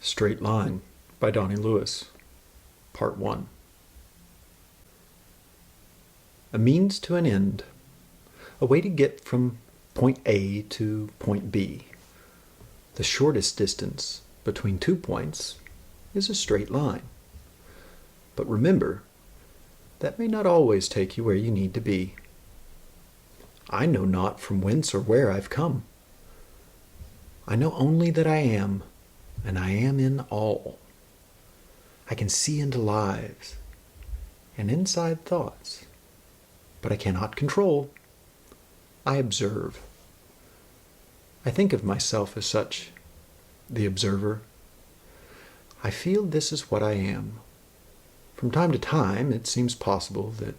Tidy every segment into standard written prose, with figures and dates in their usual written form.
Straight Line by Donny Lewis, Part 1. A means to an end. A way to get from point A to point B. The shortest distance between 2 points is a straight line. But remember, that may not always take you where you need to be. I know not from whence or where I've come. I know only that I am, and I am in all. I can see into lives and inside thoughts, but I cannot control. I observe. I think of myself as such, the observer. I feel this is what I am. From time to time, it seems possible that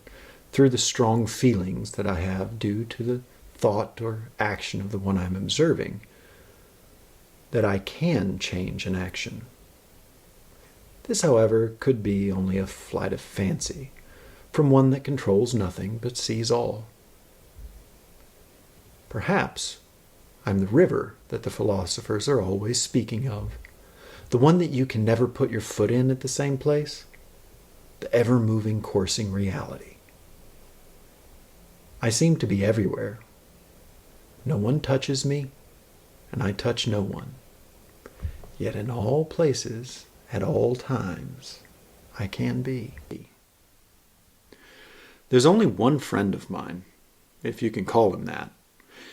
through the strong feelings that I have due to the thought or action of the one I'm observing, that I can change an action. This, however, could be only a flight of fancy from one that controls nothing but sees all. Perhaps I'm the river that the philosophers are always speaking of, the one that you can never put your foot in at the same place, the ever-moving, coursing reality. I seem to be everywhere. No one touches me, and I touch no one. Yet in all places, at all times, I can be. There's only one friend of mine, if you can call him that.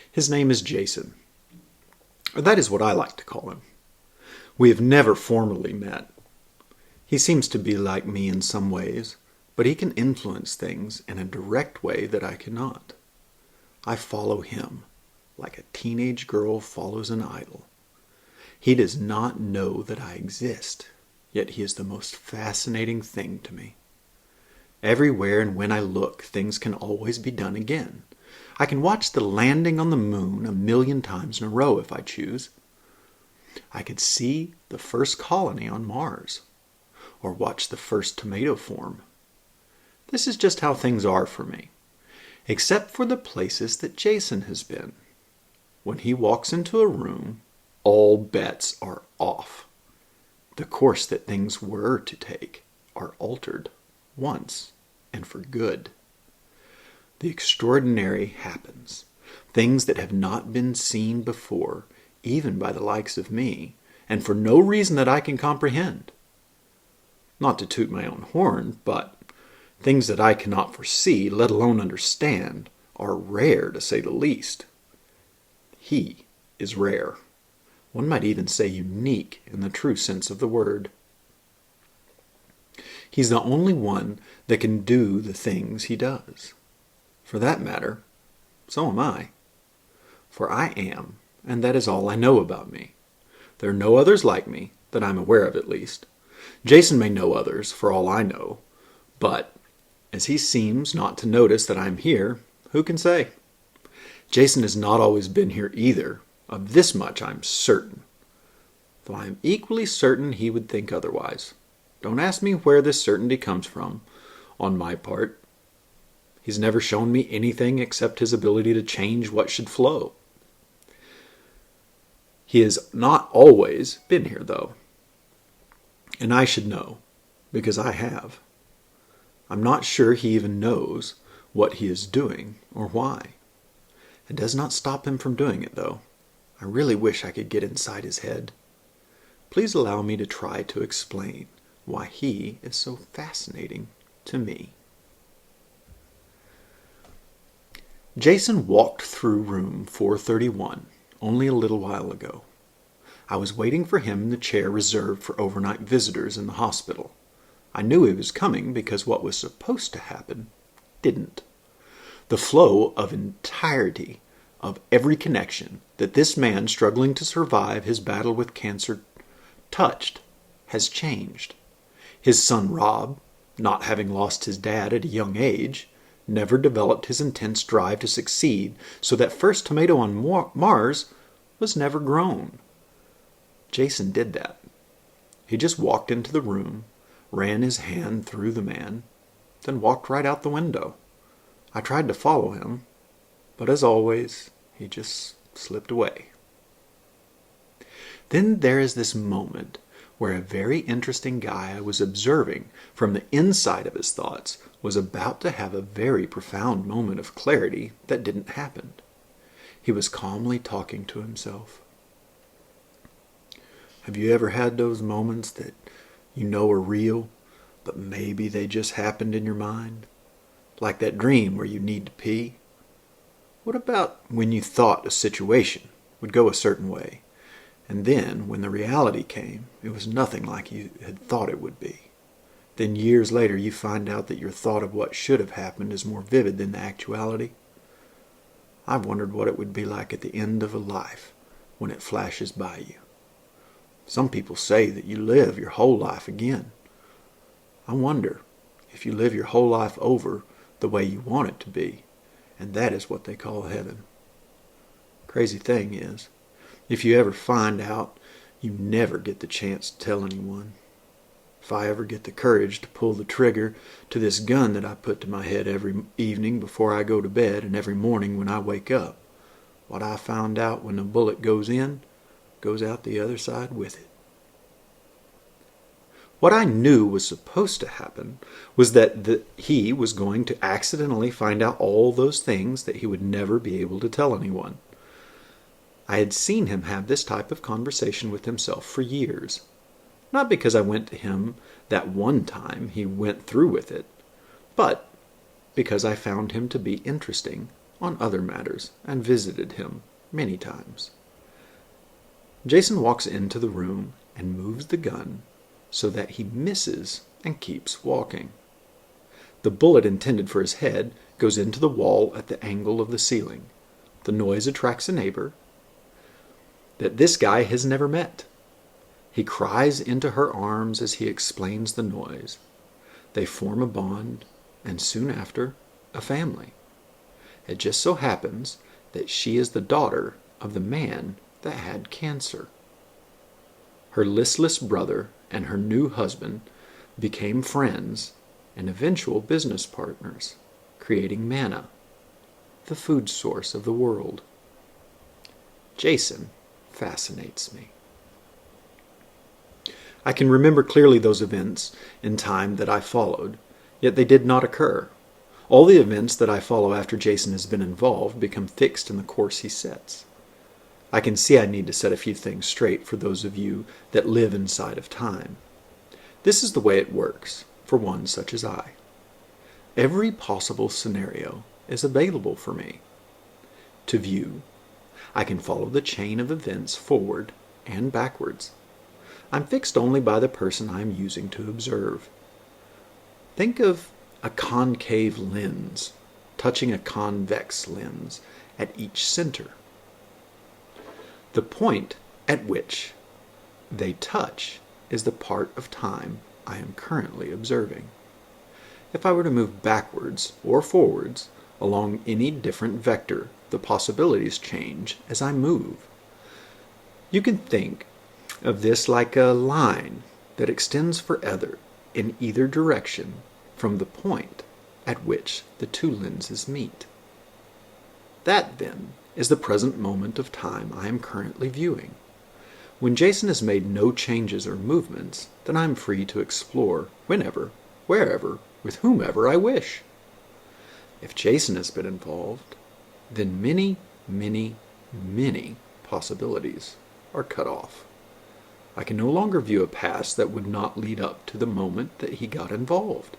His name is Jason. Or that is what I like to call him. We have never formally met. He seems to be like me in some ways, but he can influence things in a direct way that I cannot. I follow him like a teenage girl follows an idol. He does not know that I exist, yet he is the most fascinating thing to me. Everywhere and when I look, things can always be done again. I can watch the landing on the moon 1,000,000 times in a row if I choose. I could see the first colony on Mars, or watch the first tomato form. This is just how things are for me, except for the places that Jason has been. When he walks into a room, all bets are off. The course that things were to take are altered once and for good. The extraordinary happens. Things that have not been seen before, even by the likes of me, and for no reason that I can comprehend. Not to toot my own horn, but things that I cannot foresee, let alone understand, are rare to say the least. He is rare. One might even say unique in the true sense of the word. He's the only one that can do the things he does. For that matter, so am I. For I am, and that is all I know about me. There are no others like me, that I'm aware of at least. Jason may know others, for all I know, but as he seems not to notice that I'm here, who can say? Jason has not always been here either. Of this much I'm certain, though I am equally certain he would think otherwise. Don't ask me where this certainty comes from, on my part. He's never shown me anything except his ability to change what should flow. He has not always been here, though. And I should know, because I have. I'm not sure he even knows what he is doing or why. It does not stop him from doing it, though. I really wish I could get inside his head. Please allow me to try to explain why he is so fascinating to me. Jason walked through room 431 only a little while ago. I was waiting for him in the chair reserved for overnight visitors in the hospital. I knew he was coming because what was supposed to happen didn't. The flow of entirety of every connection that this man struggling to survive his battle with cancer touched has changed. His son Rob, not having lost his dad at a young age, never developed his intense drive to succeed, so that first tomato on Mars was never grown. Jason did that. He just walked into the room, ran his hand through the man, then walked right out the window. I tried to follow him, but as always, he just slipped away. Then there is this moment where a very interesting guy I was observing from the inside of his thoughts was about to have a very profound moment of clarity that didn't happen. He was calmly talking to himself. Have you ever had those moments that you know are real, but maybe they just happened in your mind? Like that dream where you need to pee? What about when you thought a situation would go a certain way, and then when the reality came, it was nothing like you had thought it would be? Then years later you find out that your thought of what should have happened is more vivid than the actuality. I've wondered what it would be like at the end of a life when it flashes by you. Some people say that you live your whole life again. I wonder if you live your whole life over the way you want it to be, and that is what they call heaven. Crazy thing is, if you ever find out, you never get the chance to tell anyone. If I ever get the courage to pull the trigger to this gun that I put to my head every evening before I go to bed and every morning when I wake up, what I found out when the bullet goes in, goes out the other side with it. What I knew was supposed to happen was that he was going to accidentally find out all those things that he would never be able to tell anyone. I had seen him have this type of conversation with himself for years. Not because I went to him that one time he went through with it, but because I found him to be interesting on other matters and visited him many times. Jason walks into the room and moves the gun so that he misses and keeps walking. The bullet intended for his head goes into the wall at the angle of the ceiling. The noise attracts a neighbor that this guy has never met. He cries into her arms as he explains the noise. They form a bond, and soon after, a family. It just so happens that she is the daughter of the man that had cancer. Her listless brother and her new husband became friends and eventual business partners, creating manna, the food source of the world. Jason fascinates me. I can remember clearly those events in time that I followed, yet they did not occur. All the events that I follow after Jason has been involved become fixed in the course he sets. I can see I need to set a few things straight for those of you that live inside of time. This is the way it works for one such as I. Every possible scenario is available for me to view. I can follow the chain of events forward and backwards. I'm fixed only by the person I'm using to observe. Think of a concave lens touching a convex lens at each center. The point at which they touch is the part of time I am currently observing. If I were to move backwards or forwards along any different vector, the possibilities change as I move. You can think of this like a line that extends forever in either direction from the point at which the two lenses meet. That, then, is the present moment of time I am currently viewing. When Jason has made no changes or movements, then I am free to explore whenever, wherever, with whomever I wish. If Jason has been involved, then many, many, many possibilities are cut off. I can no longer view a past that would not lead up to the moment that he got involved.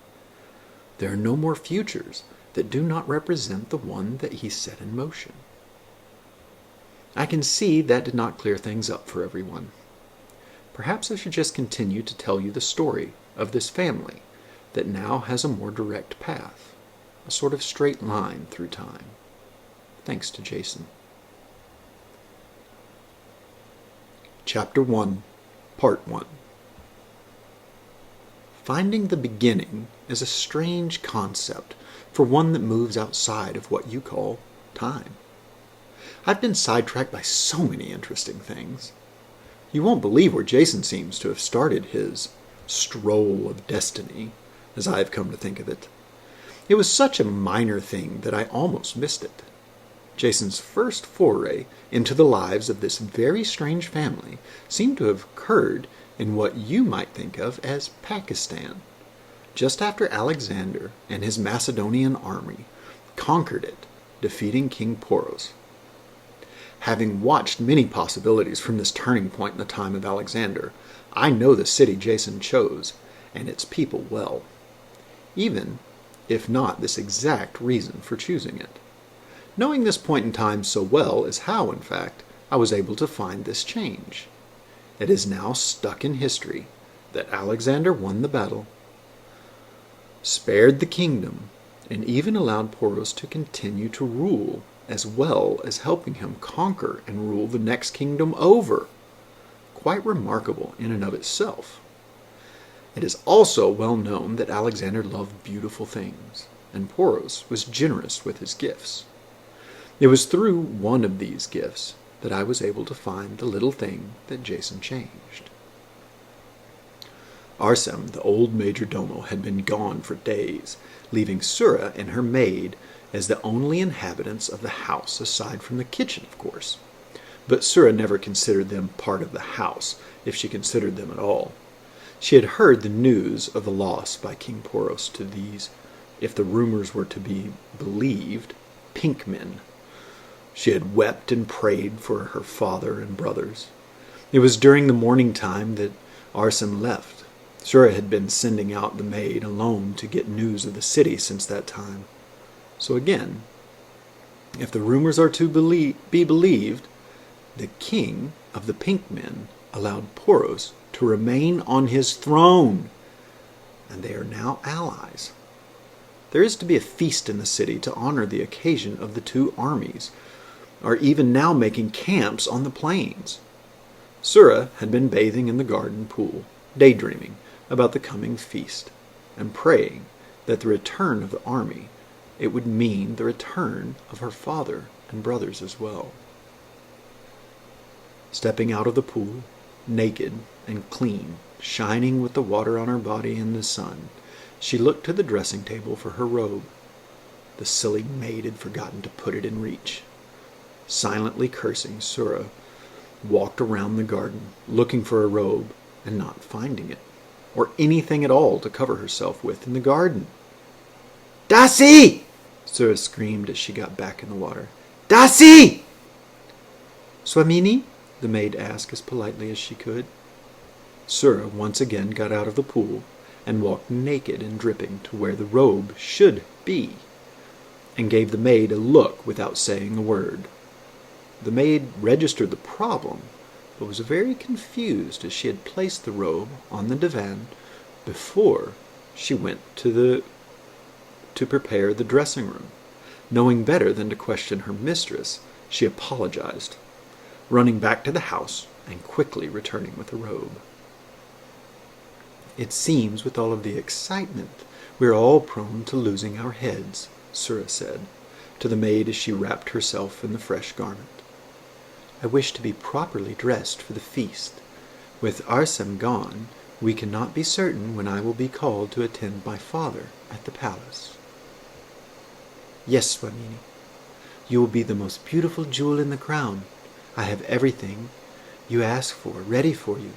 There are no more futures that do not represent the one that he set in motion. I can see that did not clear things up for everyone. Perhaps I should just continue to tell you the story of this family that now has a more direct path, a sort of straight line through time, thanks to Jason. Chapter 1, Part 1. Finding the beginning is a strange concept for one that moves outside of what you call time. I've been sidetracked by so many interesting things. You won't believe where Jason seems to have started his stroll of destiny, as I have come to think of it. It was such a minor thing that I almost missed it. Jason's first foray into the lives of this very strange family seemed to have occurred in what you might think of as Pakistan, just after Alexander and his Macedonian army conquered it, defeating King Poros. Having watched many possibilities from this turning point in the time of Alexander, I know the city Jason chose and its people well, even if not this exact reason for choosing it. Knowing this point in time so well is how, in fact, I was able to find this change. It is now stuck in history that Alexander won the battle, spared the kingdom, and even allowed Poros to continue to rule, as well as helping him conquer and rule the next kingdom over. Quite remarkable in and of itself. It is also well known that Alexander loved beautiful things, and Poros was generous with his gifts. It was through one of these gifts that I was able to find the little thing that Jason changed. Arsem, the old major domo, had been gone for days, leaving Sura and her maid as the only inhabitants of the house, aside from the kitchen, of course. But Sura never considered them part of the house, if she considered them at all. She had heard the news of the loss by King Poros to these, if the rumors were to be believed, pink men. She had wept and prayed for her father and brothers. It was during the morning time that Arsem left. Sura had been sending out the maid alone to get news of the city since that time. So again, if the rumors are to be believed, the king of the pink men allowed Poros to remain on his throne, and they are now allies. There is to be a feast in the city to honor the occasion of the two armies, are even now making camps on the plains. Sura had been bathing in the garden pool, daydreaming about the coming feast, and praying that the return of the army, it would mean the return of her father and brothers as well. Stepping out of the pool, naked and clean, shining with the water on her body in the sun, she looked to the dressing table for her robe. The silly maid had forgotten to put it in reach. Silently cursing, Sura walked around the garden, looking for a robe and not finding it, or anything at all to cover herself with in the garden. "Dasi!" Sura screamed as she got back in the water. "Dasi!" "Swamini?" the maid asked as politely as she could. Sura once again got out of the pool and walked naked and dripping to where the robe should be, and gave the maid a look without saying a word. The maid registered the problem, but was very confused as she had placed the robe on the divan before she went to prepare the dressing room. Knowing better than to question her mistress, she apologized, running back to the house and quickly returning with the robe. "It seems with all of the excitement we are all prone to losing our heads," Sura said to the maid as she wrapped herself in the fresh garment. "I wish to be properly dressed for the feast. With Arsem gone, we cannot be certain when I will be called to attend my father at the palace." "Yes, Swamini. You will be the most beautiful jewel in the crown. I have everything you ask for ready for you,"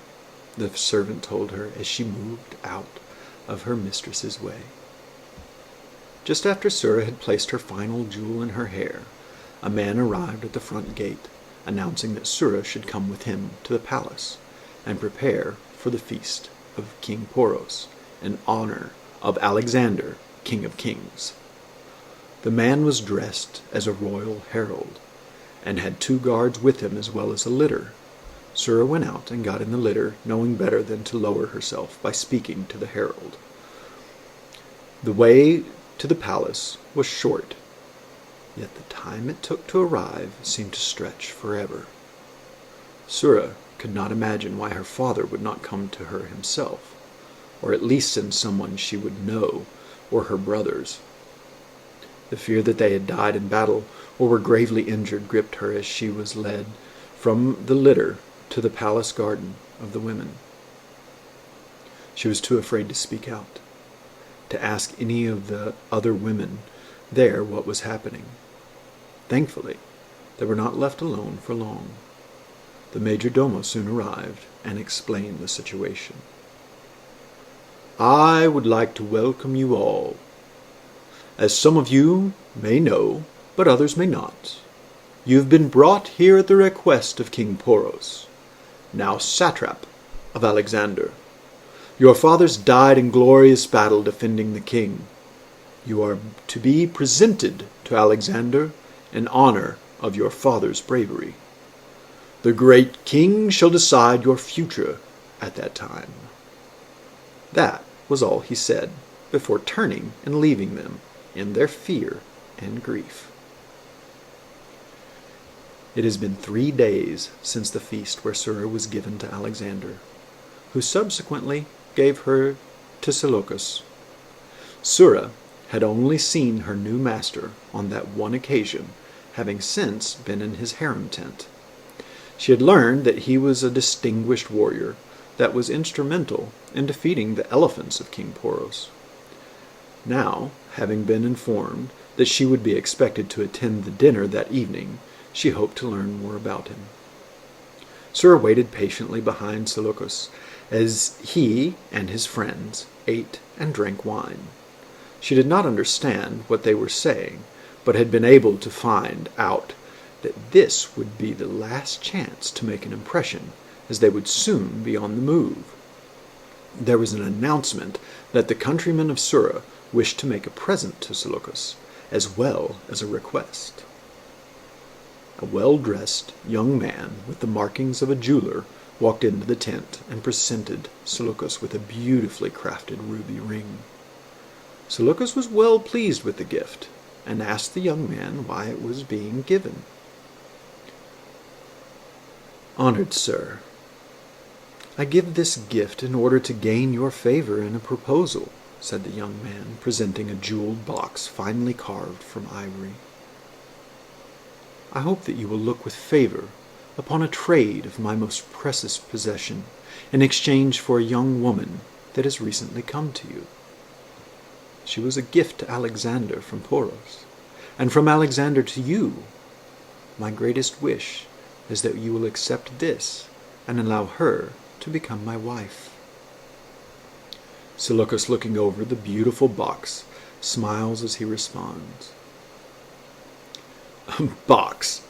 the servant told her as she moved out of her mistress's way. Just after Sura had placed her final jewel in her hair, a man arrived at the front gate, announcing that Sura should come with him to the palace and prepare for the feast of King Poros in honor of Alexander, King of Kings. The man was dressed as a royal herald and had 2 guards with him as well as a litter. Sura went out and got in the litter, knowing better than to lower herself by speaking to the herald. The way to the palace was short, yet the time it took to arrive seemed to stretch forever. Sura could not imagine why her father would not come to her himself, or at least send someone she would know, or her brothers. The fear that they had died in battle or were gravely injured gripped her as she was led from the litter to the palace garden of the women. She was too afraid to speak out, to ask any of the other women there what was happening. Thankfully, They were not left alone for long. The major domo soon arrived and explained the situation. "I would like to welcome you all. As some of you may know, but others may not, you have been brought here at the request of King Poros, now satrap of Alexander. Your fathers died in glorious battle defending the king. You are to be presented to Alexander in honor of your father's bravery. The great king shall decide your future at that time." That was all he said before turning and leaving them in their fear and grief. It has been 3 days since the feast where Sura was given to Alexander, who subsequently gave her to Seleucus. Sura had only seen her new master on that one occasion, having since been in his harem tent. She had learned that he was a distinguished warrior that was instrumental in defeating the elephants of King Poros. Now, having been informed that she would be expected to attend the dinner that evening, she hoped to learn more about him. Sura waited patiently behind Seleucus as he and his friends ate and drank wine. She did not understand what they were saying, but had been able to find out that this would be the last chance to make an impression, as they would soon be on the move. There was an announcement that the countrymen of Sura wished to make a present to Seleucus, as well as a request. A well-dressed young man with the markings of a jeweler walked into the tent and presented Seleucus with a beautifully crafted ruby ring. Seleucus was well pleased with the gift and asked the young man why it was being given. "Honored sir, I give this gift in order to gain your favor in a proposal," said the young man, presenting a jeweled box finely carved from ivory. "I hope that you will look with favor upon a trade of my most precious possession in exchange for a young woman that has recently come to you. She was a gift to Alexander from Poros, and from Alexander to you. My greatest wish is that you will accept this and allow her to become my wife." Seleucus, looking over the beautiful box, smiles as he responds. "A box,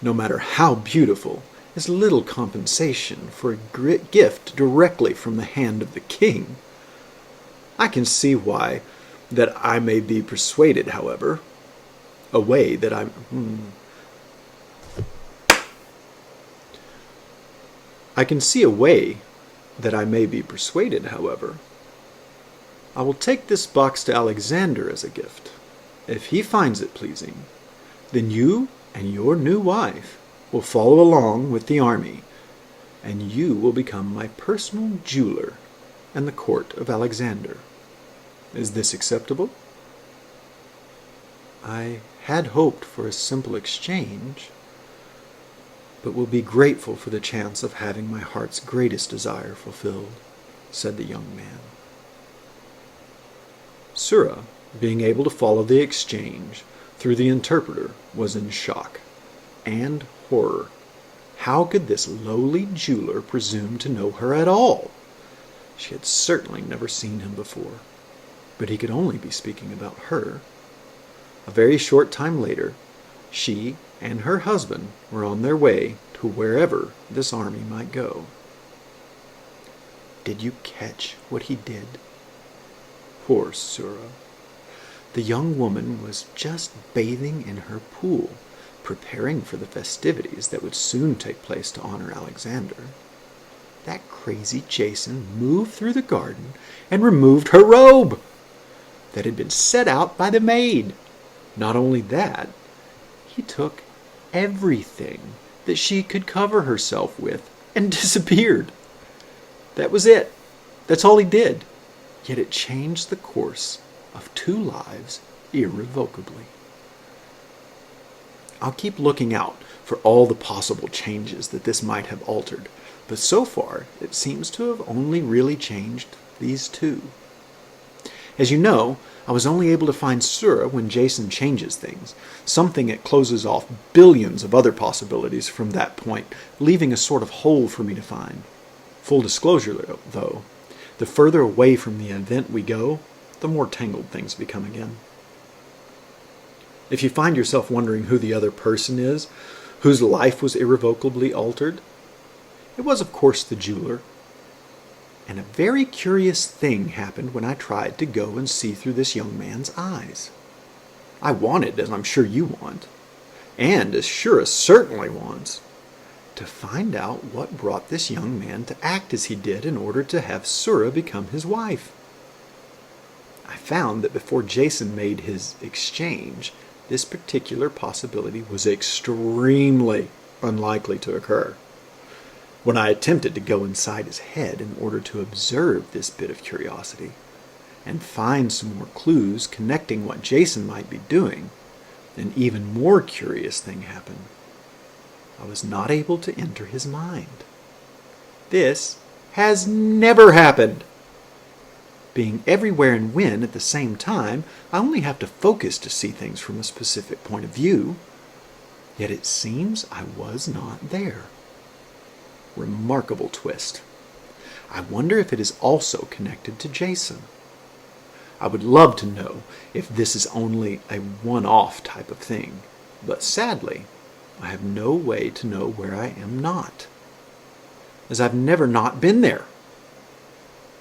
no matter how beautiful, is little compensation for a gift directly from the hand of the king. I can see why that I may be persuaded, however, a way that I can see a way that I may be persuaded, however. I will take this box to Alexander as a gift. If he finds it pleasing, then you and your new wife will follow along with the army, and you will become my personal jeweler in the court of Alexander. Is this acceptable?" "I had hoped for a simple exchange, but will be grateful for the chance of having my heart's greatest desire fulfilled," said the young man. Sura, being able to follow the exchange through the interpreter, was in shock and horror. How could this lowly jeweler presume to know her at all? She had certainly never seen him before, but he could only be speaking about her. A very short time later, she and her husband were on their way to wherever this army might go. Did you catch what he did? Poor Sura. The young woman was just bathing in her pool, preparing for the festivities that would soon take place to honor Alexander. That crazy Jason moved through the garden and removed her robe that had been set out by the maid. Not only that, he took everything that she could cover herself with and disappeared. That was it. That's all he did. Yet it changed the course of 2 lives irrevocably. I'll keep looking out for all the possible changes that this might have altered, but so far it seems to have only really changed these 2. As you know, I was only able to find Sura when Jason changes things, something that closes off billions of other possibilities from that point, leaving a sort of hole for me to find. Full disclosure, though, the further away from the event we go, the more tangled things become again. If you find yourself wondering who the other person is, whose life was irrevocably altered, it was, of course, the jeweler. And a very curious thing happened when I tried to go and see through this young man's eyes. I wanted, as I'm sure you want, and as Shura certainly wants, to find out what brought this young man to act as he did in order to have Sura become his wife. I found that before Jason made his exchange, this particular possibility was extremely unlikely to occur. When I attempted to go inside his head in order to observe this bit of curiosity and find some more clues connecting what Jason might be doing, an even more curious thing happened. I was not able to enter his mind. This has never happened. Being everywhere and when at the same time, I only have to focus to see things from a specific point of view. Yet it seems I was not there. Remarkable twist. I wonder if it is also connected to Jason. I would love to know if this is only a one-off type of thing, but sadly, I have no way to know where I am not, as I've never not been there.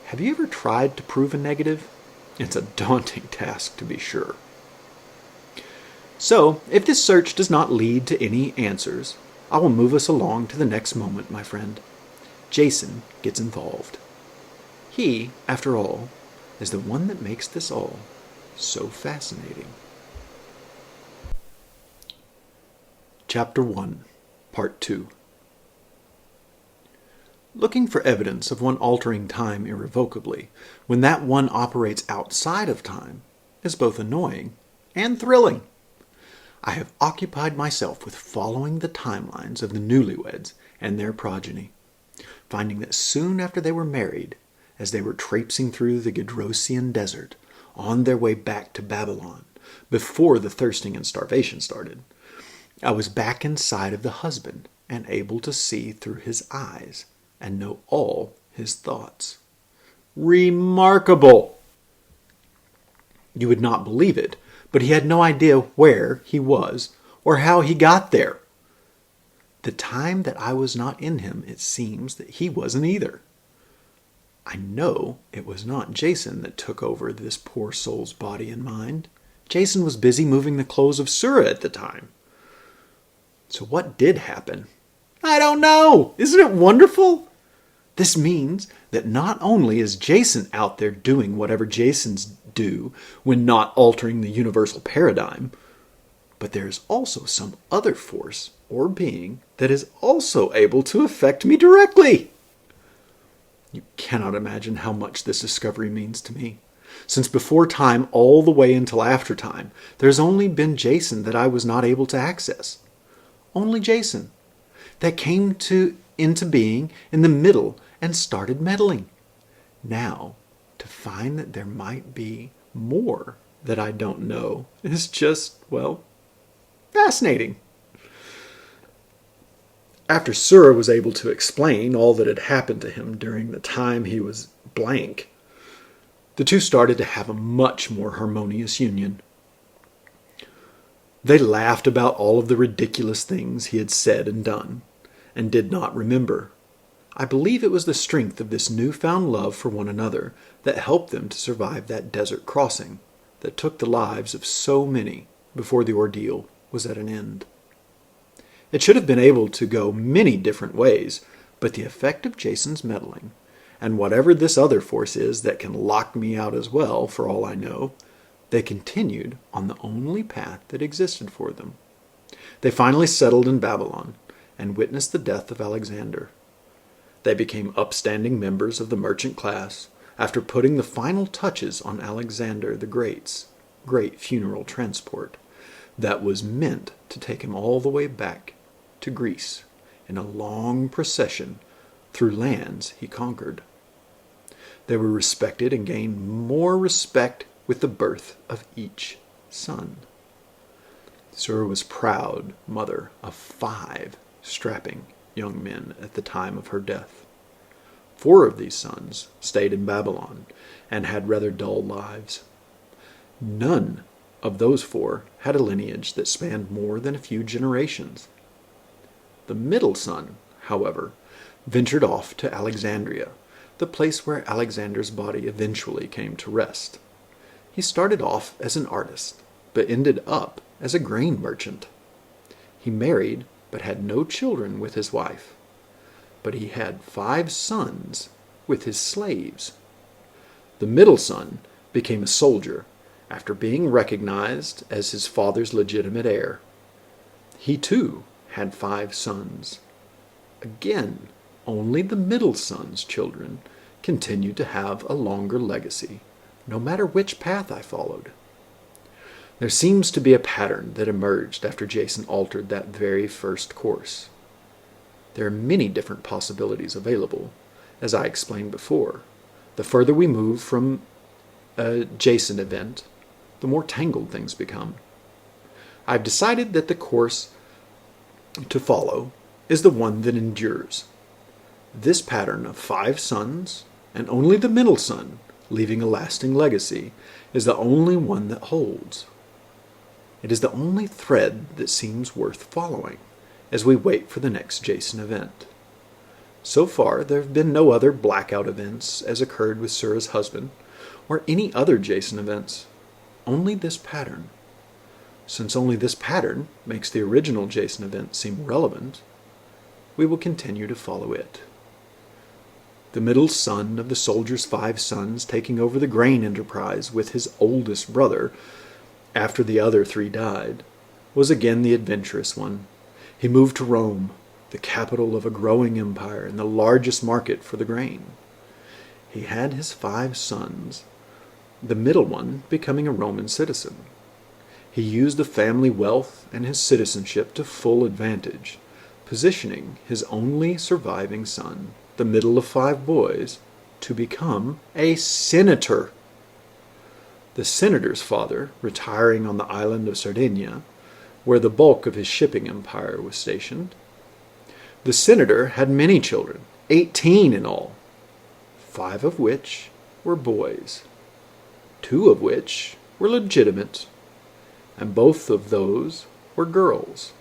Have you ever tried to prove a negative? It's a daunting task, to be sure. So, if this search does not lead to any answers, I will move us along to the next moment, my friend. Jason gets involved. He, after all, is the one that makes this all so fascinating. Chapter 1, Part 2. Looking for evidence of one altering time irrevocably, when that one operates outside of time, is both annoying and thrilling. I have occupied myself with following the timelines of the newlyweds and their progeny, finding that soon after they were married, as they were traipsing through the Gedrosian desert, on their way back to Babylon, before the thirsting and starvation started, I was back inside of the husband and able to see through his eyes and know all his thoughts. Remarkable! You would not believe it, but he had no idea where he was or how he got there. The time that I was not in him, it seems that he wasn't either. I know it was not Jason that took over this poor soul's body and mind. Jason was busy moving the clothes of Sura at the time. So what did happen? I don't know! Isn't it wonderful? This means that not only is Jason out there doing whatever Jasons do when not altering the universal paradigm, but there is also some other force or being that is also able to affect me directly. You cannot imagine how much this discovery means to me. Since before time all the way until after time, there's only been Jason that I was not able to access. Only Jason. That came into being in the middle and started meddling. Now, to find that there might be more that I don't know is just, well, fascinating. After Sura was able to explain all that had happened to him during the time he was blank, the two started to have a much more harmonious union. They laughed about all of the ridiculous things he had said and done, and did not remember. I believe it was the strength of this newfound love for one another that helped them to survive that desert crossing that took the lives of so many before the ordeal was at an end. It should have been able to go many different ways, but the effect of Jason's meddling, and whatever this other force is that can lock me out as well, for all I know, they continued on the only path that existed for them. They finally settled in Babylon and witnessed the death of Alexander. They became upstanding members of the merchant class after putting the final touches on Alexander the Great's great funeral transport that was meant to take him all the way back to Greece in a long procession through lands he conquered. They were respected and gained more respect with the birth of each son. Sura was proud mother of 5 strapping young men at the time of her death. 4 of these sons stayed in Babylon and had rather dull lives. None of those 4 had a lineage that spanned more than a few generations. The middle son, however, ventured off to Alexandria, the place where Alexander's body eventually came to rest. He started off as an artist, but ended up as a grain merchant. He married, but had no children with his wife. But he had 5 sons with his slaves. The middle son became a soldier after being recognized as his father's legitimate heir. He too had 5 sons. Again, only the middle son's children continued to have a longer legacy, no matter which path I followed. There seems to be a pattern that emerged after Jason altered that very first course. There are many different possibilities available, as I explained before. The further we move from a Jason event, the more tangled things become. I've decided that the course to follow is the one that endures. This pattern of 5 sons, and only the middle son leaving a lasting legacy, is the only one that holds. It is the only thread that seems worth following as we wait for the next Jason event. So far, there have been no other blackout events as occurred with Sura's husband, or any other Jason events. Only this pattern. Since only this pattern makes the original Jason event seem relevant, we will continue to follow it. The middle son of the soldier's 5 sons taking over the grain enterprise with his oldest brother after the other 3 died, was again the adventurous one. He moved to Rome, the capital of a growing empire and the largest market for the grain. He had his 5 sons, the middle one becoming a Roman citizen. He used the family wealth and his citizenship to full advantage, positioning his only surviving son, the middle of 5 boys, to become a senator. The senator's father, retiring on the island of Sardinia, where the bulk of his shipping empire was stationed. The senator had many children, 18 in all, 5 of which were boys, 2 of which were legitimate, and both of those were girls.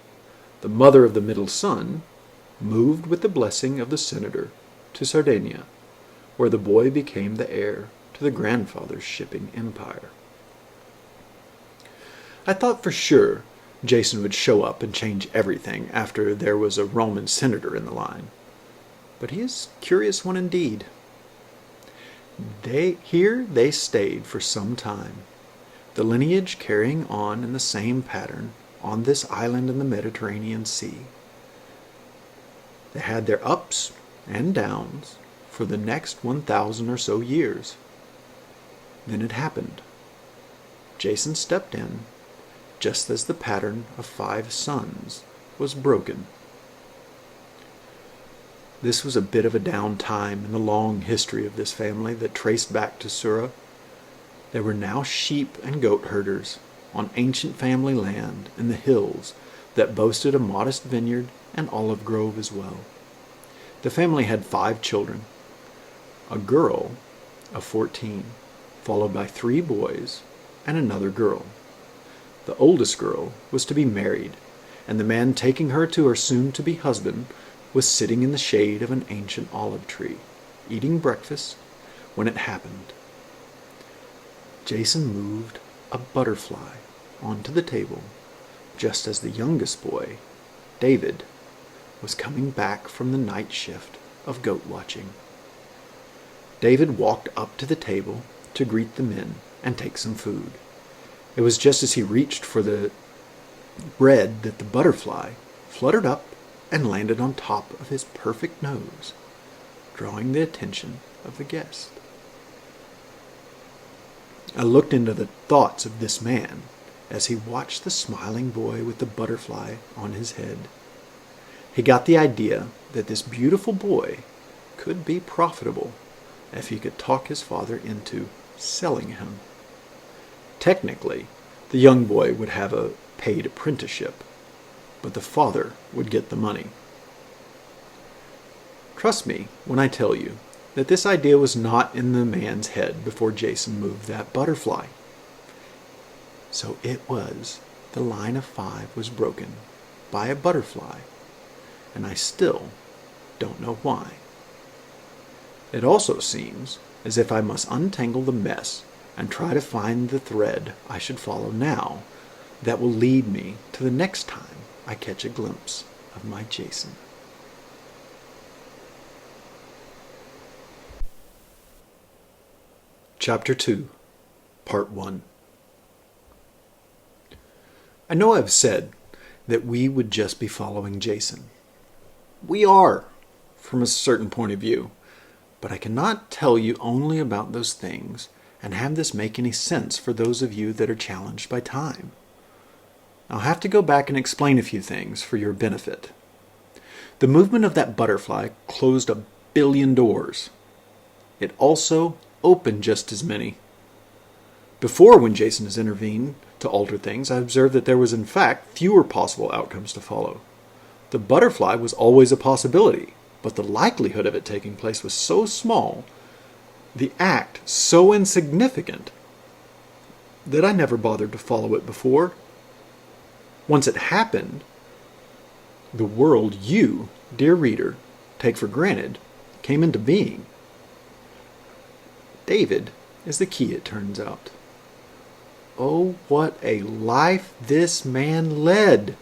The mother of the middle son moved with the blessing of the senator to Sardinia, where the boy became the heir to the grandfather's shipping empire. I thought for sure Jason would show up and change everything after there was a Roman senator in the line. But he is a curious one indeed. Here they stayed for some time, the lineage carrying on in the same pattern on this island in the Mediterranean Sea. They had their ups and downs for the next 1,000 or so years. Then it happened. Jason stepped in just as the pattern of 5 sons was broken. This was a bit of a down time in the long history of this family that traced back to Sura. They were now sheep and goat herders on ancient family land in the hills that boasted a modest vineyard and olive grove as well. The family had 5 children, a girl of 14, followed by 3 boys and another girl. The oldest girl was to be married, and the man taking her to her soon-to-be husband was sitting in the shade of an ancient olive tree, eating breakfast, when it happened. Jason moved a butterfly onto the table just as the youngest boy, David, was coming back from the night shift of goat watching. David walked up to the table to greet the men and take some food. It was just as he reached for the bread that the butterfly fluttered up and landed on top of his perfect nose, drawing the attention of the guest. I looked into the thoughts of this man as he watched the smiling boy with the butterfly on his head. He got the idea that this beautiful boy could be profitable, if he could talk his father into selling him. Technically, the young boy would have a paid apprenticeship, but the father would get the money. Trust me when I tell you that this idea was not in the man's head before Jason moved that butterfly. So it was the line of 5 was broken by a butterfly, and I still don't know why. It also seems as if I must untangle the mess and try to find the thread I should follow now that will lead me to the next time I catch a glimpse of my Jason. Chapter 2, Part 1. I know I've said that we would just be following Jason. We are, from a certain point of view, but I cannot tell you only about those things and have this make any sense for those of you that are challenged by time. I'll have to go back and explain a few things for your benefit. The movement of that butterfly closed 1 billion doors. It also opened just as many. Before, when Jason has intervened to alter things, I observed that there was in fact fewer possible outcomes to follow. The butterfly was always a possibility, but the likelihood of it taking place was so small, the act so insignificant, that I never bothered to follow it before. Once it happened, the world you, dear reader, take for granted came into being. David is the key, it turns out. Oh, what a life this man led!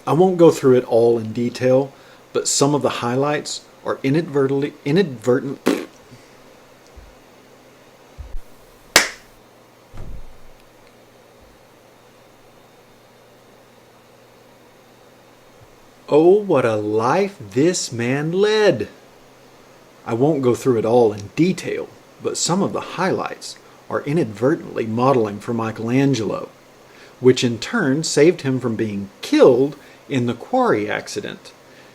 I won't go through it all in detail, but some of the highlights are inadvertent. Oh, what a life this man led! I won't go through it all in detail, but some of the highlights are inadvertently modeling for Michelangelo, which in turn saved him from being killed in the quarry accident.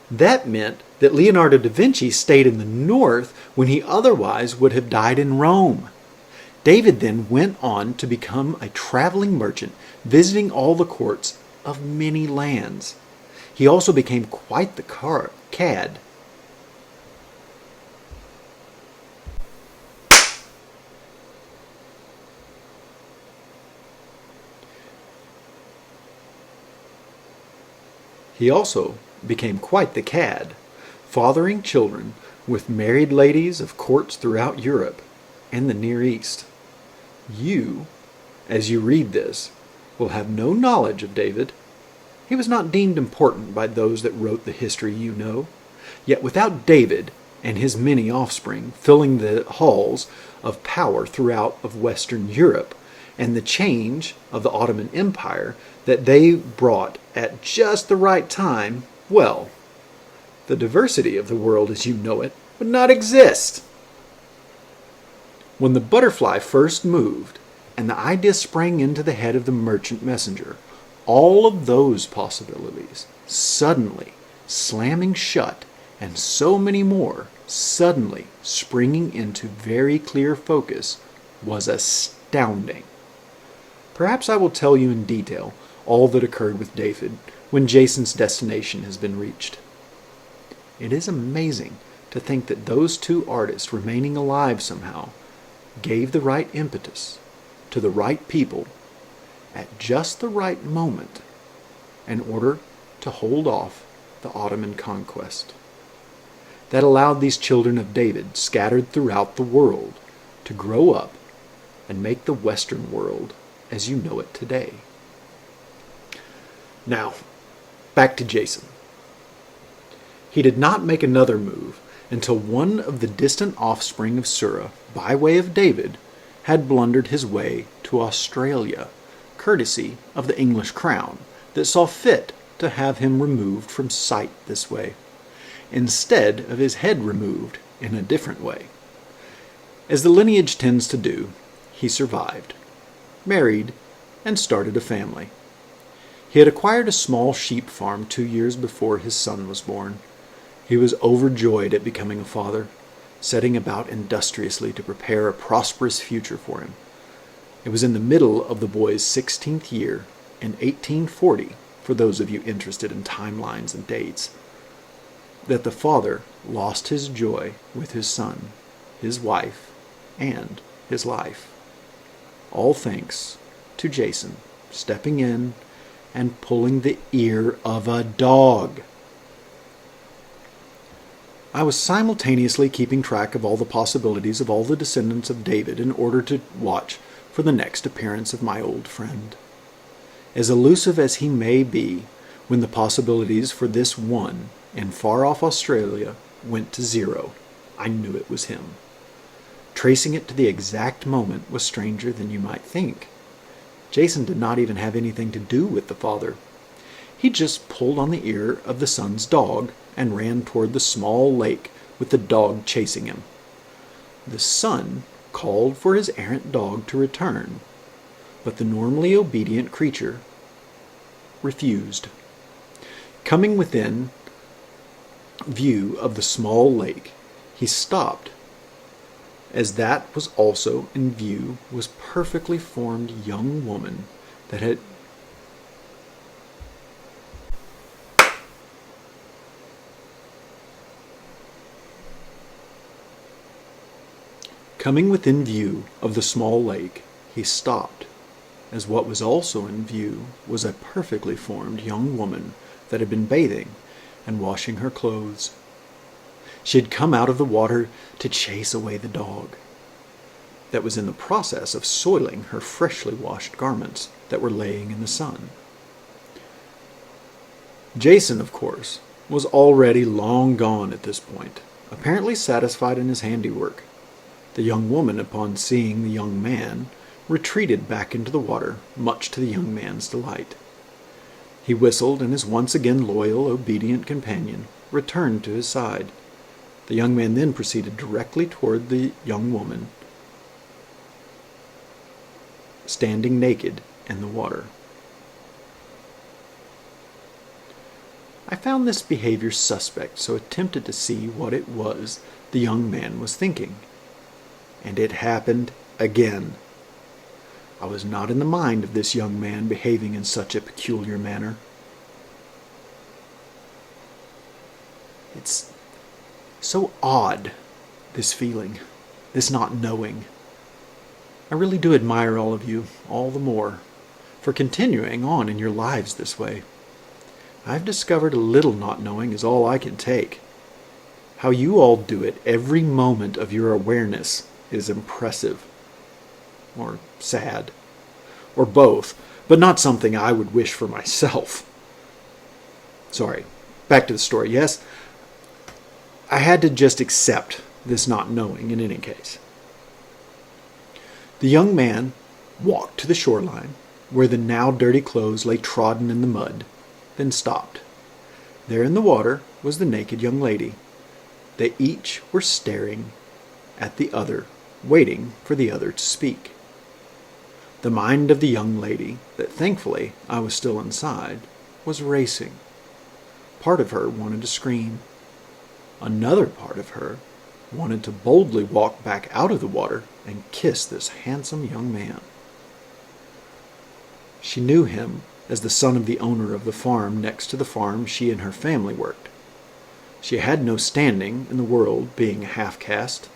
That meant that Leonardo da Vinci stayed in the north when he otherwise would have died in Rome. David then went on to become a traveling merchant, visiting all the courts of many lands. He also became quite the cad. He also became quite the cad, fathering children with married ladies of courts throughout Europe and the Near East. You, as you read this, will have no knowledge of David. He was not deemed important by those that wrote the history you know. Yet without David and his many offspring filling the halls of power throughout of Western Europe, and the change of the Ottoman Empire that they brought at just the right time, well, the diversity of the world as you know it would not exist. When the butterfly first moved and the idea sprang into the head of the merchant messenger, all of those possibilities suddenly slamming shut, and so many more suddenly springing into very clear focus, was astounding. Perhaps I will tell you in detail all that occurred with David when Jason's destination has been reached. It is amazing to think that those two artists remaining alive somehow gave the right impetus to the right people at just the right moment in order to hold off the Ottoman conquest. That allowed these children of David scattered throughout the world to grow up and make the Western world as you know it today. Now, back to Jason. He did not make another move until one of the distant offspring of Sura, by way of David, had blundered his way to Australia, courtesy of the English crown, that saw fit to have him removed from sight this way, instead of his head removed in a different way. As the lineage tends to do, he survived, married, and started a family. He had acquired a small sheep farm 2 years before his son was born. He was overjoyed at becoming a father. setting about industriously to prepare a prosperous future for him. It was in the middle of the boy's 16th year, in 1840, for those of you interested in timelines and dates, that the father lost his joy with his son, his wife, and his life. All thanks to Jason stepping in and pulling the ear of a dog. I was simultaneously keeping track of all the possibilities of all the descendants of David in order to watch for the next appearance of my old friend. As elusive as he may be, when the possibilities for this one in far-off Australia went to zero, I knew it was him. Tracing it to the exact moment was stranger than you might think. Jason did not even have anything to do with the father. He just pulled on the ear of the son's dog and ran toward the small lake with the dog chasing him. The son called for his errant dog to return, but the normally obedient creature refused. Coming within view of the small lake, he stopped, as that was also in view was perfectly formed young woman that had Coming within view of the small lake, he stopped, as what was also in view was a perfectly formed young woman that had been bathing and washing her clothes. She had come out of the water to chase away the dog that was in the process of soiling her freshly washed garments that were laying in the sun. Jason, of course, was already long gone at this point, apparently satisfied in his handiwork. The young woman, upon seeing the young man, retreated back into the water, much to the young man's delight. He whistled, and his once again loyal, obedient companion returned to his side. The young man then proceeded directly toward the young woman, standing naked in the water. I found this behavior suspect, so attempted to see what it was the young man was thinking. And it happened again. I was not in the mind of this young man behaving in such a peculiar manner. It's so odd, this feeling, this not knowing. I really do admire all of you, all the more, for continuing on in your lives this way. I've discovered a little not knowing is all I can take. How you all do it every moment of your awareness is impressive, or sad, or both, but not something I would wish for myself. Sorry, back to the story. Yes, I had to just accept this not knowing in any case. The young man walked to the shoreline, where the now dirty clothes lay trodden in the mud, then stopped. There in the water was the naked young lady. They each were staring at the other, waiting for the other to speak. The mind of the young lady, that thankfully I was still inside, was racing. Part of her wanted to scream. Another part of her wanted to boldly walk back out of the water and kiss this handsome young man. She knew him as the son of the owner of the farm next to the farm she and her family worked. She had no standing in the world, being a half-caste.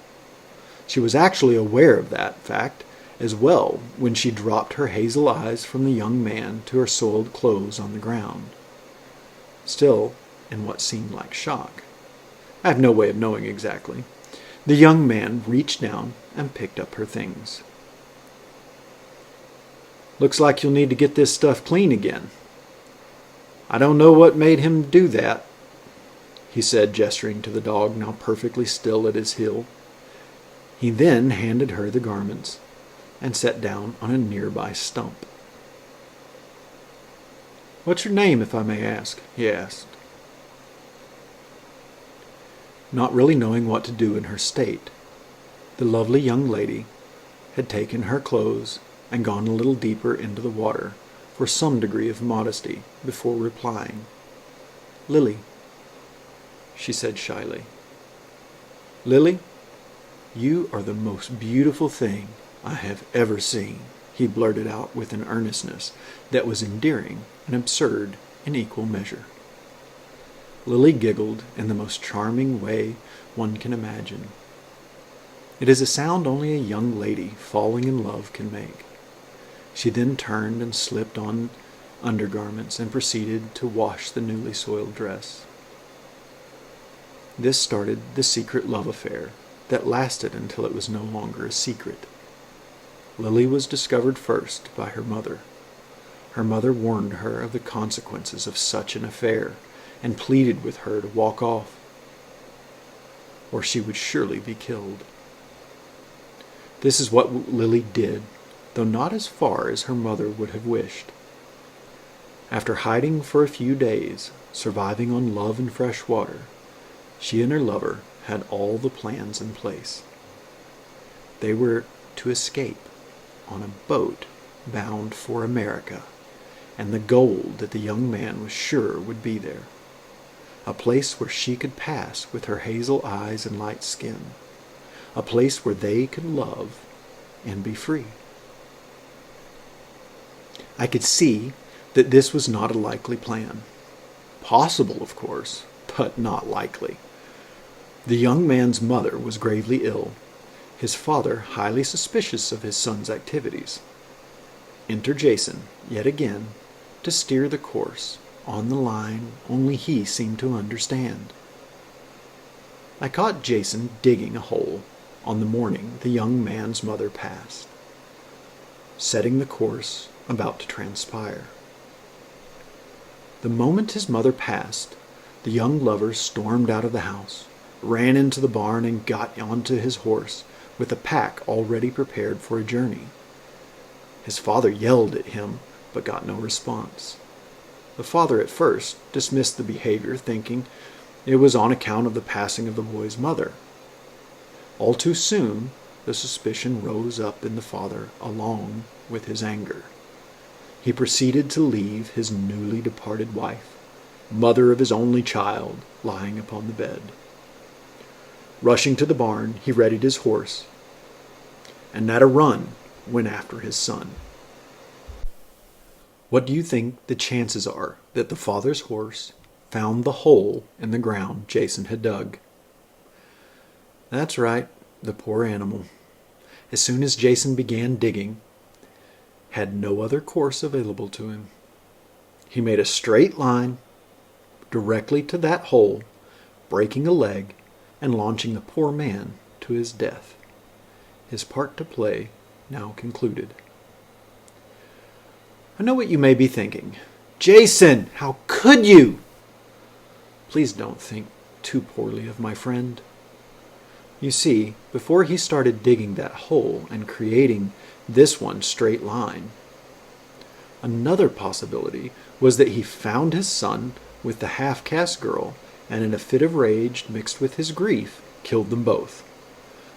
She was actually aware of that fact as well when she dropped her hazel eyes from the young man to her soiled clothes on the ground. Still, in what seemed like shock, I have no way of knowing exactly, the young man reached down and picked up her things. "Looks like you'll need to get this stuff clean again. I don't know what made him do that," he said, gesturing to the dog now perfectly still at his heel. He then handed her the garments and sat down on a nearby stump. "What's your name, if I may ask?" he asked. Not really knowing what to do in her state, the lovely young lady had taken her clothes and gone a little deeper into the water for some degree of modesty before replying. "Lily," she said shyly. "Lily? "You are the most beautiful thing I have ever seen," he blurted out with an earnestness that was endearing and absurd in equal measure. Lily giggled in the most charming way one can imagine. It is a sound only a young lady falling in love can make. She then turned and slipped on undergarments and proceeded to wash the newly soiled dress. This started the secret love affair that lasted until it was no longer a secret. Lily was discovered first by her mother. Her mother warned her of the consequences of such an affair and pleaded with her to walk off, or she would surely be killed. This is what Lily did, though not as far as her mother would have wished. After hiding for a few days, surviving on love and fresh water, she and her lover had all the plans in place. They were to escape on a boat bound for America, and the gold that the young man was sure would be there. A place where she could pass with her hazel eyes and light skin. A place where they could love and be free. I could see that this was not a likely plan. Possible, of course, but not likely. The young man's mother was gravely ill, his father highly suspicious of his son's activities. Enter Jason, yet again, to steer the course on the line only he seemed to understand. I caught Jason digging a hole on the morning the young man's mother passed, setting the course about to transpire. The moment his mother passed, the young lover stormed out of the house, ran into the barn, and got onto his horse with a pack already prepared for a journey. His father yelled at him, but got no response. The father at first dismissed the behavior, thinking it was on account of the passing of the boy's mother. All too soon, the suspicion rose up in the father along with his anger. He proceeded to leave his newly departed wife, mother of his only child, lying upon the bed. Rushing to the barn, he readied his horse, and at a run went after his son. What do you think the chances are that the father's horse found the hole in the ground Jason had dug? That's right, the poor animal. As soon as Jason began digging, had no other course available to him. He made a straight line directly to that hole, breaking a leg and launching the poor man to his death. His part to play now concluded. I know what you may be thinking. Jason, how could you? Please don't think too poorly of my friend. You see, before he started digging that hole and creating this one straight line, another possibility was that he found his son with the half-caste girl, and in a fit of rage mixed with his grief, killed them both.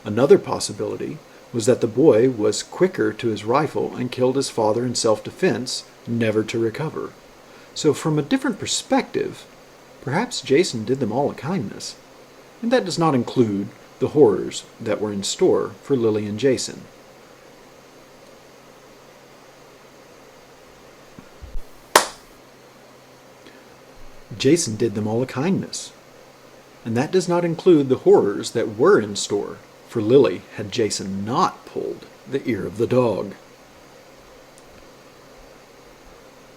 Another possibility was that the boy was quicker to his rifle and killed his father in self-defense, never to recover. So from a different perspective, perhaps Jason did them all a kindness. And that does not include the horrors that were in store for Lily and Jason. Jason did them all a kindness. And that does not include the horrors that were in store for Lily had Jason not pulled the ear of the dog.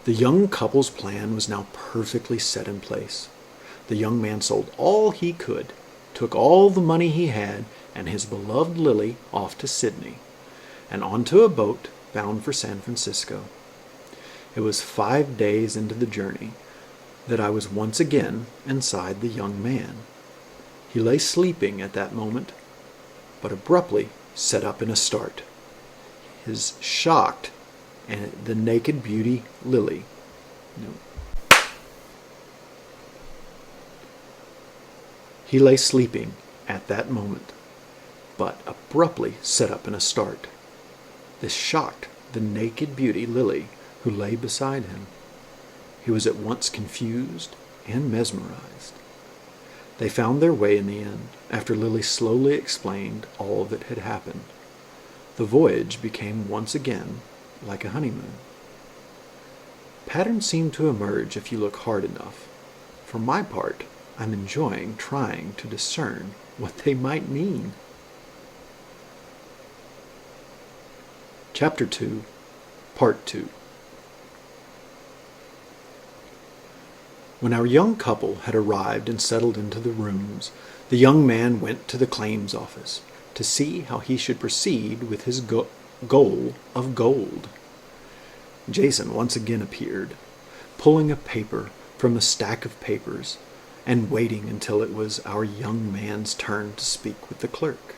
The young couple's plan was now perfectly set in place. The young man sold all he could, took all the money he had and his beloved Lily off to Sydney, and onto a boat bound for San Francisco. It was 5 days into the journey that I was once again inside the young man. He lay sleeping at that moment, but abruptly set up in a start. His shocked and the naked beauty Lily. He lay sleeping at that moment, but abruptly set up in a start. This shocked the naked beauty Lily, who lay beside him. He was at once confused and mesmerized. They found their way in the end, after Lily slowly explained all that had happened. The voyage became once again like a honeymoon. Patterns seem to emerge if you look hard enough. For my part, I'm enjoying trying to discern what they might mean. Chapter 2, Part 2. When our young couple had arrived and settled into the rooms, the young man went to the claims office to see how he should proceed with his goal of gold. Jason once again appeared, pulling a paper from a stack of papers and waiting until it was our young man's turn to speak with the clerk.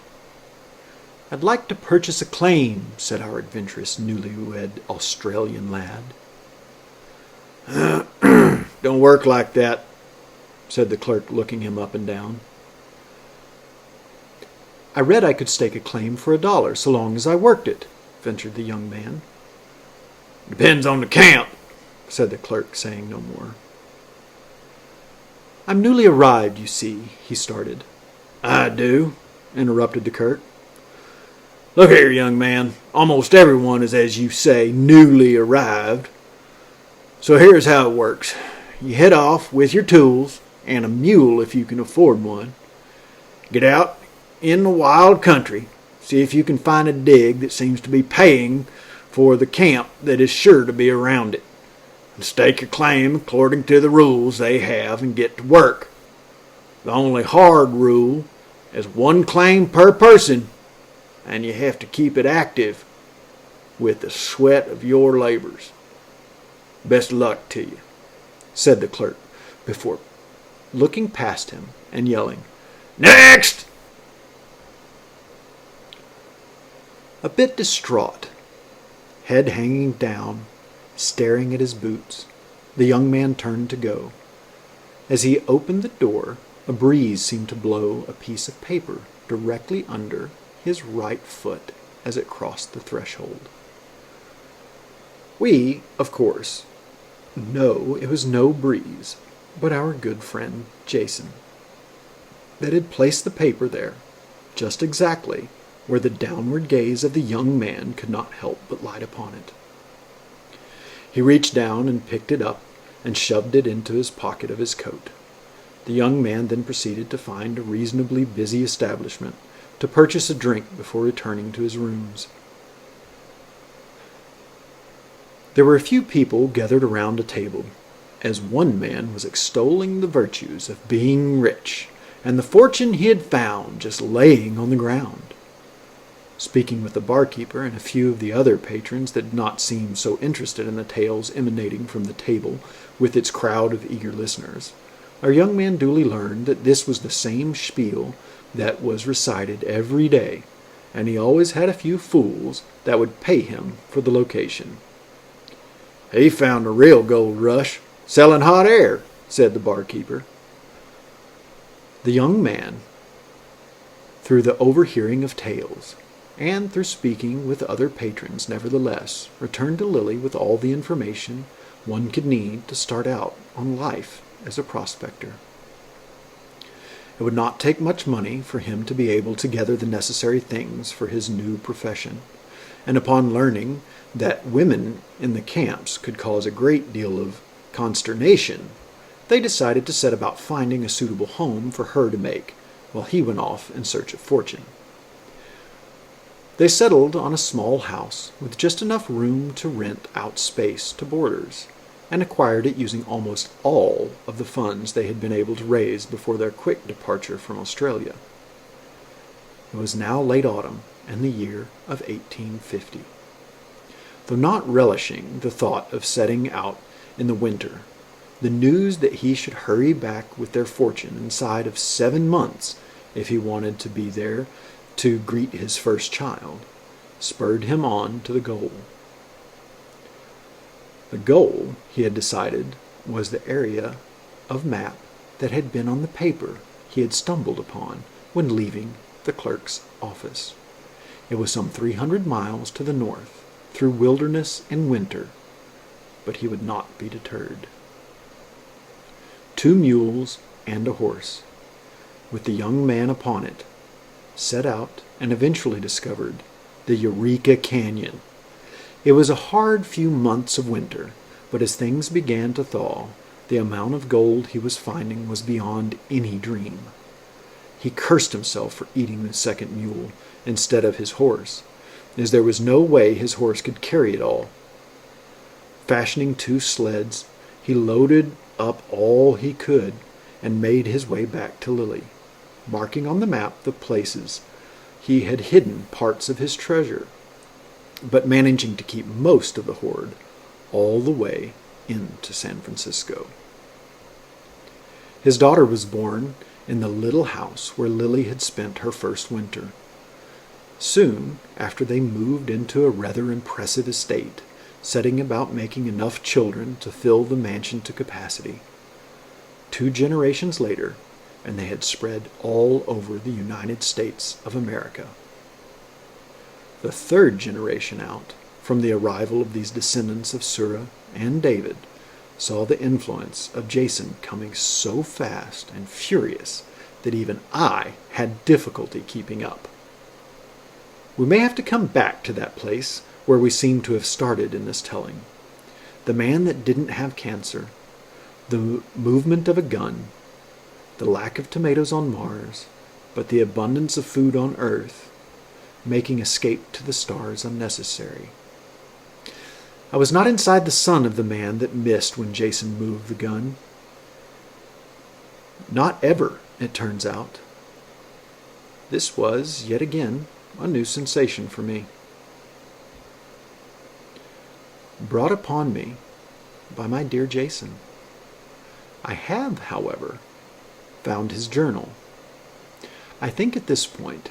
"I'd like to purchase a claim," said our adventurous newlywed Australian lad. "Don't work like that," said the clerk, looking him up and down. "I read I could stake a claim for $1 so long as I worked it," ventured the young man. "Depends on the camp," said the clerk, saying no more. "I'm newly arrived, you see," he started. "I do," interrupted the clerk. "Look here, young man, almost everyone is, as you say, newly arrived. So here's how it works. You head off with your tools, and a mule if you can afford one. Get out in the wild country, see if you can find a dig that seems to be paying for the camp that is sure to be around it. And stake your claim according to the rules they have and get to work. The only hard rule is 1 claim per person, and you have to keep it active with the sweat of your labors. Best luck to you," said the clerk, before looking past him and yelling, "Next!" A bit distraught, head hanging down, staring at his boots, the young man turned to go. As he opened the door, a breeze seemed to blow a piece of paper directly under his right foot as it crossed the threshold. We, of course, know it was no breeze, but our good friend Jason, that had placed the paper there, just exactly where the downward gaze of the young man could not help but light upon it. He reached down and picked it up and shoved it into his pocket of his coat. The young man then proceeded to find a reasonably busy establishment to purchase a drink before returning to his rooms. There were a few people gathered around a table, as one man was extolling the virtues of being rich and the fortune he had found just laying on the ground. Speaking with the barkeeper and a few of the other patrons that did not seem so interested in the tales emanating from the table with its crowd of eager listeners, our young man duly learned that this was the same spiel that was recited every day, and he always had a few fools that would pay him for the location. "He found a real gold rush, selling hot air," said the barkeeper. The young man, through the overhearing of tales, and through speaking with other patrons, nevertheless, returned to Lily with all the information one could need to start out on life as a prospector. It would not take much money for him to be able to gather the necessary things for his new profession, and upon learning that women in the camps could cause a great deal of consternation, they decided to set about finding a suitable home for her to make, while he went off in search of fortune. They settled on a small house with just enough room to rent out space to boarders, and acquired it using almost all of the funds they had been able to raise before their quick departure from Australia. It was now late autumn, and the year of 1850. Though not relishing the thought of setting out in the winter, the news that he should hurry back with their fortune inside of 7 months, if he wanted to be there to greet his first child, spurred him on to the goal. The goal, he had decided, was the area of map that had been on the paper he had stumbled upon when leaving the clerk's office. It was some 300 miles to the north, through wilderness and winter, but he would not be deterred. 2 mules and a horse, with the young man upon it, set out and eventually discovered the Eureka Canyon. It was a hard few months of winter, but as things began to thaw, the amount of gold he was finding was beyond any dream. He cursed himself for eating the second mule instead of his horse, as there was no way his horse could carry it all. Fashioning 2 sleds, he loaded up all he could and made his way back to Lily, marking on the map the places he had hidden parts of his treasure, but managing to keep most of the hoard all the way into San Francisco. His daughter was born in the little house where Lily had spent her first winter. Soon after, they moved into a rather impressive estate, setting about making enough children to fill the mansion to capacity. 2 generations later, and they had spread all over the United States of America. The 3rd generation out, from the arrival of these descendants of Surah and David, saw the influence of Jason coming so fast and furious that even I had difficulty keeping up. We may have to come back to that place where we seem to have started in this telling. The man that didn't have cancer, the movement of a gun, the lack of tomatoes on Mars, but the abundance of food on Earth, making escape to the stars unnecessary. I was not inside the sun of the man that missed when Jason moved the gun. Not ever, it turns out. This was, yet again, a new sensation for me. Brought upon me by my dear Jason. I have, however, found his journal. I think at this point,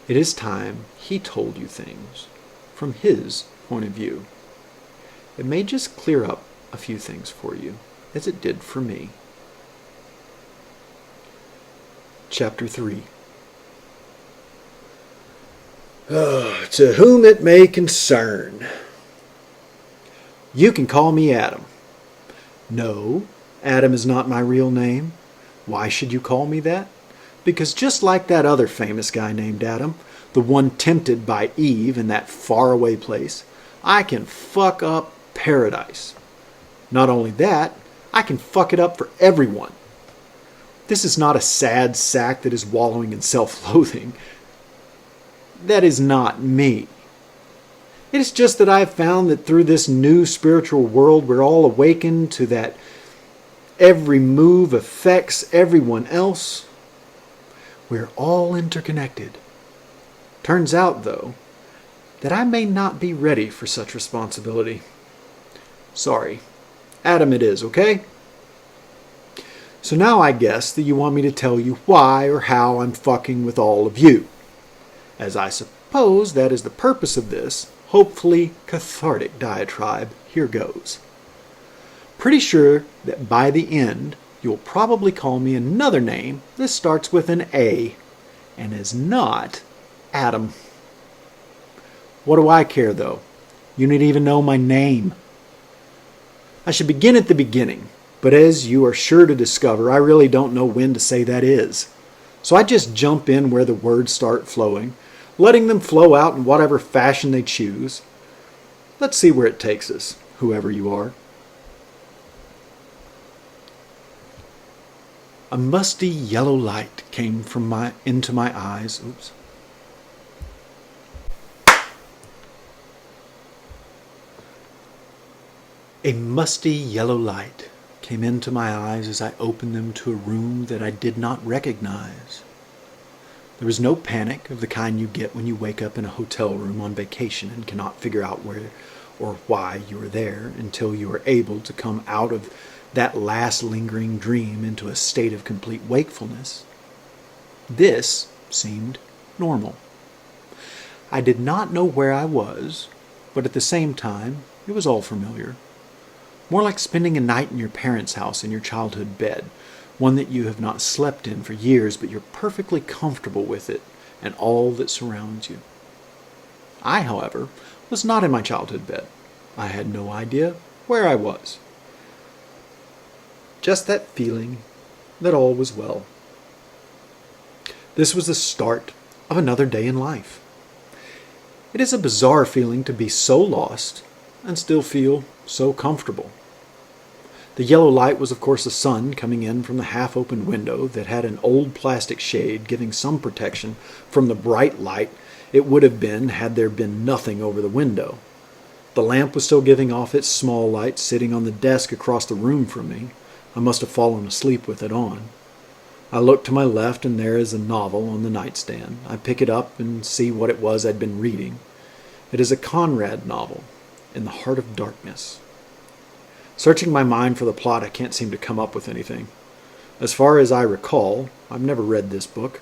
it is time he told you things from his point of view. It may just clear up a few things for you, as it did for me. Chapter 3. To whom it may concern. You can call me Adam. No, Adam is not my real name. Why should you call me that? Because just like that other famous guy named Adam, the one tempted by Eve in that faraway place, I can fuck up paradise. Not only that, I can fuck it up for everyone. This is not a sad sack that is wallowing in self-loathing. That is not me. It is just that I have found that through this new spiritual world, we're all awakened to that every move affects everyone else. We're all interconnected. Turns out, though, that I may not be ready for such responsibility. Sorry. Adam it is, okay? So now I guess that you want me to tell you why or how I'm fucking with all of you. As I suppose that is the purpose of this, hopefully cathartic diatribe, here goes. Pretty sure that by the end, you'll probably call me another name that starts with an A and is not Adam. What do I care, though? You need even know my name. I should begin at the beginning, but as you are sure to discover, I really don't know when to say that is. So I just jump in where the words start flowing, letting them flow out in whatever fashion they choose. Let's see where it takes us, whoever you are. A musty yellow light came into my eyes. Oops. A musty yellow light came into my eyes as I opened them to a room that I did not recognize. There was no panic of the kind you get when you wake up in a hotel room on vacation and cannot figure out where or why you are there until you are able to come out of that last lingering dream into a state of complete wakefulness. This seemed normal. I did not know where I was, but at the same time, it was all familiar. More like spending a night in your parents' house in your childhood bed, one that you have not slept in for years, but you're perfectly comfortable with it and all that surrounds you. I, however, was not in my childhood bed. I had no idea where I was. Just that feeling that all was well. This was the start of another day in life. It is a bizarre feeling to be so lost and still feel so comfortable. The yellow light was of course the sun coming in from the half-open window that had an old plastic shade giving some protection from the bright light it would have been had there been nothing over the window. The lamp was still giving off its small light sitting on the desk across the room from me. I must have fallen asleep with it on. I look to my left and there is a novel on the nightstand. I pick it up and see what it was I'd been reading. It is a Conrad novel, In the Heart of Darkness. Searching my mind for the plot, I can't seem to come up with anything. As far as I recall, I've never read this book.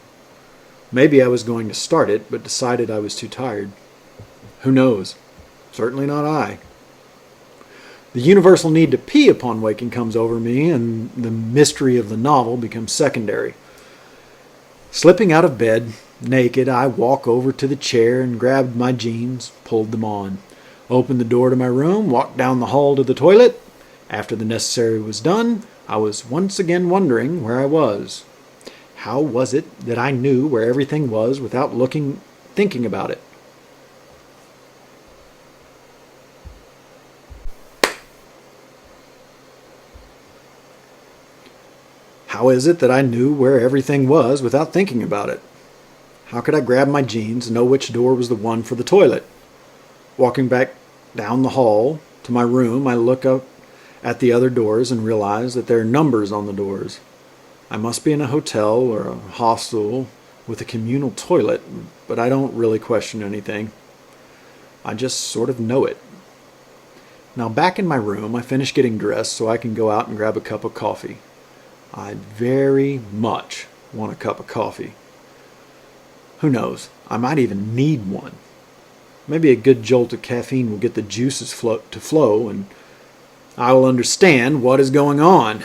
Maybe I was going to start it, but decided I was too tired. Who knows? Certainly not I. The universal need to pee upon waking comes over me, and the mystery of the novel becomes secondary. Slipping out of bed, naked, I walk over to the chair and grabbed my jeans, pulled them on, opened the door to my room, walked down the hall to the toilet. After the necessary was done, I was once again wondering where I was. How was it that I knew where everything was without thinking about it? How is it that I knew where everything was without thinking about it? How could I grab my jeans and know which door was the one for the toilet? Walking back down the hall to my room, I look up at the other doors and realize that there are numbers on the doors. I must be in a hotel or a hostel with a communal toilet, but I don't really question anything. I just sort of know it. Now back in my room, I finish getting dressed so I can go out and grab a cup of coffee. I very much want a cup of coffee. Who knows, I might even need one. Maybe a good jolt of caffeine will get the juices to flow and I will understand what is going on.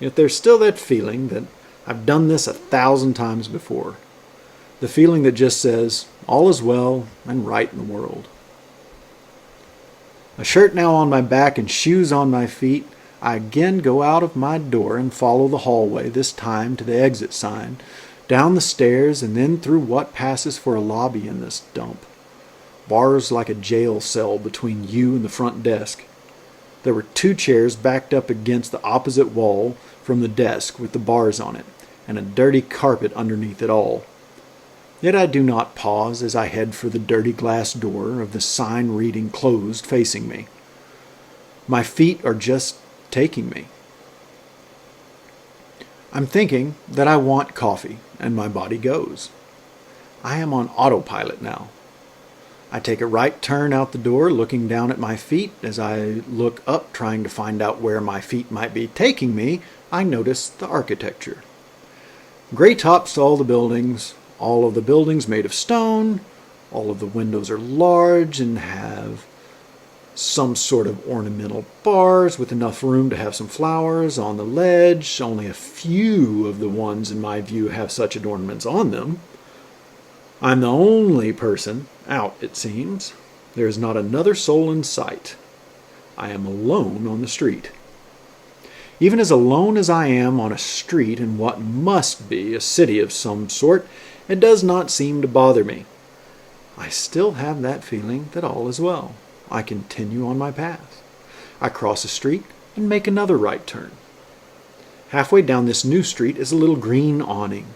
Yet there's still that feeling that I've done this 1,000 times before. The feeling that just says, all is well and right in the world. A shirt now on my back and shoes on my feet, I again go out of my door and follow the hallway, this time to the exit sign, down the stairs and then through what passes for a lobby in this dump. Bars like a jail cell between you and the front desk. There were 2 chairs backed up against the opposite wall from the desk with the bars on it, and a dirty carpet underneath it all. Yet I do not pause as I head for the dirty glass door of the sign reading closed facing me. My feet are just taking me. I'm thinking that I want coffee, and my body goes. I am on autopilot now. I take a right turn out the door, looking down at my feet. As I look up, trying to find out where my feet might be taking me, I notice the architecture. Gray tops to all the buildings made of stone. All of the windows are large and have some sort of ornamental bars with enough room to have some flowers on the ledge. Only a few of the ones in my view have such adornments on them. I'm the only person out, it seems. There is not another soul in sight. I am alone on the street. Even as alone as I am on a street in what must be a city of some sort, it does not seem to bother me. I still have that feeling that all is well. I continue on my path. I cross a street and make another right turn. Halfway down this new street is a little green awning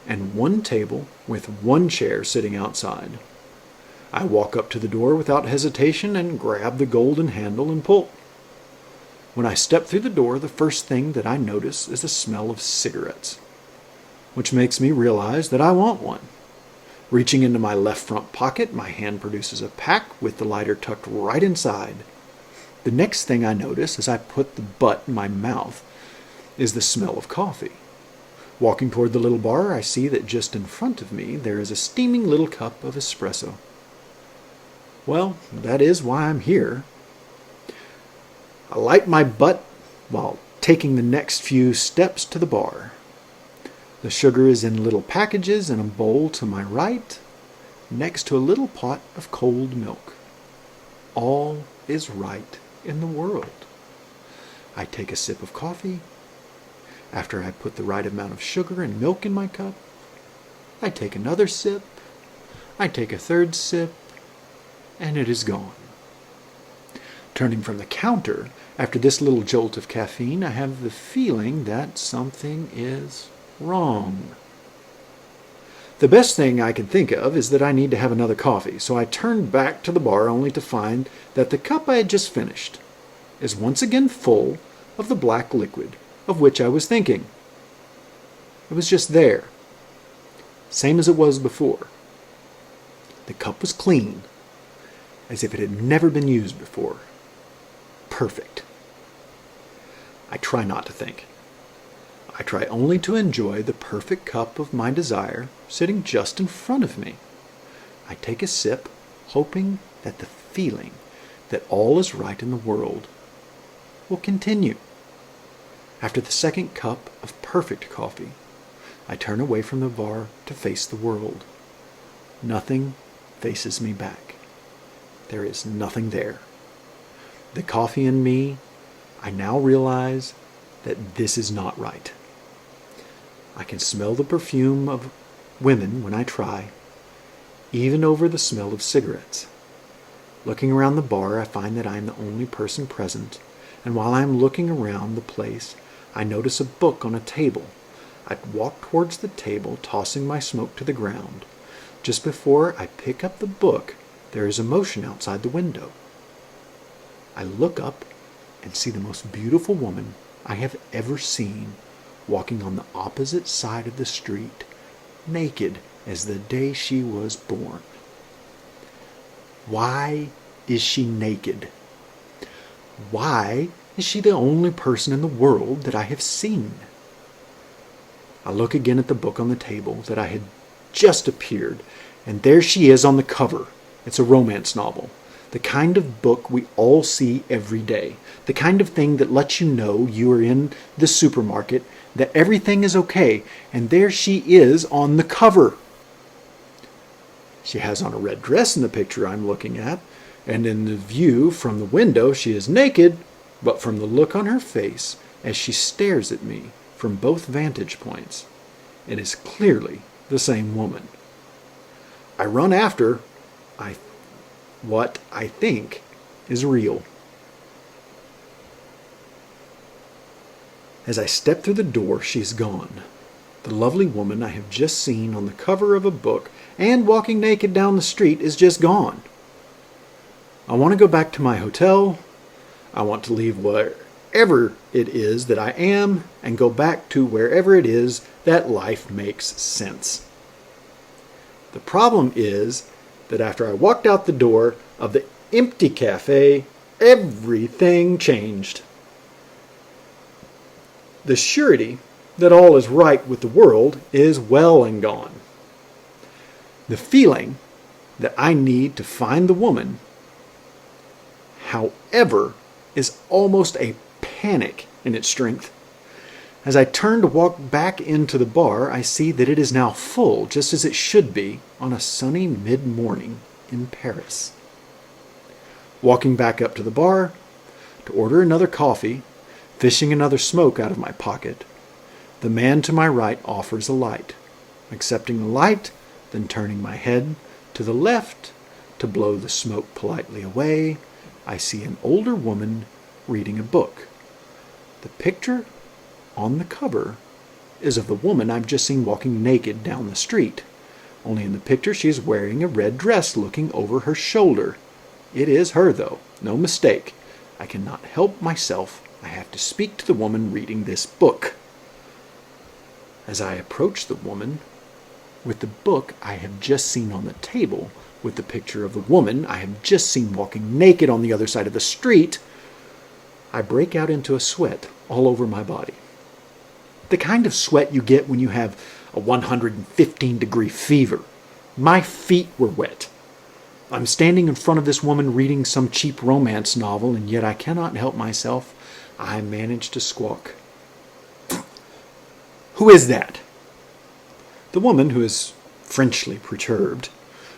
and one table with one chair sitting outside. I walk up to the door without hesitation and grab the golden handle and pull. When I step through the door, the first thing that I notice is the smell of cigarettes, which makes me realize that I want one. Reaching into my left front pocket, my hand produces a pack with the lighter tucked right inside. The next thing I notice as I put the butt in my mouth is the smell of coffee. Walking toward the little bar, I see that just in front of me there is a steaming little cup of espresso. Well, that is why I'm here. I light my butt while taking the next few steps to the bar. The sugar is in little packages in a bowl to my right, next to a little pot of cold milk. All is right in the world. I take a sip of coffee After I put the right amount of sugar and milk in my cup, I take another sip, I take a third sip, and it is gone. Turning from the counter, after this little jolt of caffeine, I have the feeling that something is wrong. The best thing I can think of is that I need to have another coffee, so I turn back to the bar only to find that the cup I had just finished is once again full of the black liquid of which I was thinking. It was just there, same as it was before. The cup was clean, as if it had never been used before. Perfect. I try not to think. I try only to enjoy the perfect cup of my desire sitting just in front of me. I take a sip, hoping that the feeling that all is right in the world will continue. After the second cup of perfect coffee, I turn away from the bar to face the world. Nothing faces me back. There is nothing there. The coffee in me, I now realize that this is not right. I can smell the perfume of women when I try, even over the smell of cigarettes. Looking around the bar, I find that I am the only person present, and while I am looking around the place, I notice a book on a table. I walk towards the table, tossing my smoke to the ground. Just before I pick up the book, there is a motion outside the window. I look up and see the most beautiful woman I have ever seen walking on the opposite side of the street, naked as the day she was born. Why is she naked? Why is she the only person in the world that I have seen? I look again at the book on the table that I had just appeared, and there she is on the cover. It's a romance novel. The kind of book we all see every day. The kind of thing that lets you know you are in the supermarket, that everything is okay, and there she is on the cover. She has on a red dress in the picture I'm looking at, and in the view from the window she is naked, but from the look on her face as she stares at me from both vantage points, it is clearly the same woman. I run after what I think is real. As I step through the door, she's gone. The lovely woman I have just seen on the cover of a book and walking naked down the street is just gone. I want to go back to my hotel. I want to leave wherever it is that I am and go back to wherever it is that life makes sense. The problem is that after I walked out the door of the empty cafe, everything changed. The surety that all is right with the world is well and gone. The feeling that I need to find the woman, however, is almost a panic in its strength. As I turn to walk back into the bar, I see that it is now full, just as it should be on a sunny mid-morning in Paris. Walking back up to the bar to order another coffee, fishing another smoke out of my pocket, the man to my right offers a light. Accepting the light, then turning my head to the left to blow the smoke politely away, I see an older woman reading a book. The picture on the cover is of the woman I've just seen walking naked down the street. Only in the picture she is wearing a red dress looking over her shoulder. It is her, though. No mistake. I cannot help myself. I have to speak to the woman reading this book. As I approach the woman with the book I have just seen on the table, with the picture of the woman I have just seen walking naked on the other side of the street, I break out into a sweat all over my body. The kind of sweat you get when you have a 115-degree fever. My feet were wet. I'm standing in front of this woman reading some cheap romance novel, and yet I cannot help myself. I manage to squawk. "Who is that?" The woman, who is Frenchly perturbed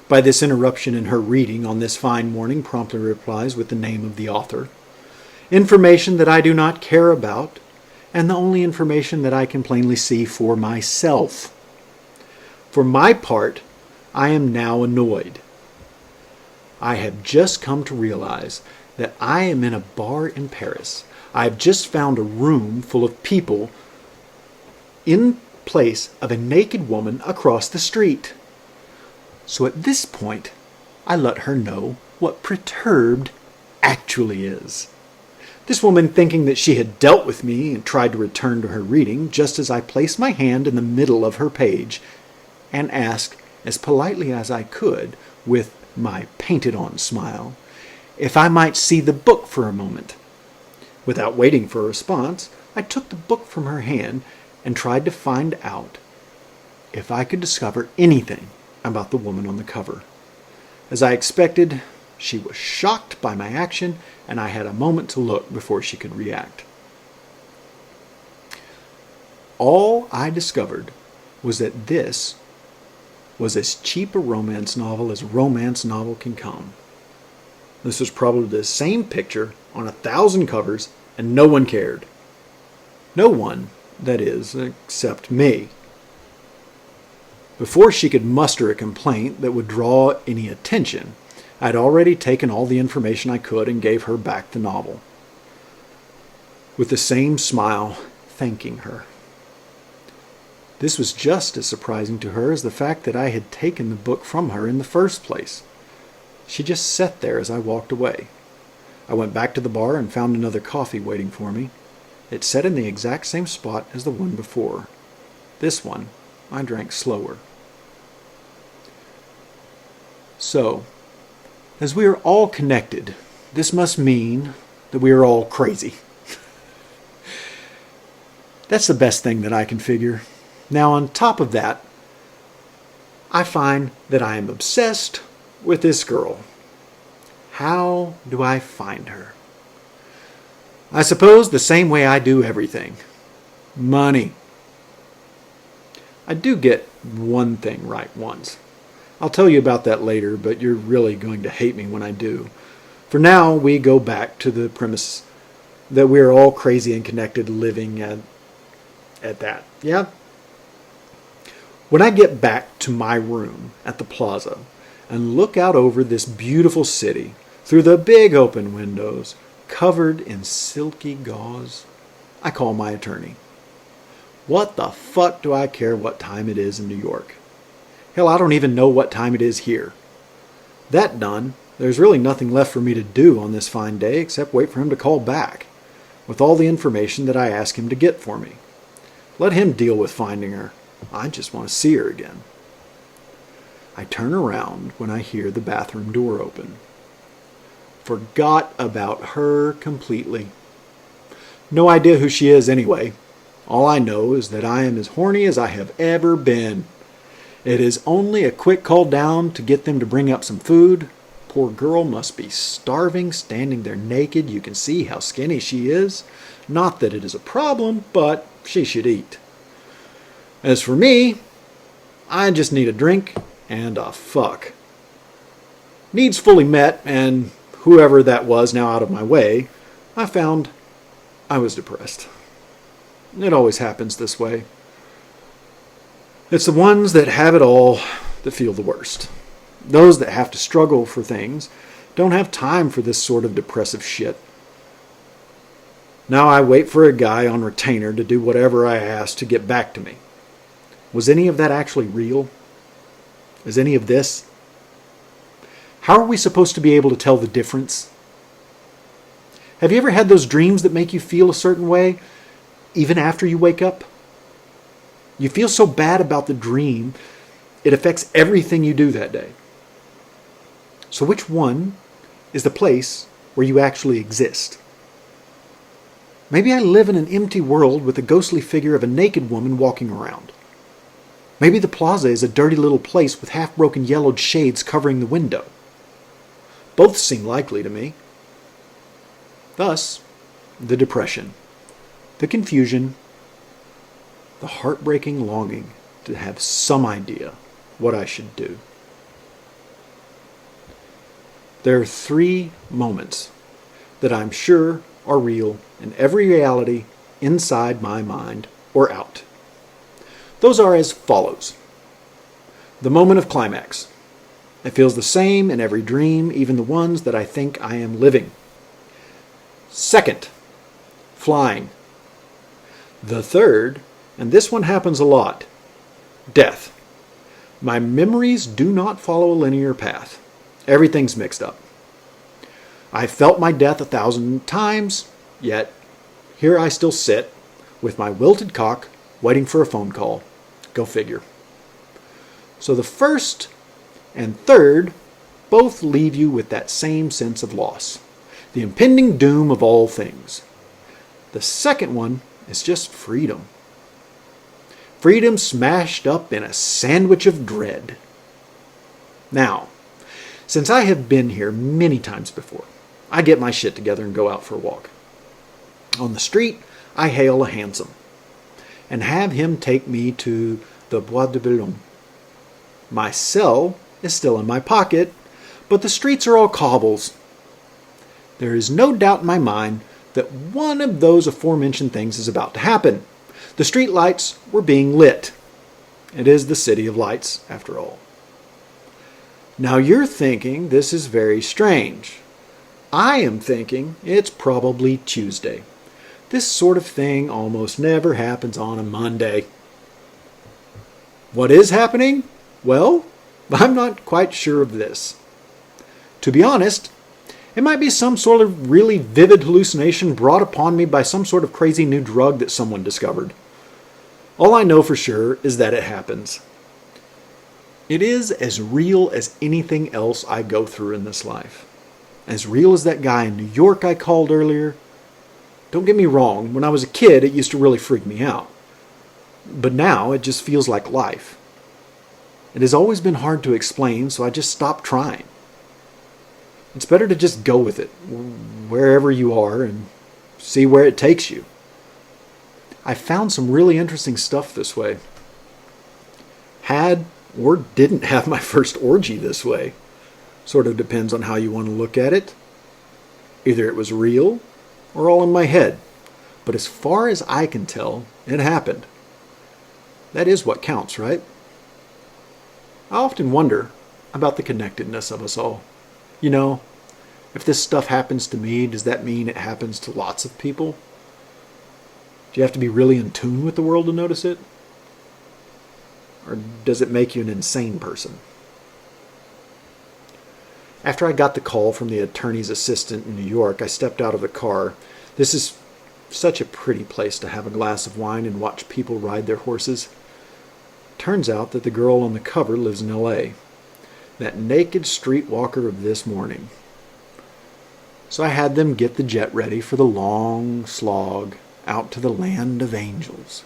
by this interruption in her reading on this fine morning, promptly replies with the name of the author. Information that I do not care about, and the only information that I can plainly see for myself. For my part, I am now annoyed. I have just come to realize that I am in a bar in Paris. I have just found a room full of people in place of a naked woman across the street. So at this point, I let her know what perturbed actually is. This woman, thinking that she had dealt with me, and tried to return to her reading just as I placed my hand in the middle of her page and asked, as politely as I could, with my painted-on smile, if I might see the book for a moment. Without waiting for a response, I took the book from her hand and tried to find out if I could discover anything about the woman on the cover. As I expected, she was shocked by my action, and I had a moment to look before she could react. All I discovered was that this was as cheap a romance novel as a romance novel can come. This was probably the same picture on 1,000 covers, and no one cared. No one, that is, except me. Before she could muster a complaint that would draw any attention, I'd already taken all the information I could and gave her back the novel, with the same smile, thanking her. This was just as surprising to her as the fact that I had taken the book from her in the first place. She just sat there as I walked away. I went back to the bar and found another coffee waiting for me. It sat in the exact same spot as the one before. This one I drank slower. So, as we are all connected, this must mean that we are all crazy. That's the best thing that I can figure. Now, on top of that, I find that I am obsessed with this girl. How do I find her? I suppose the same way I do everything. Money. I do get one thing right once. I'll tell you about that later, but you're really going to hate me when I do. For now, we go back to the premise that we are all crazy and connected, living at that. Yeah? When I get back to my room at the plaza and look out over this beautiful city through the big open windows covered in silky gauze, I call my attorney. What the fuck do I care what time it is in New York? Hell, I don't even know what time it is here. That done, there's really nothing left for me to do on this fine day except wait for him to call back with all the information that I ask him to get for me. Let him deal with finding her. I just want to see her again. I turn around when I hear the bathroom door open. Forgot about her completely. No idea who she is anyway. All I know is that I am as horny as I have ever been. It is only a quick call down to get them to bring up some food. Poor girl must be starving, standing there naked. You can see how skinny she is. Not that it is a problem, but she should eat. As for me, I just need a drink and a fuck. Needs fully met, and whoever that was now out of my way, I found I was depressed. It always happens this way. It's the ones that have it all that feel the worst. Those that have to struggle for things don't have time for this sort of depressive shit. Now I wait for a guy on retainer to do whatever I ask to get back to me. Was any of that actually real? Is any of this? How are we supposed to be able to tell the difference? Have you ever had those dreams that make you feel a certain way, even after you wake up? You feel so bad about the dream, it affects everything you do that day. So which one is the place where you actually exist? Maybe I live in an empty world with a ghostly figure of a naked woman walking around. Maybe the plaza is a dirty little place with half-broken yellowed shades covering the window. Both seem likely to me. Thus, the depression, the confusion, the heartbreaking longing to have some idea what I should do. There are 3 moments that I'm sure are real in every reality inside my mind or out. Those are as follows. The moment of climax. It feels the same in every dream, even the ones that I think I am living. Second, flying. The third, and this one happens a lot, death. My memories do not follow a linear path. Everything's mixed up. I felt my death 1,000 times, yet here I still sit with my wilted cock waiting for a phone call. Go figure. So the first and third both leave you with that same sense of loss, the impending doom of all things. The second one is just freedom. Freedom smashed up in a sandwich of dread. Now, since I have been here many times before, I get my shit together and go out for a walk. On the street, I hail a hansom and have him take me to the Bois de Boulogne. My cell is still in my pocket, but the streets are all cobbles. There is no doubt in my mind that one of those aforementioned things is about to happen. The street lights were being lit. It is the city of lights, after all. Now you're thinking this is very strange. I am thinking it's probably Tuesday. This sort of thing almost never happens on a Monday. What is happening? Well, I'm not quite sure of this. To be honest, it might be some sort of really vivid hallucination brought upon me by some sort of crazy new drug that someone discovered. All I know for sure is that it happens. It is as real as anything else I go through in this life. As real as that guy in New York I called earlier. Don't get me wrong, when I was a kid it used to really freak me out. But now it just feels like life. It has always been hard to explain, so I just stopped trying. It's better to just go with it, wherever you are, and see where it takes you. I found some really interesting stuff this way. Had or didn't have my first orgy this way. Sort of depends on how you want to look at it. Either it was real or all in my head. But as far as I can tell, it happened. That is what counts, right? I often wonder about the connectedness of us all. You know, if this stuff happens to me, does that mean it happens to lots of people? Do you have to be really in tune with the world to notice it? Or does it make you an insane person? After I got the call from the attorney's assistant in New York, I stepped out of the car. This is such a pretty place to have a glass of wine and watch people ride their horses. Turns out that the girl on the cover lives in L.A., that naked streetwalker of this morning. So I had them get the jet ready for the long slog out to the land of angels.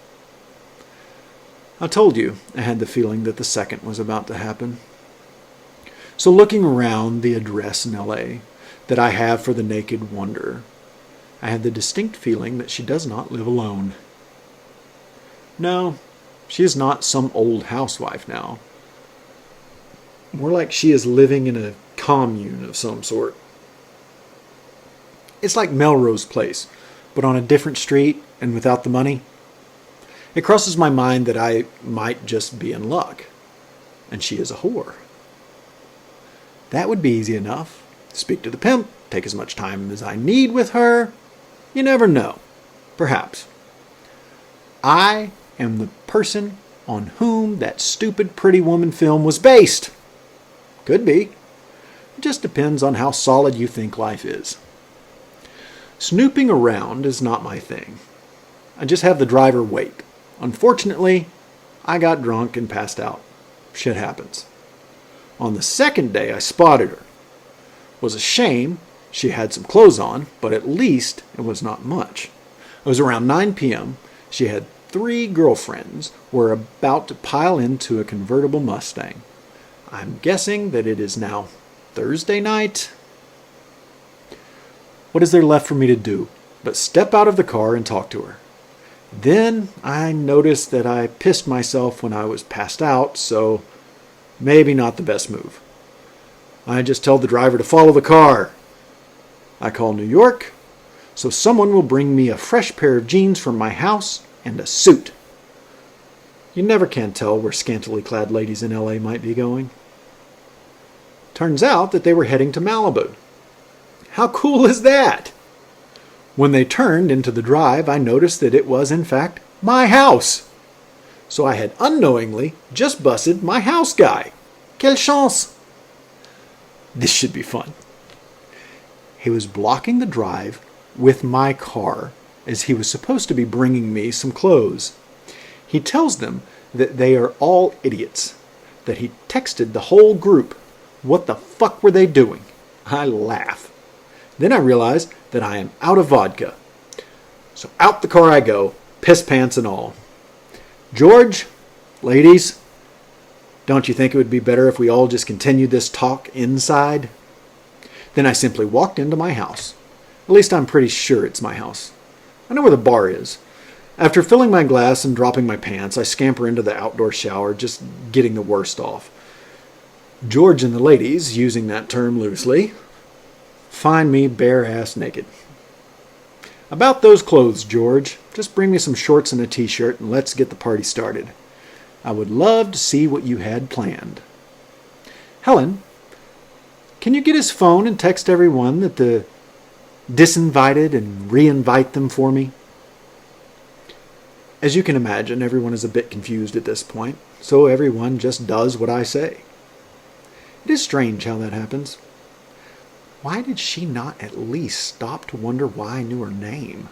I told you I had the feeling that the second was about to happen. So looking around the address in L.A. that I have for the naked wonder, I had the distinct feeling that she does not live alone. No, she is not some old housewife now. More like she is living in a commune of some sort. It's like Melrose Place, but on a different street and without the money. It crosses my mind that I might just be in luck, and she is a whore. That would be easy enough. Speak to the pimp, take as much time as I need with her. You never know. Perhaps. I am the person on whom that stupid Pretty Woman film was based. Could be. It just depends on how solid you think life is. Snooping around is not my thing. I just have the driver wait. Unfortunately, I got drunk and passed out. Shit happens. On the second day, I spotted her. It was a shame. She had some clothes on, but at least it was not much. It was around 9 p.m. She had 3 girlfriends, were about to pile into a convertible Mustang. I'm guessing that it is now Thursday night. What is there left for me to do but step out of the car and talk to her? Then I noticed that I pissed myself when I was passed out, so maybe not the best move. I just tell the driver to follow the car. I call New York. so someone will bring me a fresh pair of jeans from my house and a suit. You never can tell where scantily clad ladies in L.A. might be going. Turns out that they were heading to Malibu. How cool is that? When they turned into the drive, I noticed that it was, in fact, my house. So I had unknowingly just busted my house guy. Quelle chance! This should be fun. He was blocking the drive with my car as he was supposed to be bringing me some clothes. He tells them that they are all idiots, that he texted the whole group. What the fuck were they doing? I laugh. Then I realize that I am out of vodka. So out the car I go, piss pants and all. George, ladies, don't you think it would be better if we all just continued this talk inside? Then I simply walked into my house. At least I'm pretty sure it's my house. I know where the bar is. After filling my glass and dropping my pants, I scamper into the outdoor shower, just getting the worst off. George and the ladies, using that term loosely, find me bare-ass naked. About those clothes, George. Just bring me some shorts and a t-shirt and let's get the party started. I would love to see what you had planned. Helen, can you get his phone and text everyone that the disinvited and re-invite them for me? As you can imagine, everyone is a bit confused at this point, so everyone just does what I say. It is strange how that happens. Why did she not at least stop to wonder why I knew her name?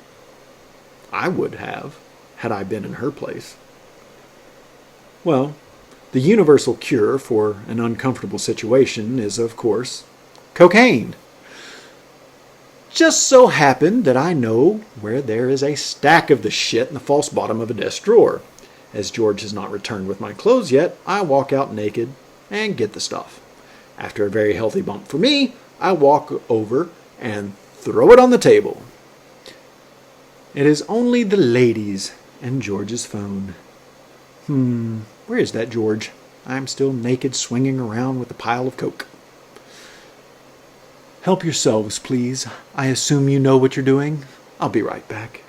I would have, had I been in her place. Well, the universal cure for an uncomfortable situation is, of course, cocaine. Just so happened that I know where there is a stack of the shit in the false bottom of a desk drawer. As George has not returned with my clothes yet, I walk out naked and get the stuff. After a very healthy bump for me, I walk over and throw it on the table. It is only the ladies and George's phone. Where is that George? I'm still naked, swinging around with a pile of coke. Help yourselves, please. I assume you know what you're doing. I'll be right back.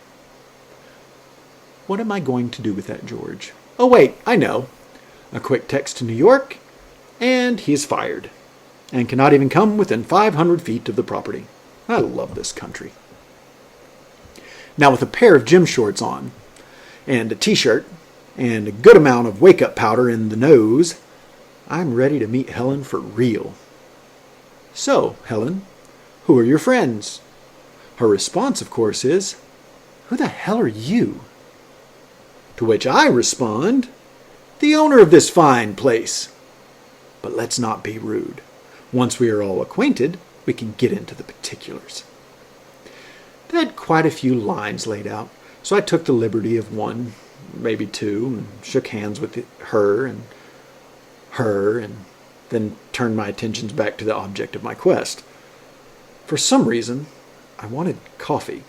What am I going to do with that George? Oh wait, I know. A quick text to New York, and he is fired, and cannot even come within 500 feet of the property. I love this country. Now with a pair of gym shorts on, and a t-shirt, and a good amount of wake-up powder in the nose, I'm ready to meet Helen for real. So, Helen, who are your friends? Her response, of course, is, who the hell are you? To which I respond, the owner of this fine place. But let's not be rude. Once we are all acquainted, we can get into the particulars. They had quite a few lines laid out, so I took the liberty of one, maybe two, and shook hands with her, and then turned my attentions back to the object of my quest. For some reason, I wanted coffee.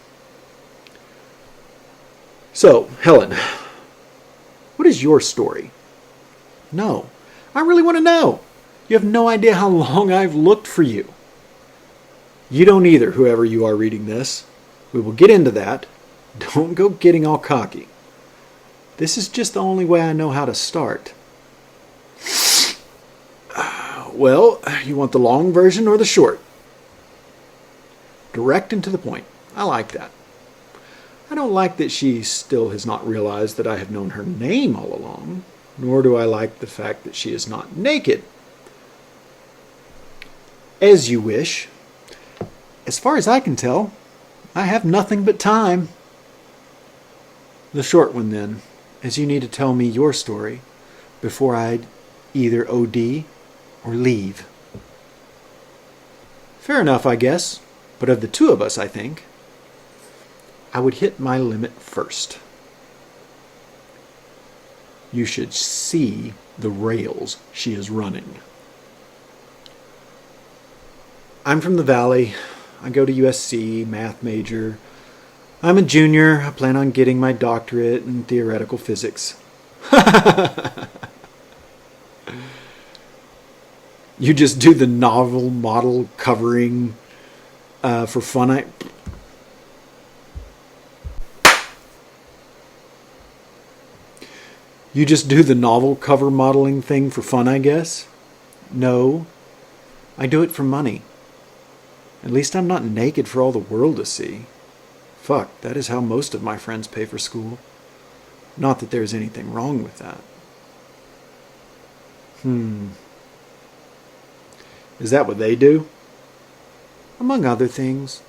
So, Helen, what is your story? No, I really want to know. You have no idea how long I've looked for you. You don't either, whoever you are reading this. We will get into that. Don't go getting all cocky. This is just the only way I know how to start. Well, you want the long version or the short? Direct and to the point. I like that. I don't like that she still has not realized that I have known her name all along, nor do I like the fact that she is not naked. As you wish. As far as I can tell, I have nothing but time. The short one, then, is you need to tell me your story before I'd either OD or leave. Fair enough, I guess. But of the two of us, I think, I would hit my limit first. You should see the rails she is running. I'm from the Valley. I go to USC, math major. I'm a junior. I plan on getting my doctorate in theoretical physics. You just do the novel model covering for fun. You just do the novel cover modeling thing for fun, I guess? No, I do it for money. At least I'm not naked for all the world to see. Fuck, that is how most of my friends pay for school. Not that there's anything wrong with that. Is that what they do? Among other things.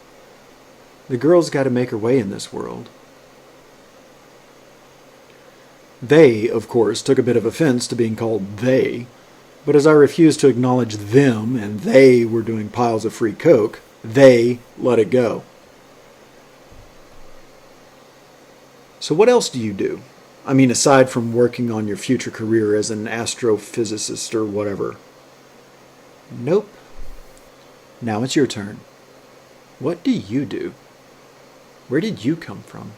The girl's got to make her way in this world. They, of course, took a bit of offense to being called they, but as I refused to acknowledge them and they were doing piles of free coke, they let it go. So what else do you do? I mean, aside from working on your future career as an astrophysicist or whatever. Nope. Now it's your turn. What do you do? Where did you come from?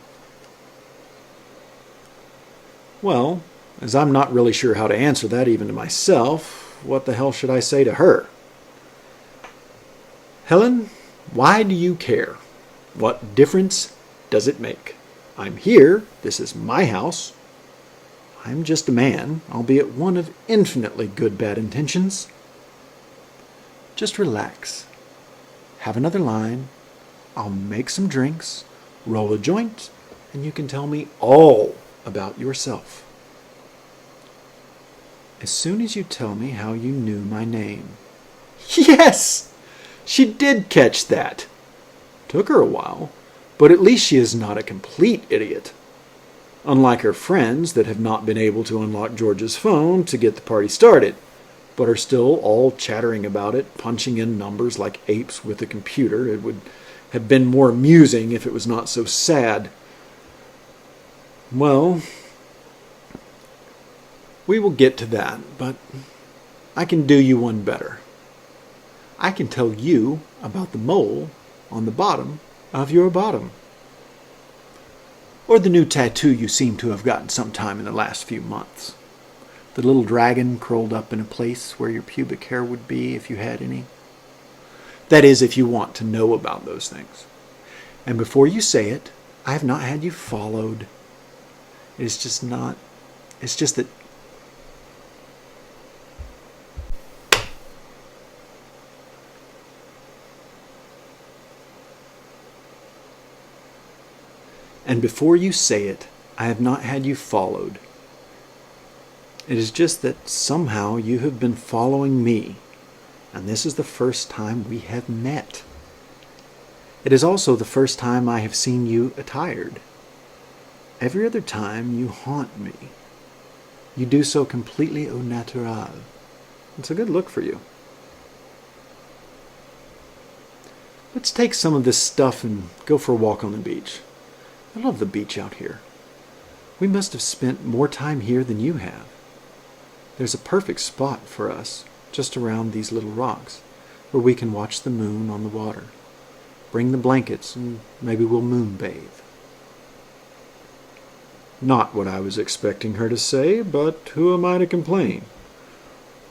Well, as I'm not really sure how to answer that even to myself, what the hell should I say to her? Helen, why do you care? What difference does it make? I'm here. This is my house. I'm just a man, albeit one of infinitely good bad intentions. Just relax. Have another line. I'll make some drinks, roll a joint, and you can tell me all about yourself. As soon as you tell me how you knew my name. Yes! She did catch that. Took her a while, but at least she is not a complete idiot. Unlike her friends that have not been able to unlock George's phone to get the party started, but are still all chattering about it, punching in numbers like apes with a computer. It would have been more amusing if it was not so sad. Well, we will get to that, but I can do you one better. I can tell you about the mole on the bottom of your bottom. Or the new tattoo you seem to have gotten sometime in the last few months. The little dragon curled up in a place where your pubic hair would be if you had any. That is, if you want to know about those things. And before you say it, I have not had you followed. It's just that And before you say it, I have not had you followed. It is just that somehow you have been following me, and this is the first time we have met. It is also the first time I have seen you attired. Every other time you haunt me. You do so completely au naturel. It's a good look for you. Let's take some of this stuff and go for a walk on the beach. I love the beach out here. We must have spent more time here than you have. There's a perfect spot for us, just around these little rocks, where we can watch the moon on the water. Bring the blankets and maybe we'll moonbathe. Not what I was expecting her to say, but who am I to complain?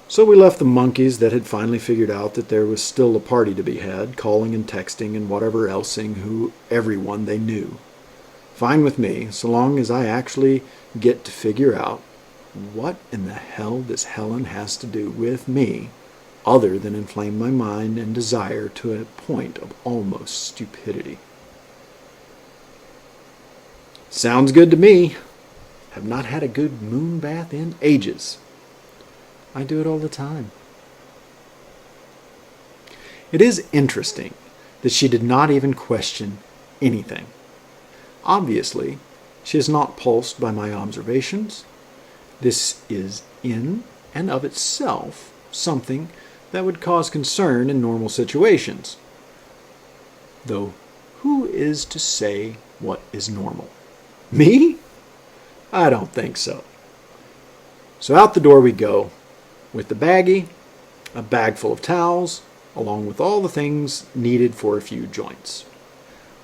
So we left the monkeys that had finally figured out that there was still a party to be had, calling and texting and whatever elsing who everyone they knew. Fine with me, so long as I actually get to figure out what in the hell this Helen has to do with me, other than inflame my mind and desire to a point of almost stupidity. Sounds good to me. Have not had a good moon bath in ages. I do it all the time. It is interesting that she did not even question anything. Obviously, she is not pulsed by my observations. This is in and of itself something that would cause concern in normal situations. Though, who is to say what is normal? Me? I don't think so. So out the door we go, with the baggie, a bag full of towels, along with all the things needed for a few joints.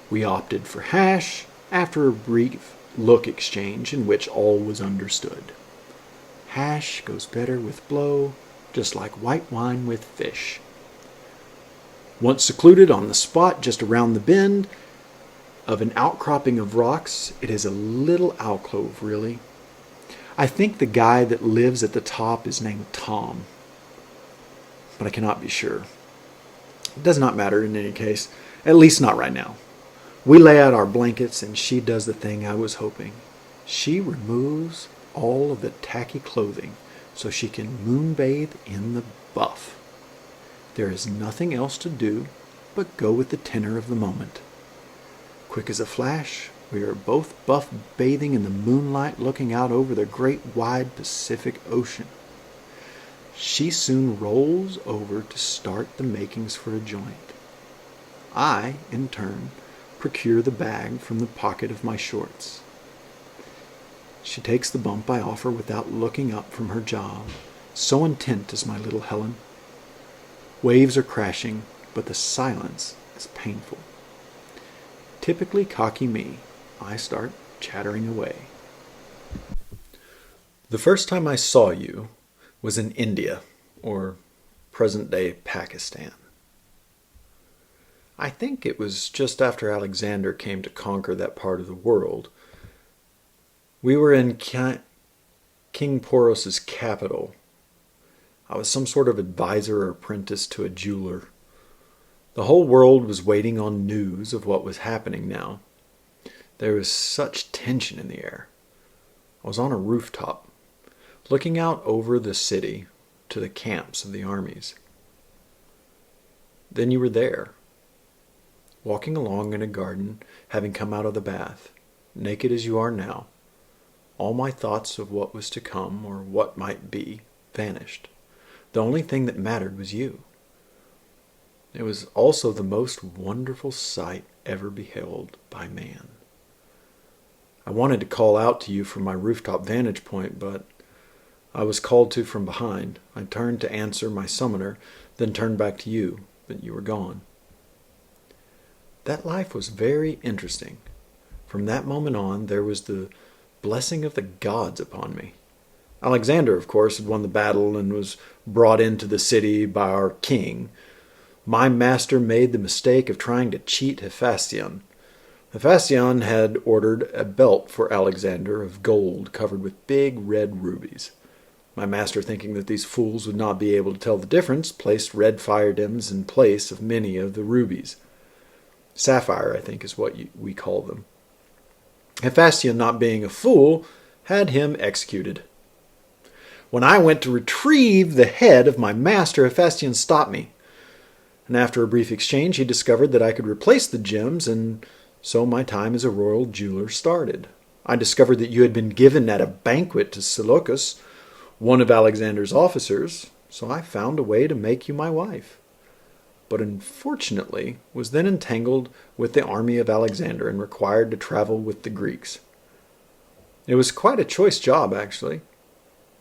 We opted for hash, after a brief look exchange in which all was understood. Hash goes better with blow, just like white wine with fish. Once secluded on the spot just around the bend of an outcropping of rocks, it is a little alcove, really. I think the guy that lives at the top is named Tom, but I cannot be sure. It does not matter in any case, at least not right now. We lay out our blankets and she does the thing I was hoping. She removes all of the tacky clothing so she can moonbathe in the buff. There is nothing else to do but go with the tenor of the moment. Quick as a flash, we are both buff bathing in the moonlight looking out over the great wide Pacific Ocean. She soon rolls over to start the makings for a joint. I, in turn, procure the bag from the pocket of my shorts. She takes the bump I offer without looking up from her job. So intent is my little Helen. Waves are crashing, but the silence is painful. Typically cocky me, I start chattering away. The first time I saw you was in India, or present-day Pakistan. I think it was just after Alexander came to conquer that part of the world. We were in King Poros's capital. I was some sort of advisor or apprentice to a jeweler. The whole world was waiting on news of what was happening now. There was such tension in the air. I was on a rooftop, looking out over the city to the camps of the armies. Then you were there, walking along in a garden, having come out of the bath, naked as you are now. All my thoughts of what was to come, or what might be, vanished. The only thing that mattered was you. It was also the most wonderful sight ever beheld by man. I wanted to call out to you from my rooftop vantage point, but I was called to from behind. I turned to answer my summoner, then turned back to you, but you were gone. That life was very interesting. From that moment on, there was the blessing of the gods upon me. Alexander, of course, had won the battle and was brought into the city by our king. My master made the mistake of trying to cheat Hephaestion. Hephaestion had ordered a belt for Alexander of gold covered with big red rubies. My master, thinking that these fools would not be able to tell the difference, placed red fire dims in place of many of the rubies. Sapphire, I think, is what we call them. Hephaestion, not being a fool, had him executed. When I went to retrieve the head of my master, Hephaestion stopped me. And after a brief exchange, he discovered that I could replace the gems, and so my time as a royal jeweler started. I discovered that you had been given at a banquet to Seleucus, one of Alexander's officers, so I found a way to make you my wife. But unfortunately was then entangled with the army of Alexander and required to travel with the Greeks. It was quite a choice job, actually.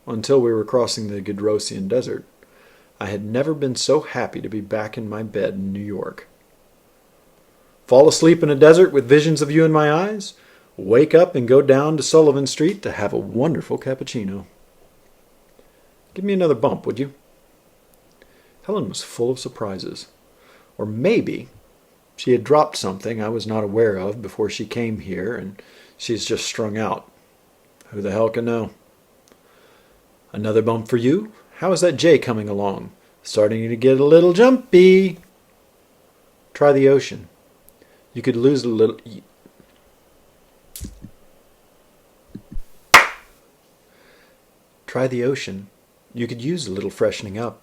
Until we were crossing the Gedrosian desert, I had never been so happy to be back in my bed in New York. Fall asleep in a desert with visions of you in my eyes, wake up and go down to Sullivan Street to have a wonderful cappuccino. Give me another bump, would you? Helen was full of surprises. Or maybe she had dropped something I was not aware of before she came here, and she's just strung out. Who the hell can know? Another bump for you? How is that J coming along? Starting to get a little jumpy. Try the ocean. You could lose a little... Try the ocean. You could use a little freshening up.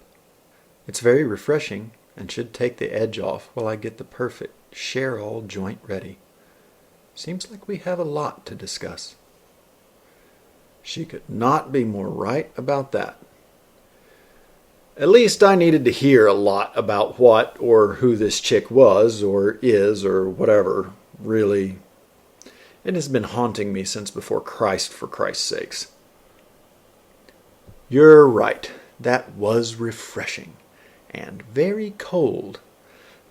It's very refreshing and should take the edge off while I get the perfect share-all joint ready. Seems like we have a lot to discuss. She could not be more right about that. At least I needed to hear a lot about what or who this chick was or is or whatever. Really, it has been haunting me since before Christ, for Christ's sakes. You're right. That was refreshing. And very cold.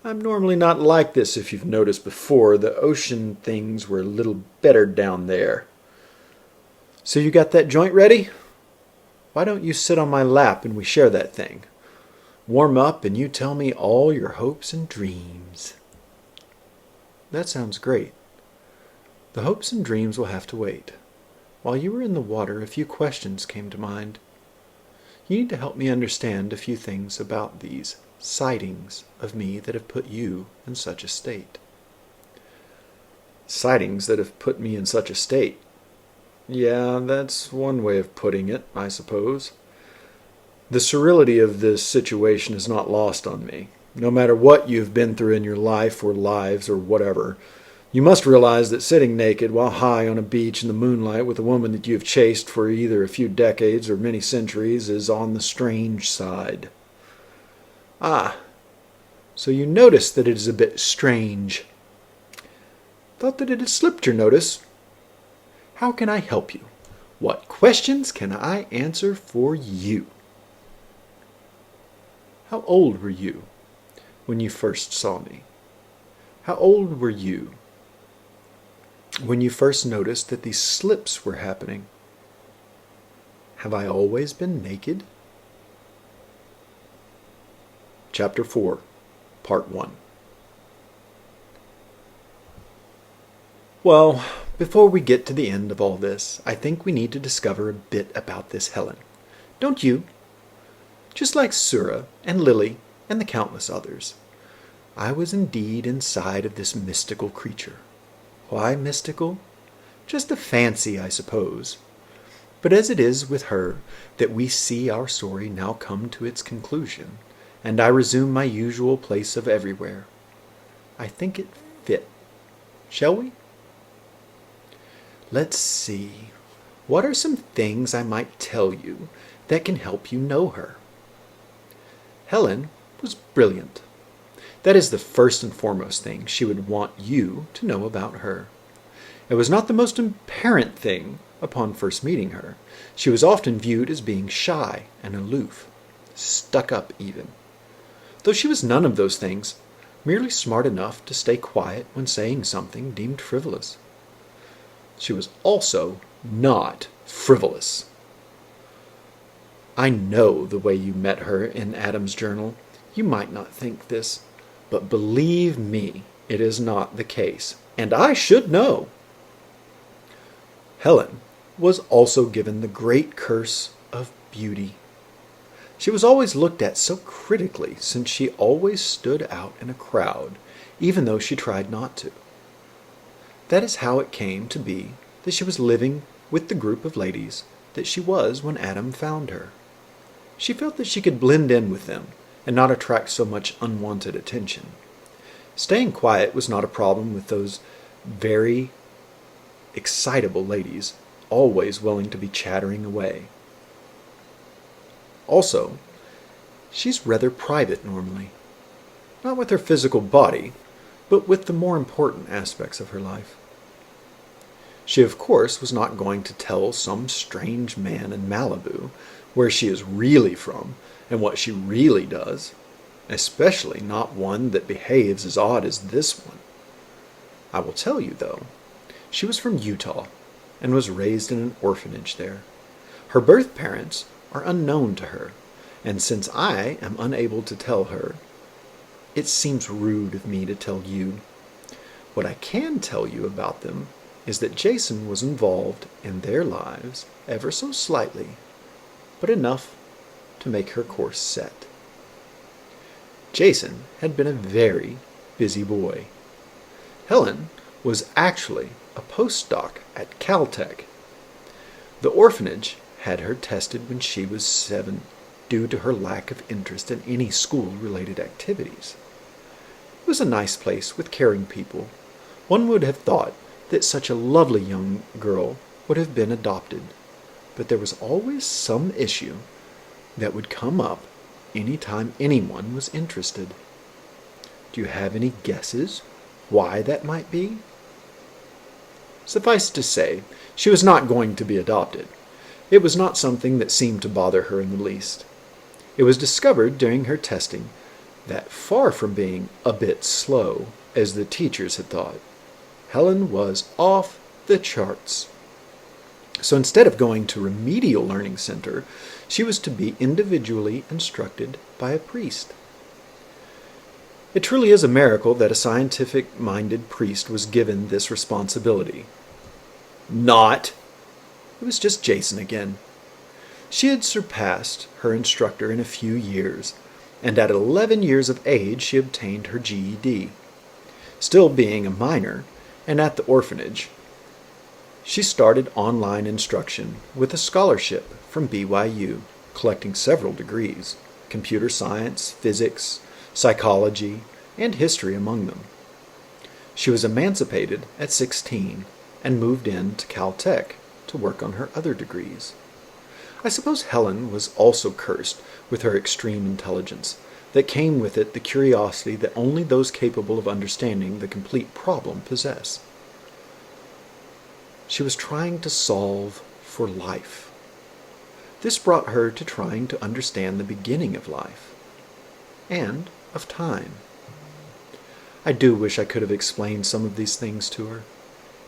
I'm normally not like this, if you've noticed before. The ocean things were a little better down there. So you got that joint ready? Why don't you sit on my lap and we share that thing? Warm up and you tell me all your hopes and dreams. That sounds great. The hopes and dreams will have to wait. While you were in the water, a few questions came to mind. You need to help me understand a few things about these sightings of me that have put you in such a state. Sightings that have put me in such a state. Yeah, that's one way of putting it, I suppose. The surreality of this situation is not lost on me. No matter what you've been through in your life or lives or whatever, you must realize that sitting naked while high on a beach in the moonlight with a woman that you have chased for either a few decades or many centuries is on the strange side. Ah, so you notice that it is a bit strange. Thought that it had slipped your notice. How can I help you? What questions can I answer for you? How old were you when you first saw me? How old were you when you first noticed that these slips were happening? Have I always been naked? Chapter 4, Part 1. Well, before we get to the end of all this, I think we need to discover a bit about this Helen. Don't you? Just like Sura and Lily and the countless others, I was indeed inside of this mystical creature. Why mystical? Just a fancy, I suppose. But as it is with her that we see our story now come to its conclusion, and I resume my usual place of everywhere, I think it fit. Shall we? Let's see. What are some things I might tell you that can help you know her? Helen was brilliant. That is the first and foremost thing she would want you to know about her. It was not the most apparent thing upon first meeting her. She was often viewed as being shy and aloof, stuck up even. Though she was none of those things, merely smart enough to stay quiet when saying something deemed frivolous. She was also not frivolous. I know the way you met her in Adam's journal. You might not think this, but believe me, it is not the case, and I should know. Helen was also given the great curse of beauty. She was always looked at so critically, since she always stood out in a crowd, even though she tried not to. That is how it came to be that she was living with the group of ladies that she was when Adam found her. She felt that she could blend in with them and not attract so much unwanted attention. Staying quiet was not a problem with those very excitable ladies, always willing to be chattering away. Also, she's rather private normally. Not with her physical body, but with the more important aspects of her life. She, of course, was not going to tell some strange man in Malibu where she is really from and what she really does, especially not one that behaves as odd as this one. I will tell you, though, she was from Utah and was raised in an orphanage there. Her birth parents are unknown to her, and since I am unable to tell her, it seems rude of me to tell you. What I can tell you about them is that Jason was involved in their lives ever so slightly, but enough to make her course set. Jason had been a very busy boy. Helen was actually a postdoc at Caltech. The orphanage had her tested when she was 7 due to her lack of interest in any school-related activities. It was a nice place with caring people. One would have thought that such a lovely young girl would have been adopted, but there was always some issue that would come up any time anyone was interested. Do you have any guesses why that might be? Suffice to say, she was not going to be adopted. It was not something that seemed to bother her in the least. It was discovered during her testing that, far from being a bit slow, as the teachers had thought, Helen was off the charts. So instead of going to remedial learning center, she was to be individually instructed by a priest. It truly is a miracle that a scientific-minded priest was given this responsibility. Not! It was just Jason again. She had surpassed her instructor in a few years, and at 11 years of age she obtained her GED. Still being a minor, and at the orphanage, she started online instruction with a scholarship from BYU, collecting several degrees: computer science, physics, psychology, and history among them. She was emancipated at 16 and moved in to Caltech to work on her other degrees. I suppose Helen was also cursed with her extreme intelligence, that came with it the curiosity that only those capable of understanding the complete problem possess. She was trying to solve for life. This brought her to trying to understand the beginning of life and of time. I do wish I could have explained some of these things to her.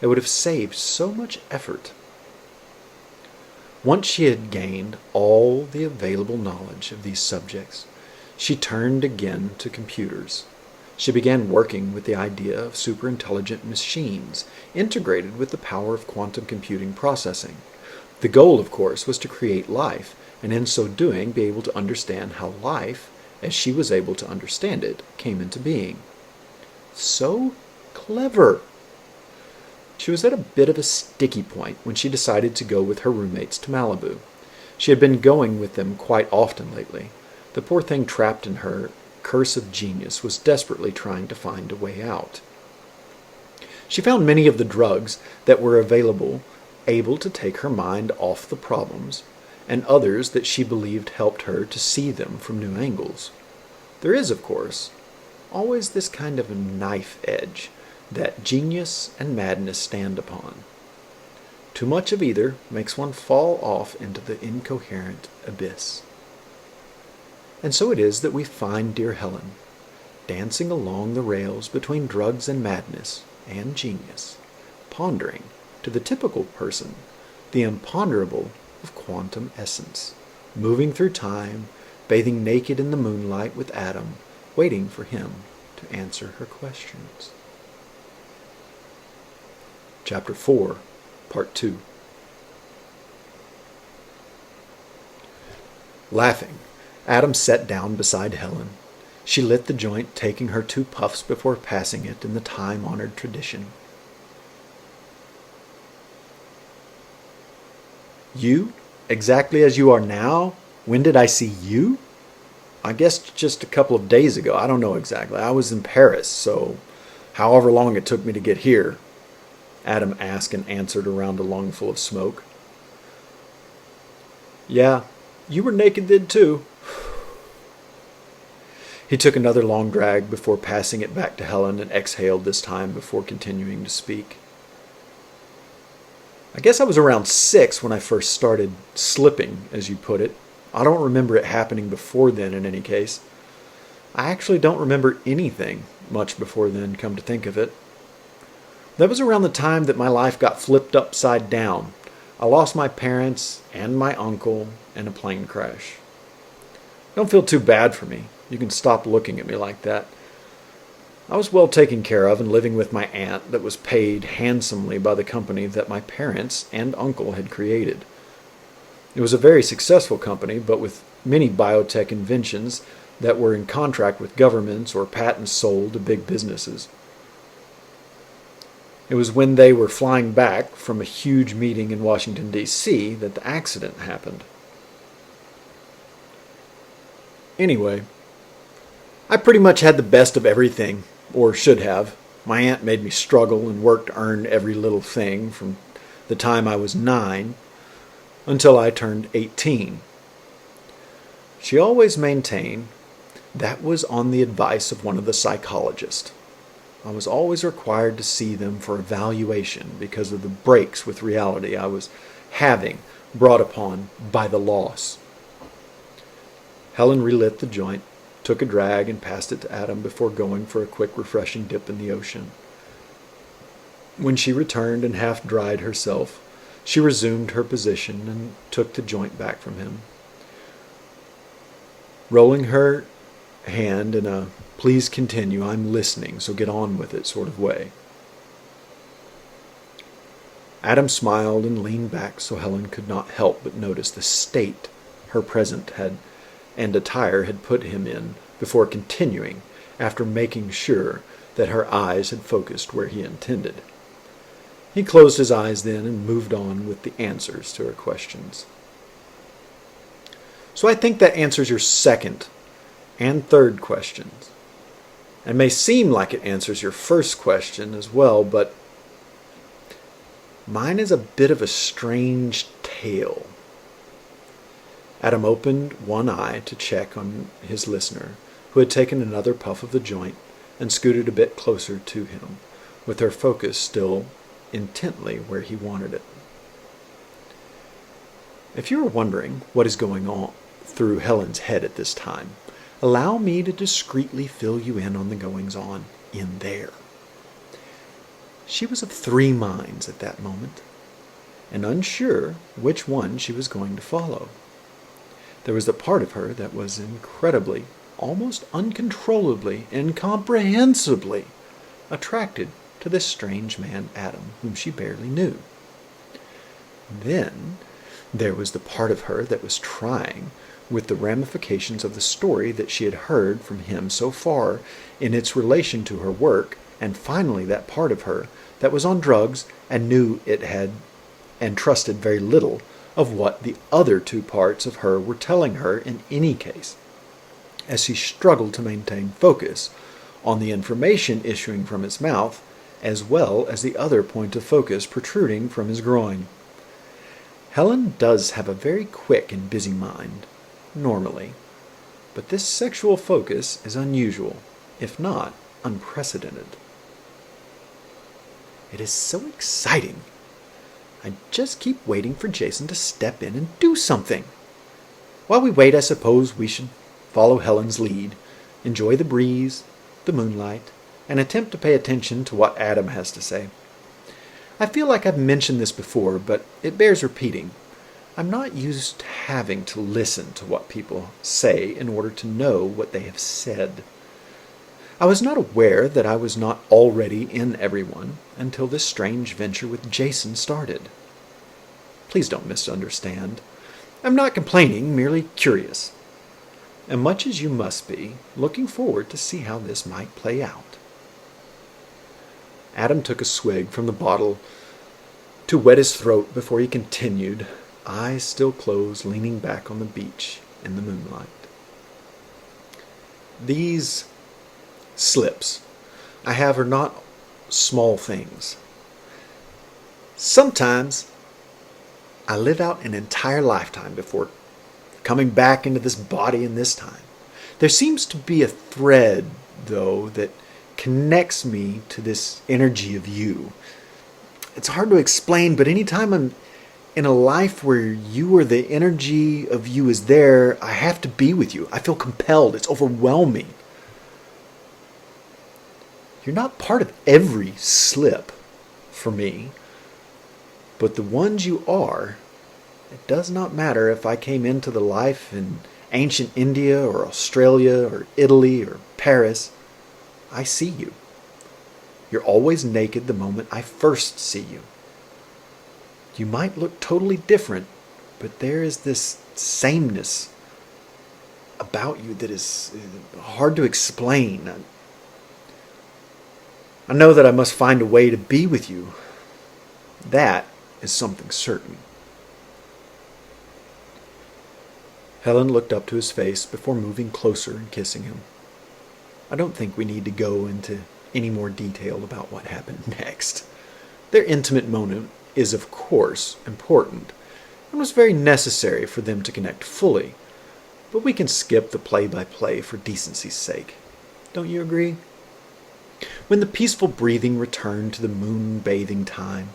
It would have saved so much effort. Once she had gained all the available knowledge of these subjects, she turned again to computers. She began working with the idea of superintelligent machines integrated with the power of quantum computing processing. The goal, of course, was to create life, and in so doing be able to understand how life, as she was able to understand it, came into being. So clever! She was at a bit of a sticky point when she decided to go with her roommates to Malibu. She had been going with them quite often lately. The poor thing trapped in her curse of genius was desperately trying to find a way out. She found many of the drugs that were available able to take her mind off the problems, and others that she believed helped her to see them from new angles. There is, of course, always this kind of a knife edge that genius and madness stand upon. Too much of either makes one fall off into the incoherent abyss. And so it is that we find dear Helen, dancing along the rails between drugs and madness and genius, pondering, to the typical person, the imponderable of quantum essence, moving through time, bathing naked in the moonlight with Adam, waiting for him to answer her questions. Chapter 4, Part 2. Laughing, Adam sat down beside Helen. She lit the joint, taking her 2 puffs before passing it in the time-honored tradition. You? Exactly as you are now? When did I see you? I guess just a couple of days ago. I don't know exactly. I was in Paris, so however long it took me to get here, Adam asked and answered around a lungful of smoke. Yeah, you were naked then too. He took another long drag before passing it back to Helen and exhaled this time before continuing to speak. I guess I was around 6 when I first started slipping, as you put it. I don't remember it happening before then in any case. I actually don't remember anything much before then, come to think of it. That was around the time that my life got flipped upside down. I lost my parents and my uncle in a plane crash. Don't feel too bad for me. You can stop looking at me like that. I was well taken care of and living with my aunt that was paid handsomely by the company that my parents and uncle had created. It was a very successful company, but with many biotech inventions that were in contract with governments or patents sold to big businesses. It was when they were flying back from a huge meeting in Washington, D.C. that the accident happened. Anyway, I pretty much had the best of everything, or should have. My aunt made me struggle and work to earn every little thing from the time I was 9 until I turned 18. She always maintained that was on the advice of one of the psychologists. I was always required to see them for evaluation because of the breaks with reality I was having brought upon by the loss. Helen relit the joint, took a drag, and passed it to Adam before going for a quick, refreshing dip in the ocean. When she returned and half dried herself, she resumed her position and took the joint back from him. Rolling her hand in a "please continue, I'm listening, so get on with it" sort of way. Adam smiled and leaned back so Helen could not help but notice the state her present had and attire had put him in before continuing, after making sure that her eyes had focused where he intended. He closed his eyes then and moved on with the answers to her questions. So I think that answers your second and third questions. It may seem like it answers your first question as well, but mine is a bit of a strange tale. Adam opened one eye to check on his listener, who had taken another puff of the joint and scooted a bit closer to him, with her focus still intently where he wanted it. If you are wondering what is going on through Helen's head at this time, allow me to discreetly fill you in on the goings-on in there. She was of three minds at that moment, and unsure which one she was going to follow. There was the part of her that was incredibly, almost uncontrollably, incomprehensibly attracted to this strange man Adam, whom she barely knew. Then there was the part of her that was trying, with the ramifications of the story that she had heard from him so far in its relation to her work, and finally that part of her that was on drugs and knew it had and trusted very little of what the other two parts of her were telling her in any case, as she struggled to maintain focus on the information issuing from his mouth, as well as the other point of focus protruding from his groin. Helen does have a very quick and busy mind, normally, but this sexual focus is unusual, if not unprecedented. It is so exciting. I just keep waiting for Jason to step in and do something. While we wait, I suppose we should follow Helen's lead, enjoy the breeze, the moonlight, and attempt to pay attention to what Adam has to say. I feel like I've mentioned this before, but it bears repeating. I'm not used to having to listen to what people say in order to know what they have said. I was not aware that I was not already in everyone until this strange venture with Jason started. Please don't misunderstand. I'm not complaining, merely curious. And much as you must be, looking forward to see how this might play out. Adam took a swig from the bottle to wet his throat before he continued, eyes still closed, leaning back on the beach in the moonlight. These slips I have are not small things. Sometimes I live out an entire lifetime before coming back into this body in this time. There seems to be a thread, though, that connects me to this energy of you. It's hard to explain, but anytime I'm in a life where you or the energy of you is there, I have to be with you. I feel compelled. It's overwhelming. You're not part of every slip for me, but the ones you are, it does not matter if I came into the life in ancient India or Australia or Italy or Paris. I see you. You're always naked the moment I first see you. You might look totally different, but there is this sameness about you that is hard to explain. I know that I must find a way to be with you. That is something certain. Helen looked up to his face before moving closer and kissing him. I don't think we need to go into any more detail about what happened next. Their intimate moment is, of course, important, and was very necessary for them to connect fully, but we can skip the play-by-play for decency's sake. Don't you agree? When the peaceful breathing returned to the moon-bathing time,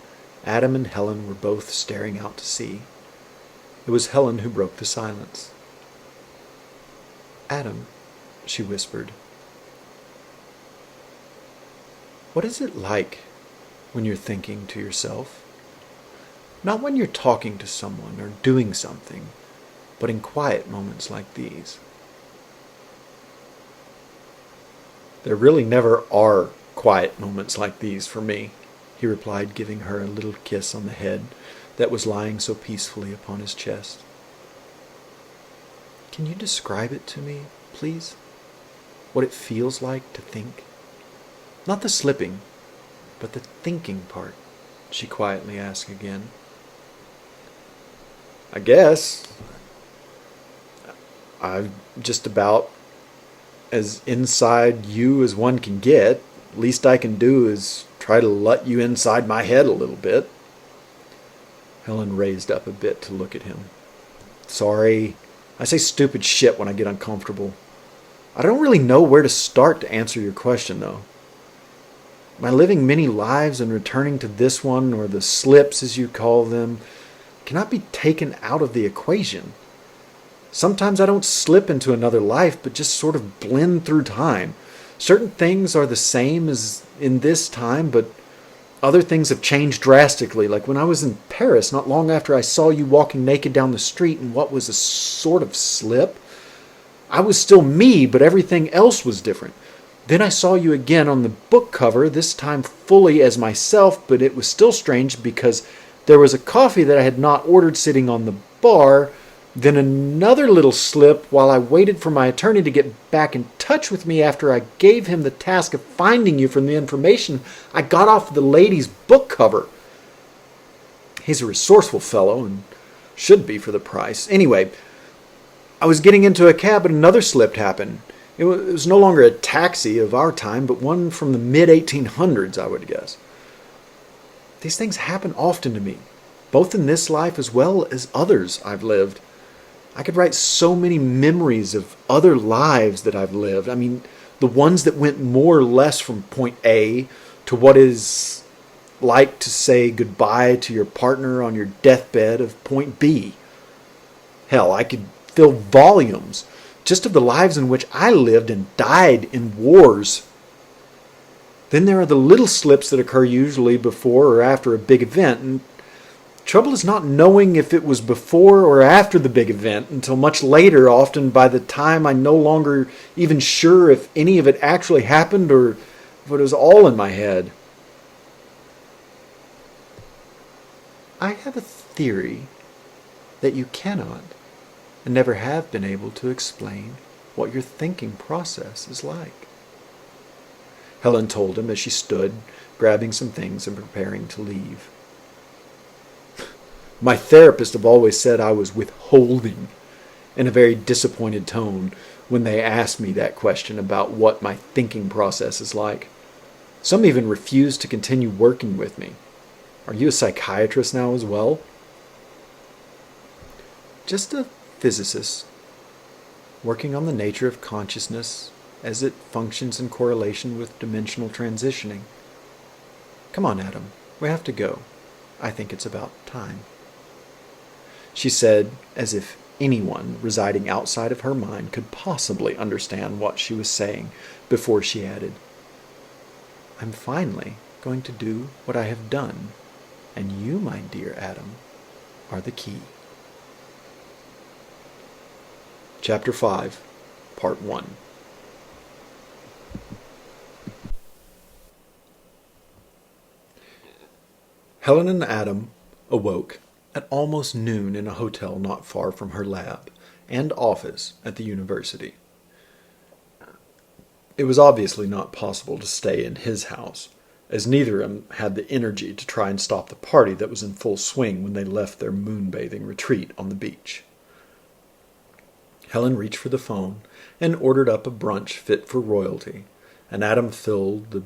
Adam and Helen were both staring out to sea. It was Helen who broke the silence. "Adam," she whispered, "what is it like when you're thinking to yourself? Not when you're talking to someone or doing something, but in quiet moments like these." There really never are quiet moments like these for me, he he replied, giving her a little kiss on the head that was lying so peacefully upon his chest. Can you describe it to me, please? What it feels like to think? Not the slipping, but the thinking part, she quietly asked again. I guess I'm just about as inside you as one can get. Least I can do is try to let you inside my head a little bit. Helen raised up a bit to look at him. Sorry, I say stupid shit when I get uncomfortable. I don't really know where to start to answer your question, though. My living many lives and returning to this one, or the slips as you call them, cannot be taken out of the equation. Sometimes I don't slip into another life, but just sort of blend through time. Certain things are the same as in this time, but other things have changed drastically. Like when I was in Paris, not long after I saw you walking naked down the street in what was a sort of slip. I was still me, but everything else was different. Then I saw you again on the book cover, this time fully as myself, but it was still strange because there was a coffee that I had not ordered sitting on the bar, then another little slip while I waited for my attorney to get back in touch with me after I gave him the task of finding you from the information I got off the lady's book cover. He's a resourceful fellow and should be for the price. Anyway, I was getting into a cab and another slip happened. It was no longer a taxi of our time, but one from the mid-1800s, I would guess. These things happen often to me, both in this life as well as others I've lived. I could write so many memories of other lives that I've lived. I mean, the ones that went more or less from point A to what is like to say goodbye to your partner on your deathbed of point B. Hell, I could fill volumes just of the lives in which I lived and died in wars. Then there are the little slips that occur usually before or after a big event, and trouble is not knowing if it was before or after the big event until much later, often by the time I'm no longer even sure if any of it actually happened or if it was all in my head. I have a theory that you cannot and never have been able to explain what your thinking process is like. Helen told him as she stood, grabbing some things and preparing to leave. My therapist have always said I was withholding, in a very disappointed tone, when they asked me that question about what my thinking process is like. Some even refused to continue working with me. Are you a psychiatrist now as well? Just a physicist, working on the nature of consciousness as it functions in correlation with dimensional transitioning. Come on, Adam, we have to go. I think it's about time. She said, as if anyone residing outside of her mind could possibly understand what she was saying, before she added, I'm finally going to do what I have done, and you, my dear Adam, are the key. Chapter 5, Part 1. Helen and Adam awoke at almost noon in a hotel not far from her lab and office at the university. It was obviously not possible to stay in his house, as neither of them had the energy to try and stop the party that was in full swing when they left their moonbathing retreat on the beach. Helen reached for the phone and ordered up a brunch fit for royalty, and Adam filled the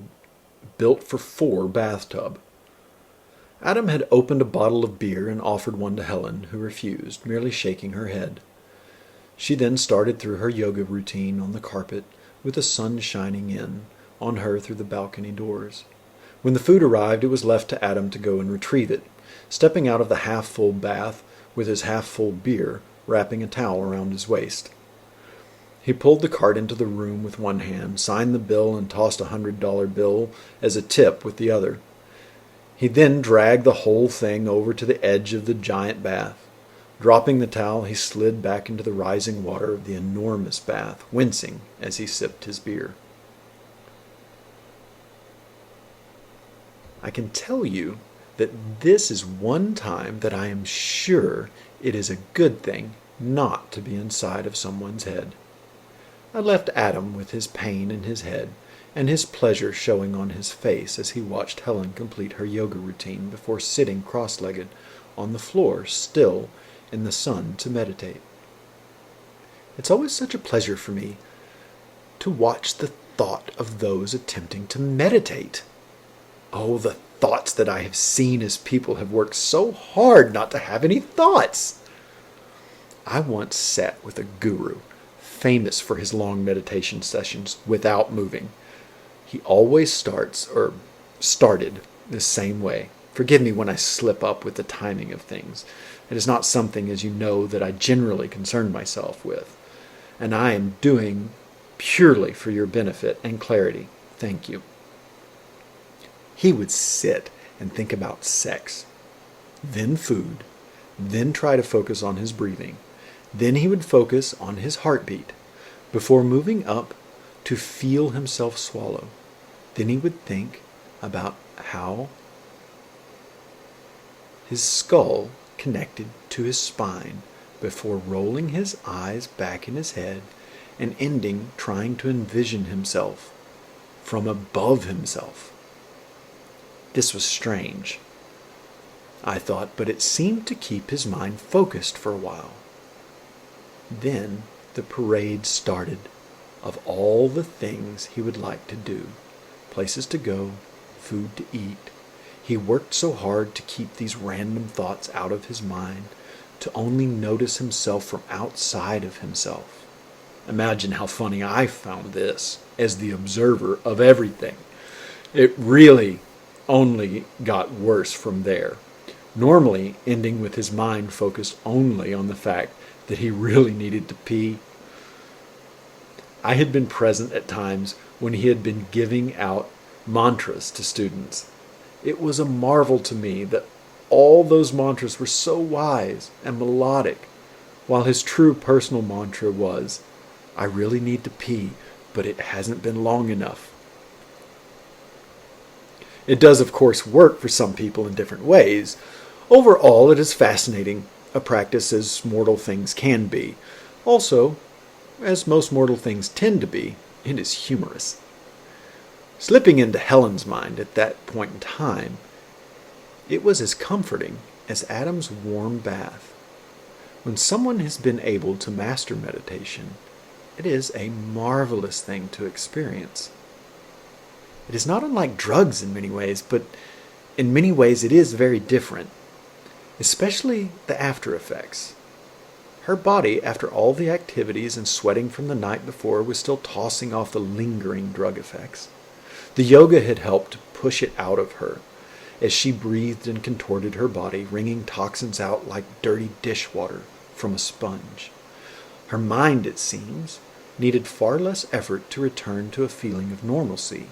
built-for-4 bathtub. Adam had opened a bottle of beer and offered one to Helen, who refused, merely shaking her head. She then started through her yoga routine on the carpet, with the sun shining in on her through the balcony doors. When the food arrived, it was left to Adam to go and retrieve it, stepping out of the half-full bath with his half-full beer, wrapping a towel around his waist. He pulled the cart into the room with one hand, signed the bill, and tossed $100 bill as a tip with the other. He then dragged the whole thing over to the edge of the giant bath. Dropping the towel, he slid back into the rising water of the enormous bath, wincing as he sipped his beer. I can tell you that this is one time that I am sure it is a good thing not to be inside of someone's head. I left Adam with his pain in his head and his pleasure showing on his face as he watched Helen complete her yoga routine before sitting cross-legged on the floor, still in the sun, to meditate. It's always such a pleasure for me to watch the thought of those attempting to meditate. Oh, the thoughts that I have seen as people have worked so hard not to have any thoughts. I once sat with a guru, famous for his long meditation sessions without moving. He always started the same way. Forgive me when I slip up with the timing of things. It is not something, as you know, that I generally concern myself with. And I am doing purely for your benefit and clarity. Thank you. He would sit and think about sex, then food, then try to focus on his breathing. Then he would focus on his heartbeat before moving up to feel himself swallow. Then he would think about how his skull connected to his spine before rolling his eyes back in his head and ending trying to envision himself from above himself. This was strange, I thought, but it seemed to keep his mind focused for a while. Then the parade started of all the things he would like to do, places to go, food to eat. He worked so hard to keep these random thoughts out of his mind, to only notice himself from outside of himself. Imagine how funny I found this as the observer of everything. It really only got worse from there, normally ending with his mind focused only on the fact that he really needed to pee. I had been present at times when he had been giving out mantras to students. It was a marvel to me that all those mantras were so wise and melodic, while his true personal mantra was, "I really need to pee, but it hasn't been long enough." It does, of course, work for some people in different ways. Overall, it is fascinating, a practice as mortal things can be. Also, as most mortal things tend to be, it is humorous. Slipping into Helen's mind at that point in time, it was as comforting as Adam's warm bath. When someone has been able to master meditation, it is a marvelous thing to experience. It is not unlike drugs in many ways, but in many ways it is very different, especially the after effects. Her body, after all the activities and sweating from the night before, was still tossing off the lingering drug effects. The yoga had helped push it out of her as she breathed and contorted her body, wringing toxins out like dirty dishwater from a sponge. Her mind, it seems, needed far less effort to return to a feeling of normalcy.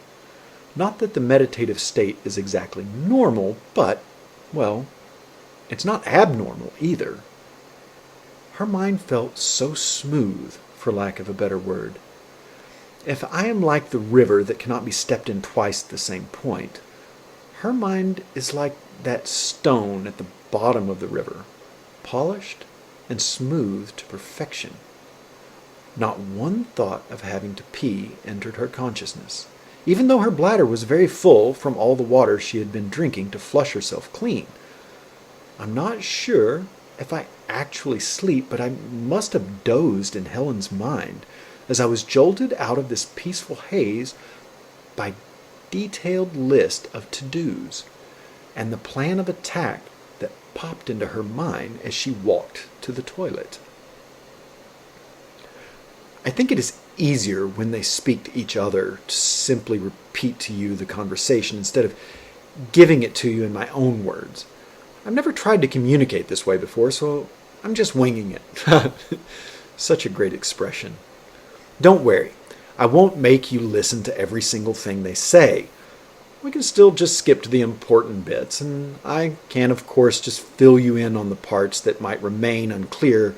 Not that the meditative state is exactly normal, but, well, it's not abnormal either. Her mind felt so smooth, for lack of a better word. If I am like the river that cannot be stepped in twice at the same point, her mind is like that stone at the bottom of the river, polished and smooth to perfection. Not one thought of having to pee entered her consciousness, even though her bladder was very full from all the water she had been drinking to flush herself clean. I'm not sure if I actually sleep, but I must have dozed in Helen's mind as I was jolted out of this peaceful haze by detailed list of to-dos and the plan of attack that popped into her mind as she walked to the toilet. I think it is easier when they speak to each other to simply repeat to you the conversation instead of giving it to you in my own words. I've never tried to communicate this way before, so I'm just winging it. Such a great expression. Don't worry, I won't make you listen to every single thing they say. We can still just skip to the important bits, and I can, of course, just fill you in on the parts that might remain unclear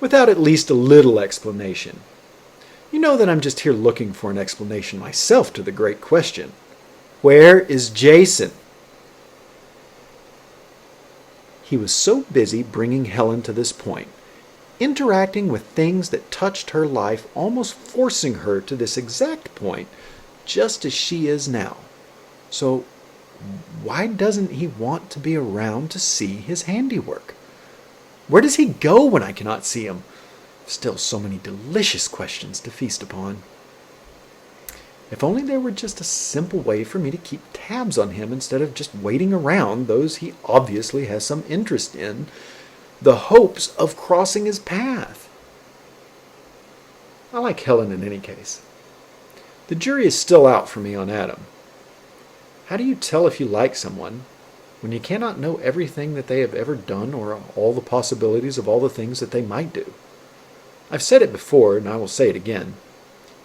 without at least a little explanation. You know that I'm just here looking for an explanation myself to the great question. Where is Jason? He was so busy bringing Helen to this point, interacting with things that touched her life, almost forcing her to this exact point, just as she is now. So why doesn't he want to be around to see his handiwork? Where does he go when I cannot see him? Still so many delicious questions to feast upon. If only there were just a simple way for me to keep tabs on him instead of just waiting around those he obviously has some interest in, the hopes of crossing his path. I like Helen in any case. The jury is still out for me on Adam. How do you tell if you like someone when you cannot know everything that they have ever done or all the possibilities of all the things that they might do? I've said it before, and I will say it again.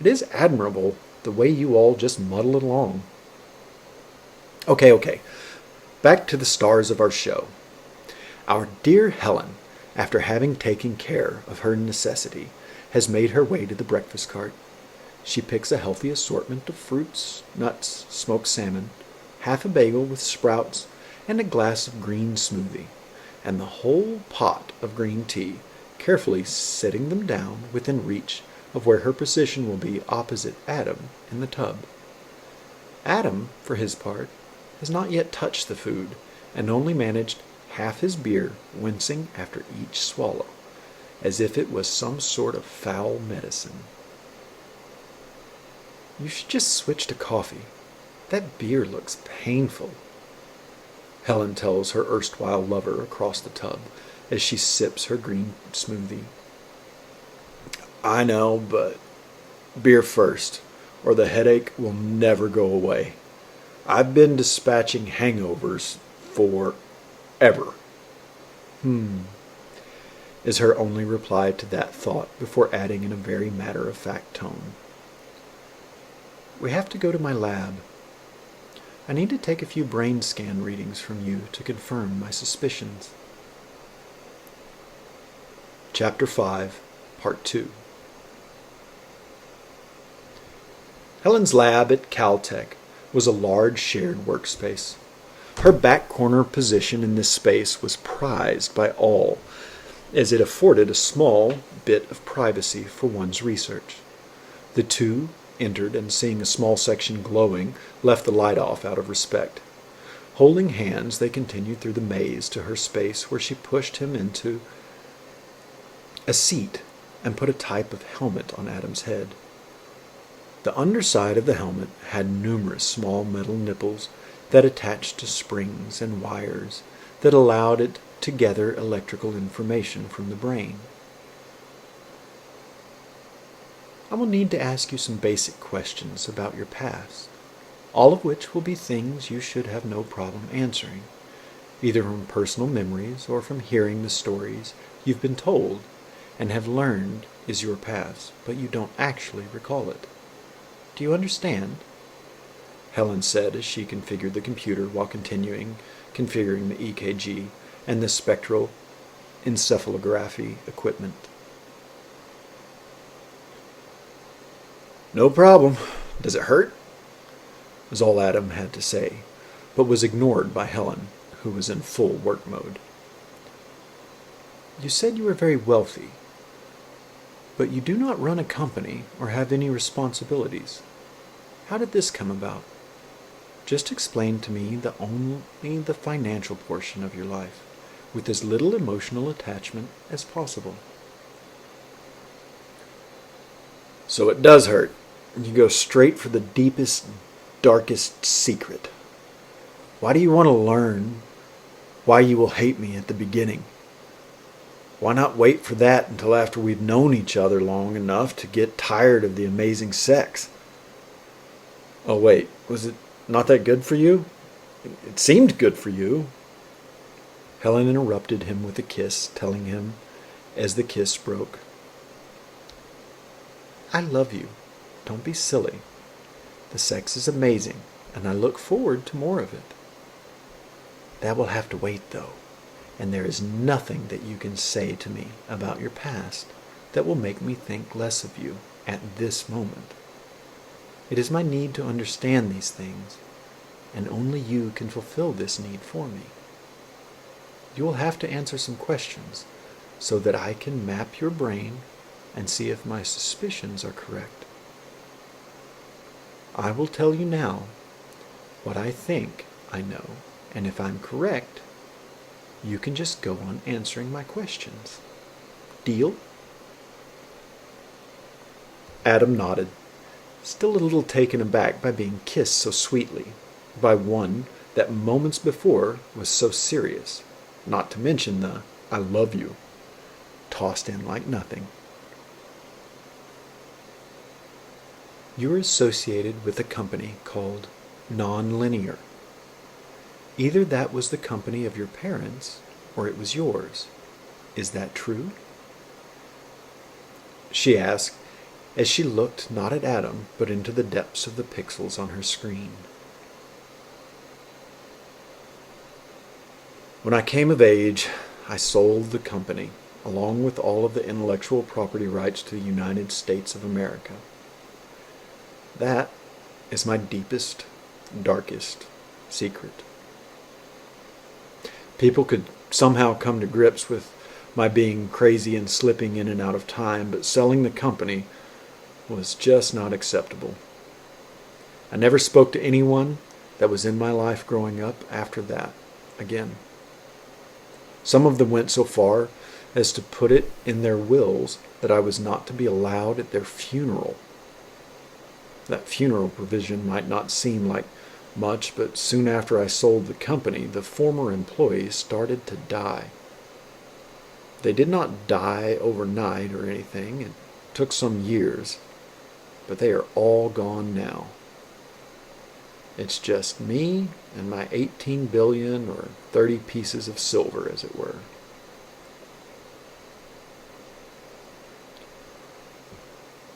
It is admirable the way you all just muddle it along. Okay. Back to the stars of our show. Our dear Helen, after having taken care of her necessity, has made her way to the breakfast cart. She picks a healthy assortment of fruits, nuts, smoked salmon, half a bagel with sprouts, and a glass of green smoothie, and the whole pot of green tea, carefully setting them down within reach of where her position will be opposite Adam in the tub. Adam, for his part, has not yet touched the food, and only managed half his beer, wincing after each swallow, as if it was some sort of foul medicine. You should just switch to coffee. That beer looks painful, Helen tells her erstwhile lover across the tub as she sips her green smoothie. I know, but beer first, or the headache will never go away. I've been dispatching hangovers forever. Is her only reply to that thought before adding in a very matter-of-fact tone. We have to go to my lab. I need to take a few brain scan readings from you to confirm my suspicions. Chapter 5, Part 2. Helen's lab at Caltech was a large shared workspace. Her back corner position in this space was prized by all, as it afforded a small bit of privacy for one's research. The two entered, and seeing a small section glowing, left the light off out of respect. Holding hands, they continued through the maze to her space, where she pushed him into a seat and put a type of helmet on Adam's head. The underside of the helmet had numerous small metal nipples that attached to springs and wires that allowed it to gather electrical information from the brain. I will need to ask you some basic questions about your past, all of which will be things you should have no problem answering, either from personal memories or from hearing the stories you've been told and have learned is your past, but you don't actually recall it. Do you understand? Helen said as she configured the computer while configuring the EKG and the spectral encephalography equipment. No problem. Does it hurt? Was all Adam had to say, but was ignored by Helen, who was in full work mode. You said you were very wealthy, but you do not run a company or have any responsibilities. How did this come about? Just explain to me only the financial portion of your life, with as little emotional attachment as possible. So it does hurt. You go straight for the deepest, darkest secret. Why do you want to learn why you will hate me at the beginning? Why not wait for that until after we've known each other long enough to get tired of the amazing sex? Oh wait, was it not that good for you? It seemed good for you. Helen interrupted him with a kiss, telling him, as the kiss broke, I love you. Don't be silly. The sex is amazing, and I look forward to more of it. That will have to wait, though, and there is nothing that you can say to me about your past that will make me think less of you at this moment. It is my need to understand these things, and only you can fulfill this need for me. you will have to answer some questions so that I can map your brain and see if my suspicions are correct. I will tell you now what I think I know, and if I'm correct, you can just go on answering my questions. Deal? Adam nodded, still a little taken aback by being kissed so sweetly, by one that moments before was so serious, not to mention the "I love you," tossed in like nothing. You're associated with a company called Nonlinear. Either that was the company of your parents, or it was yours. Is that true? She asked, as she looked not at Adam, but into the depths of the pixels on her screen. When I came of age, I sold the company, along with all of the intellectual property rights to the United States of America. That is my deepest, darkest secret. People could somehow come to grips with my being crazy and slipping in and out of time, but selling the company was just not acceptable. I never spoke to anyone that was in my life growing up after that again. Some of them went so far as to put it in their wills that I was not to be allowed at their funeral. That funeral provision might not seem like much, but soon after I sold the company, the former employees started to die. They did not die overnight or anything. It took some years, but they are all gone now. It's just me and my 18 billion or 30 pieces of silver, as it were.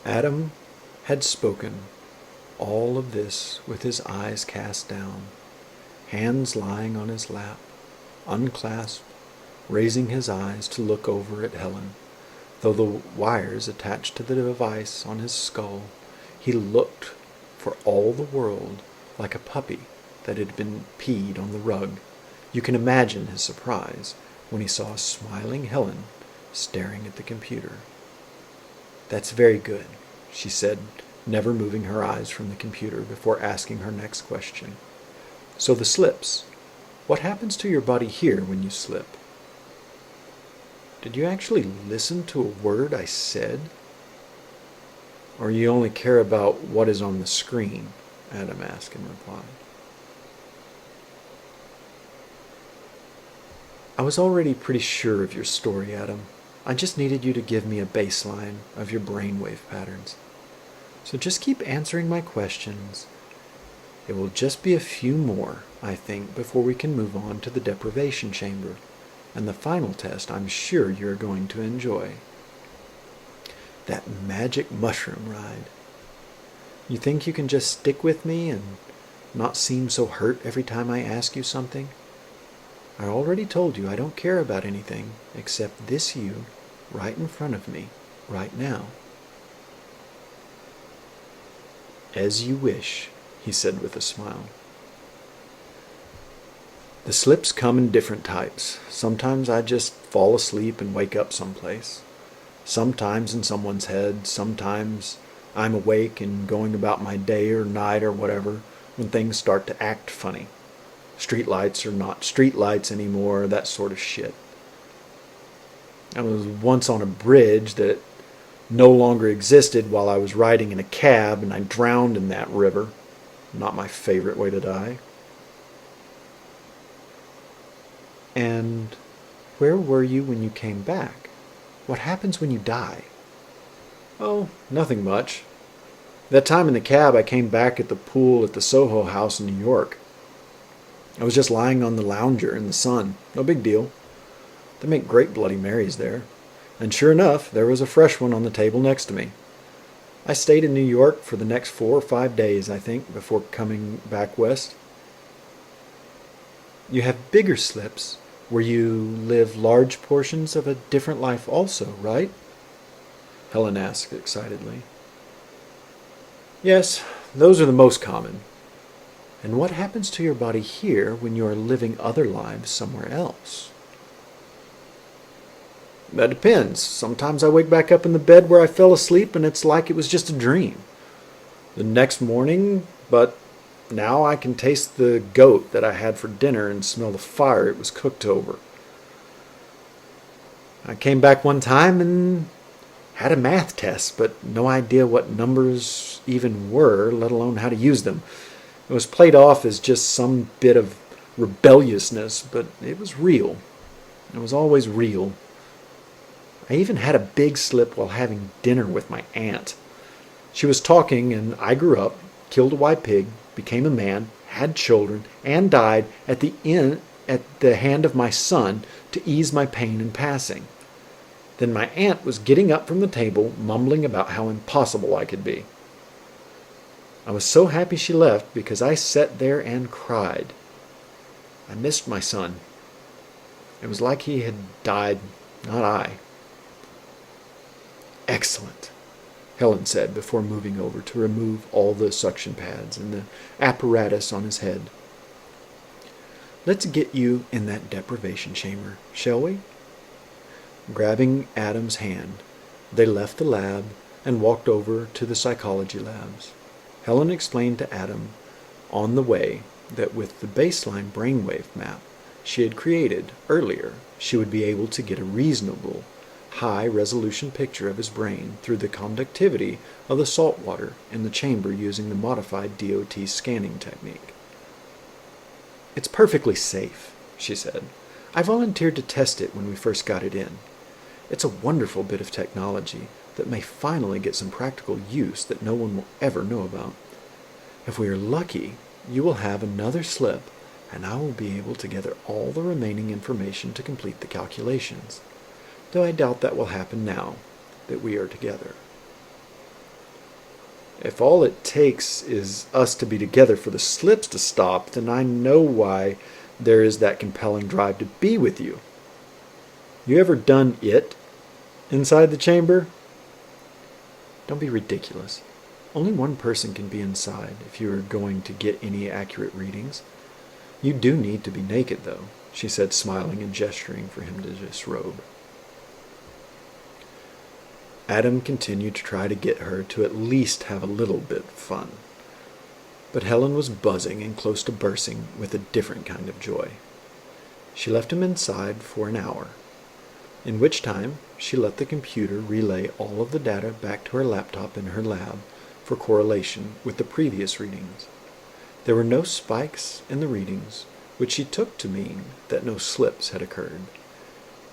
Adam had spoken all of this with his eyes cast down, hands lying on his lap, unclasped, raising his eyes to look over at Helen. Though the wires attached to the device on his skull, he looked for all the world like a puppy that had been peed on the rug. You can imagine his surprise when he saw a smiling Helen staring at the computer. "That's very good," she said, never moving her eyes from the computer before asking her next question. "So the slips. What happens to your body here when you slip?" "Did you actually listen to a word I said? Or you only care about what is on the screen?" Adam asked in reply. "I was already pretty sure of your story, Adam. I just needed you to give me a baseline of your brainwave patterns. So just keep answering my questions. It will just be a few more, I think, before we can move on to the deprivation chamber, and the final test I'm sure you're going to enjoy. That magic mushroom ride. You think you can just stick with me and not seem so hurt every time I ask you something? I already told you I don't care about anything except this you right in front of me, right now." "As you wish," he said with a smile. "The slips come in different types. Sometimes I just fall asleep and wake up someplace. Sometimes in someone's head. Sometimes I'm awake and going about my day or night or whatever when things start to act funny. Streetlights are not streetlights anymore, that sort of shit. I was once on a bridge that no longer existed while I was riding in a cab, and I drowned in that river. Not my favorite way to die." "And where were you when you came back? What happens when you die?" "Oh, nothing much. That time in the cab, I came back at the pool at the Soho House in New York. I was just lying on the lounger in the sun. No big deal. They make great Bloody Marys there. And sure enough, there was a fresh one on the table next to me. I stayed in New York for the next 4 or 5 days, I think, before coming back west." "You have bigger slips, where you live large portions of a different life also, right?" Helen asked excitedly. "Yes, those are the most common." "And what happens to your body here when you are living other lives somewhere else?" That depends. Sometimes I wake back up in the bed where I fell asleep and it's like it was just a dream. The next morning, but now I can taste the goat that I had for dinner and smell the fire it was cooked over. I came back one time and had a math test, but no idea what numbers even were, let alone how to use them. It was played off as just some bit of rebelliousness, but it was real. It was always real. I even had a big slip while having dinner with my aunt. She was talking, and I grew up, killed a white pig, became a man, had children, and died at the hand of my son to ease my pain in passing. Then my aunt was getting up from the table, mumbling about how impossible I could be. I was so happy she left because I sat there and cried. I missed my son. It was like he had died, not I. Excellent, Helen said before moving over to remove all the suction pads and the apparatus on his head. Let's get you in that deprivation chamber, shall we? Grabbing Adam's hand, they left the lab and walked over to the psychology labs. Helen explained to Adam on the way that with the baseline brainwave map she had created earlier, she would be able to get a reasonable, high-resolution picture of his brain through the conductivity of the salt water in the chamber using the modified DOT scanning technique. It's perfectly safe, she said. I volunteered to test it when we first got it in. It's a wonderful bit of technology that may finally get some practical use that no one will ever know about. If we are lucky, you will have another slip, and I will be able to gather all the remaining information to complete the calculations, though I doubt that will happen now that we are together. If all it takes is us to be together for the slips to stop, then I know why there is that compelling drive to be with you. You ever done it inside the chamber? Don't be ridiculous. Only one person can be inside if you are going to get any accurate readings. You do need to be naked, though, she said, smiling and gesturing for him to disrobe. Adam continued to try to get her to at least have a little bit of fun. But Helen was buzzing and close to bursting with a different kind of joy. She left him inside for an hour, in which time she let the computer relay all of the data back to her laptop in her lab for correlation with the previous readings. There were no spikes in the readings, which she took to mean that no slips had occurred.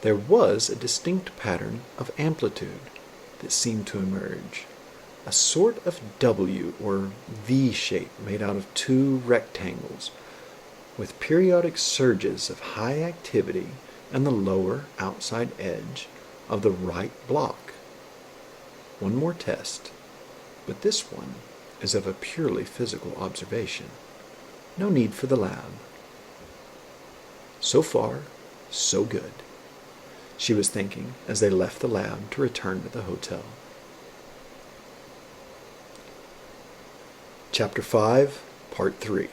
There was a distinct pattern of amplitude that seemed to emerge, a sort of W or V shape made out of two rectangles, with periodic surges of high activity and the lower outside edge of the right block. One more test, but this one is of a purely physical observation. No need for the lab. So far, so good, she was thinking as they left the lab to return to the hotel. Chapter 5, Part 3.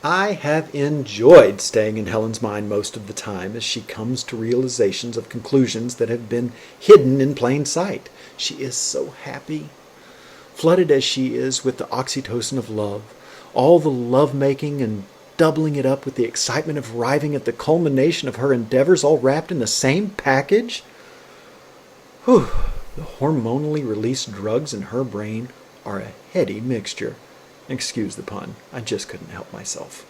I have enjoyed staying in Helen's mind most of the time as she comes to realizations of conclusions that have been hidden in plain sight. She is so happy, flooded as she is with the oxytocin of love, all the love-making and doubling it up with the excitement of arriving at the culmination of her endeavors all wrapped in the same package. Whew, the hormonally released drugs in her brain are a heady mixture. Excuse the pun, I just couldn't help myself.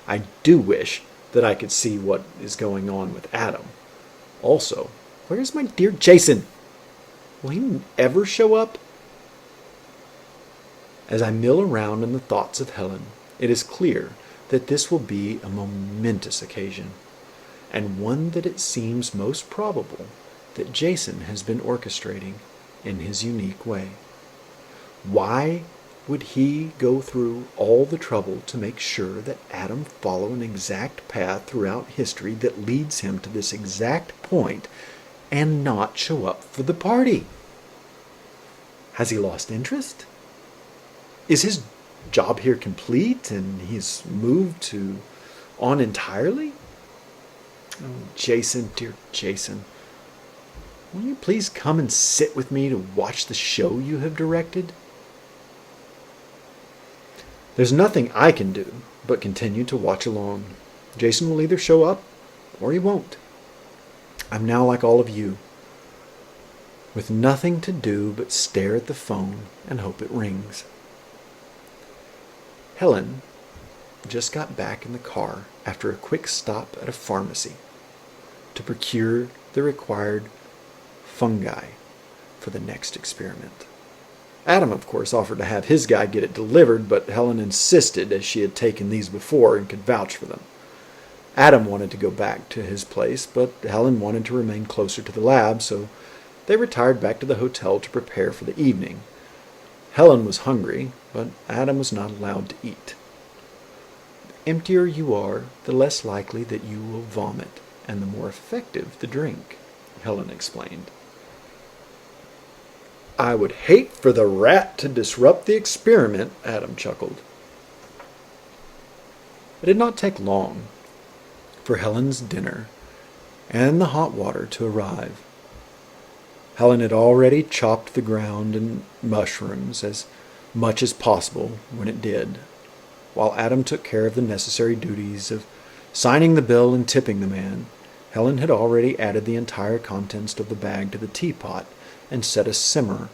I do wish that I could see what is going on with Adam. Also, where's my dear Jason? Will he ever show up? As I mill around in the thoughts of Helen, it is clear that this will be a momentous occasion, and one that it seems most probable that Jason has been orchestrating in his unique way. Why would he go through all the trouble to make sure that Adam follow an exact path throughout history that leads him to this exact point and not show up for the party? Has he lost interest? Is his job here complete and he's moved on entirely? Oh, Jason, dear Jason, will you please come and sit with me to watch the show you have directed? There's nothing I can do but continue to watch along. Jason will either show up or he won't. I'm now like all of you, with nothing to do but stare at the phone and hope it rings. Helen just got back in the car after a quick stop at a pharmacy to procure the required fungi for the next experiment. Adam, of course, offered to have his guy get it delivered, but Helen insisted, as she had taken these before and could vouch for them. Adam wanted to go back to his place, but Helen wanted to remain closer to the lab, so they retired back to the hotel to prepare for the evening. Helen was hungry, but Adam was not allowed to eat. The emptier you are, the less likely that you will vomit, and the more effective the drink, Helen explained. I would hate for the rat to disrupt the experiment, Adam chuckled. It did not take long for Helen's dinner and the hot water to arrive. Helen had already chopped the ground and mushrooms as much as possible when it did, while Adam took care of the necessary duties of signing the bill and tipping the man. Helen had already added the entire contents of the bag to the teapot and set a simmer.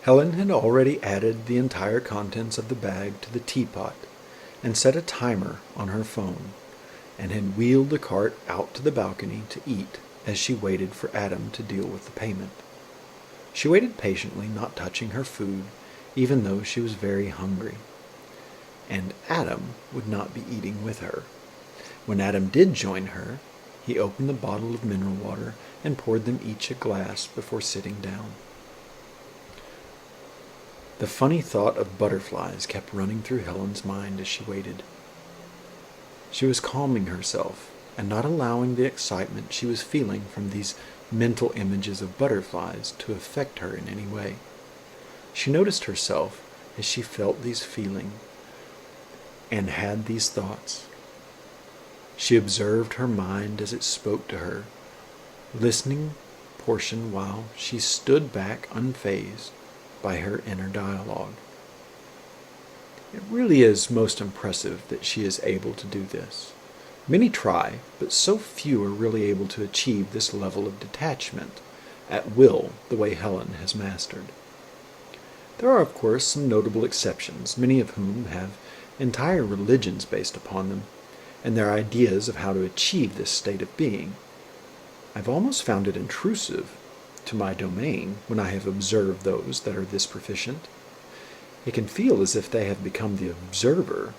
Helen had already added the entire contents of the bag to the teapot and set a timer on her phone, and had wheeled the cart out to the balcony to eat as she waited for Adam to deal with the payment. She waited patiently, not touching her food, even though she was very hungry. And Adam would not be eating with her. When Adam did join her, he opened the bottle of mineral water and poured them each a glass before sitting down. The funny thought of butterflies kept running through Helen's mind as she waited. She was calming herself and not allowing the excitement she was feeling from these mental images of butterflies to affect her in any way. She noticed herself as she felt these feelings and had these thoughts. She observed her mind as it spoke to her, listening portion while she stood back unfazed by her inner dialogue. It really is most impressive that she is able to do this. Many try, but so few are really able to achieve this level of detachment at will the way Helen has mastered. There are, of course, some notable exceptions, many of whom have entire religions based upon them, and their ideas of how to achieve this state of being. I've almost found it intrusive to my domain when I have observed those that are this proficient. It can feel as if they have become the observer,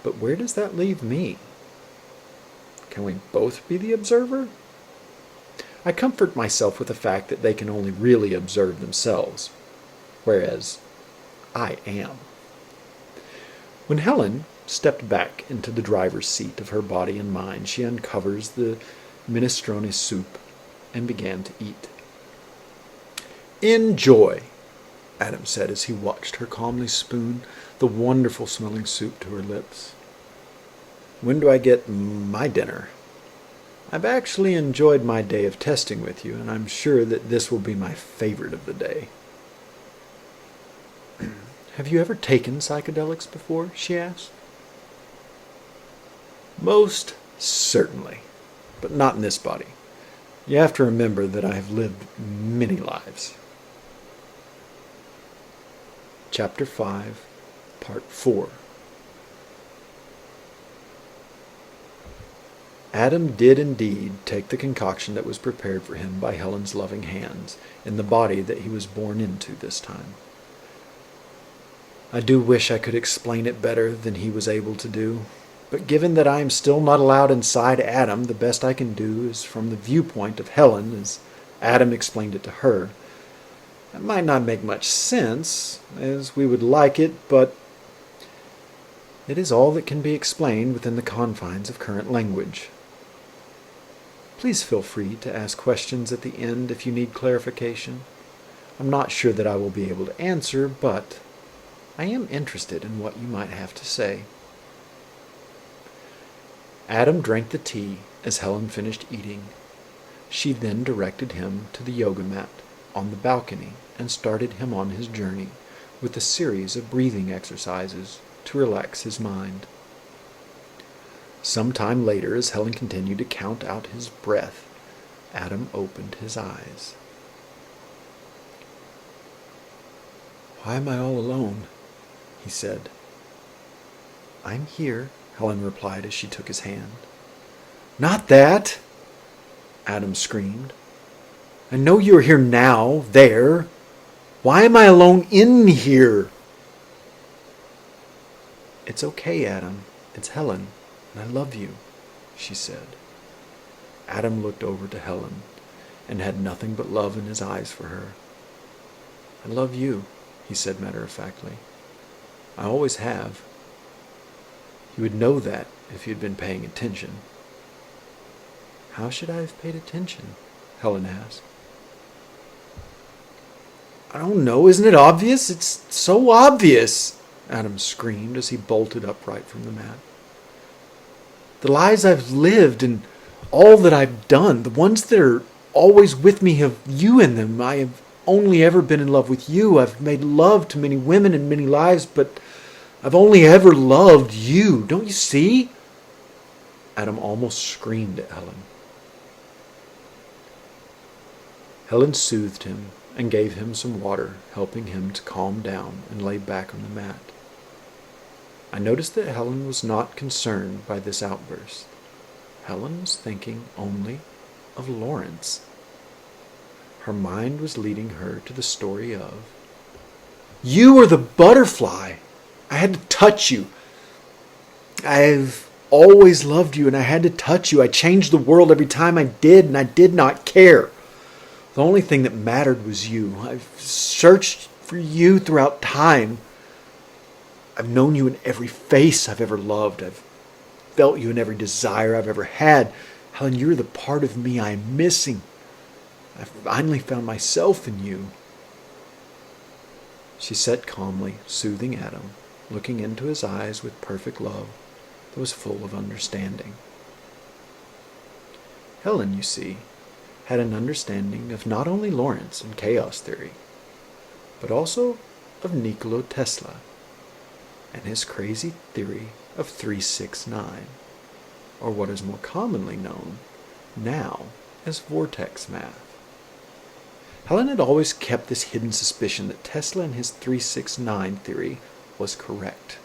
but where does that leave me? Can we both be the observer? I comfort myself with the fact that they can only really observe themselves, whereas I am. When Helen stepped back into the driver's seat of her body and mind, she uncovers the minestrone soup and began to eat. Enjoy, Adam said as he watched her calmly spoon the wonderful smelling soup to her lips. When do I get my dinner? I've actually enjoyed my day of testing with you, and I'm sure that this will be my favorite of the day. Have you ever taken psychedelics before? She asked. Most certainly, but not in this body. You have to remember that I have lived many lives. Chapter 5, Part 4. Adam did indeed take the concoction that was prepared for him by Helen's loving hands in the body that he was born into this time. I do wish I could explain it better than he was able to do, but given that I am still not allowed inside Adam, the best I can do is from the viewpoint of Helen, as Adam explained it to her. It might not make much sense, as we would like it, but it is all that can be explained within the confines of current language. Please feel free to ask questions at the end if you need clarification. I'm not sure that I will be able to answer, but I am interested in what you might have to say." Adam drank the tea as Helen finished eating. She then directed him to the yoga mat on the balcony and started him on his journey with a series of breathing exercises to relax his mind. Some time later, as Helen continued to count out his breath, Adam opened his eyes. "Why am I all alone?" he said. "I'm here," Helen replied as she took his hand. "Not that!" Adam screamed. "I know you are here now, there. Why am I alone in here?" "It's okay, Adam. It's Helen, and I love you," she said. Adam looked over to Helen and had nothing but love in his eyes for her. "I love you," he said matter-of-factly. "I always have. You would know that if you'd been paying attention." "How should I have paid attention?" Helen asked. "I don't know. Isn't it obvious? It's so obvious!" Adam screamed as he bolted upright from the mat. "The lives I've lived and all that I've done, the ones that are always with me have you in them. I have only ever been in love with you. I've made love to many women and many lives, but I've only ever loved you. Don't you see?" Adam almost screamed at Helen. Helen soothed him and gave him some water, helping him to calm down and lay back on the mat. I noticed that Helen was not concerned by this outburst. Helen was thinking only of Lawrence. Her mind was leading her to the story of, "You were the butterfly. I had to touch you. I've always loved you, and I had to touch you. I changed the world every time I did, and I did not care. The only thing that mattered was you. I've searched for you throughout time. I've known you in every face I've ever loved. I've felt you in every desire I've ever had. Helen, you're the part of me I'm missing. I finally found myself in you." She sat calmly, soothing Adam, looking into his eyes with perfect love that was full of understanding. Helen, you see, had an understanding of not only Lorentz and chaos theory, but also of Nikola Tesla and his crazy theory of 369, or what is more commonly known now as vortex math. Helen had always kept this hidden suspicion that Tesla and his 369 theory was correct.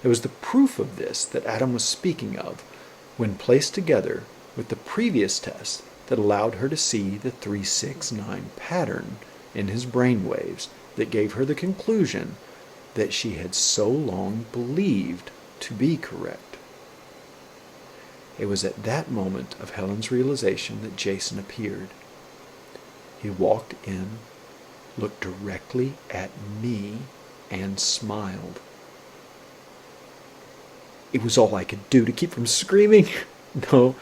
It was the proof of this that Adam was speaking of when placed together with the previous test that allowed her to see the 369 pattern in his brainwaves that gave her the conclusion that she had so long believed to be correct. It was at that moment of Helen's realization that Jason appeared. He walked in, looked directly at me, and smiled. It was all I could do to keep from screaming. No,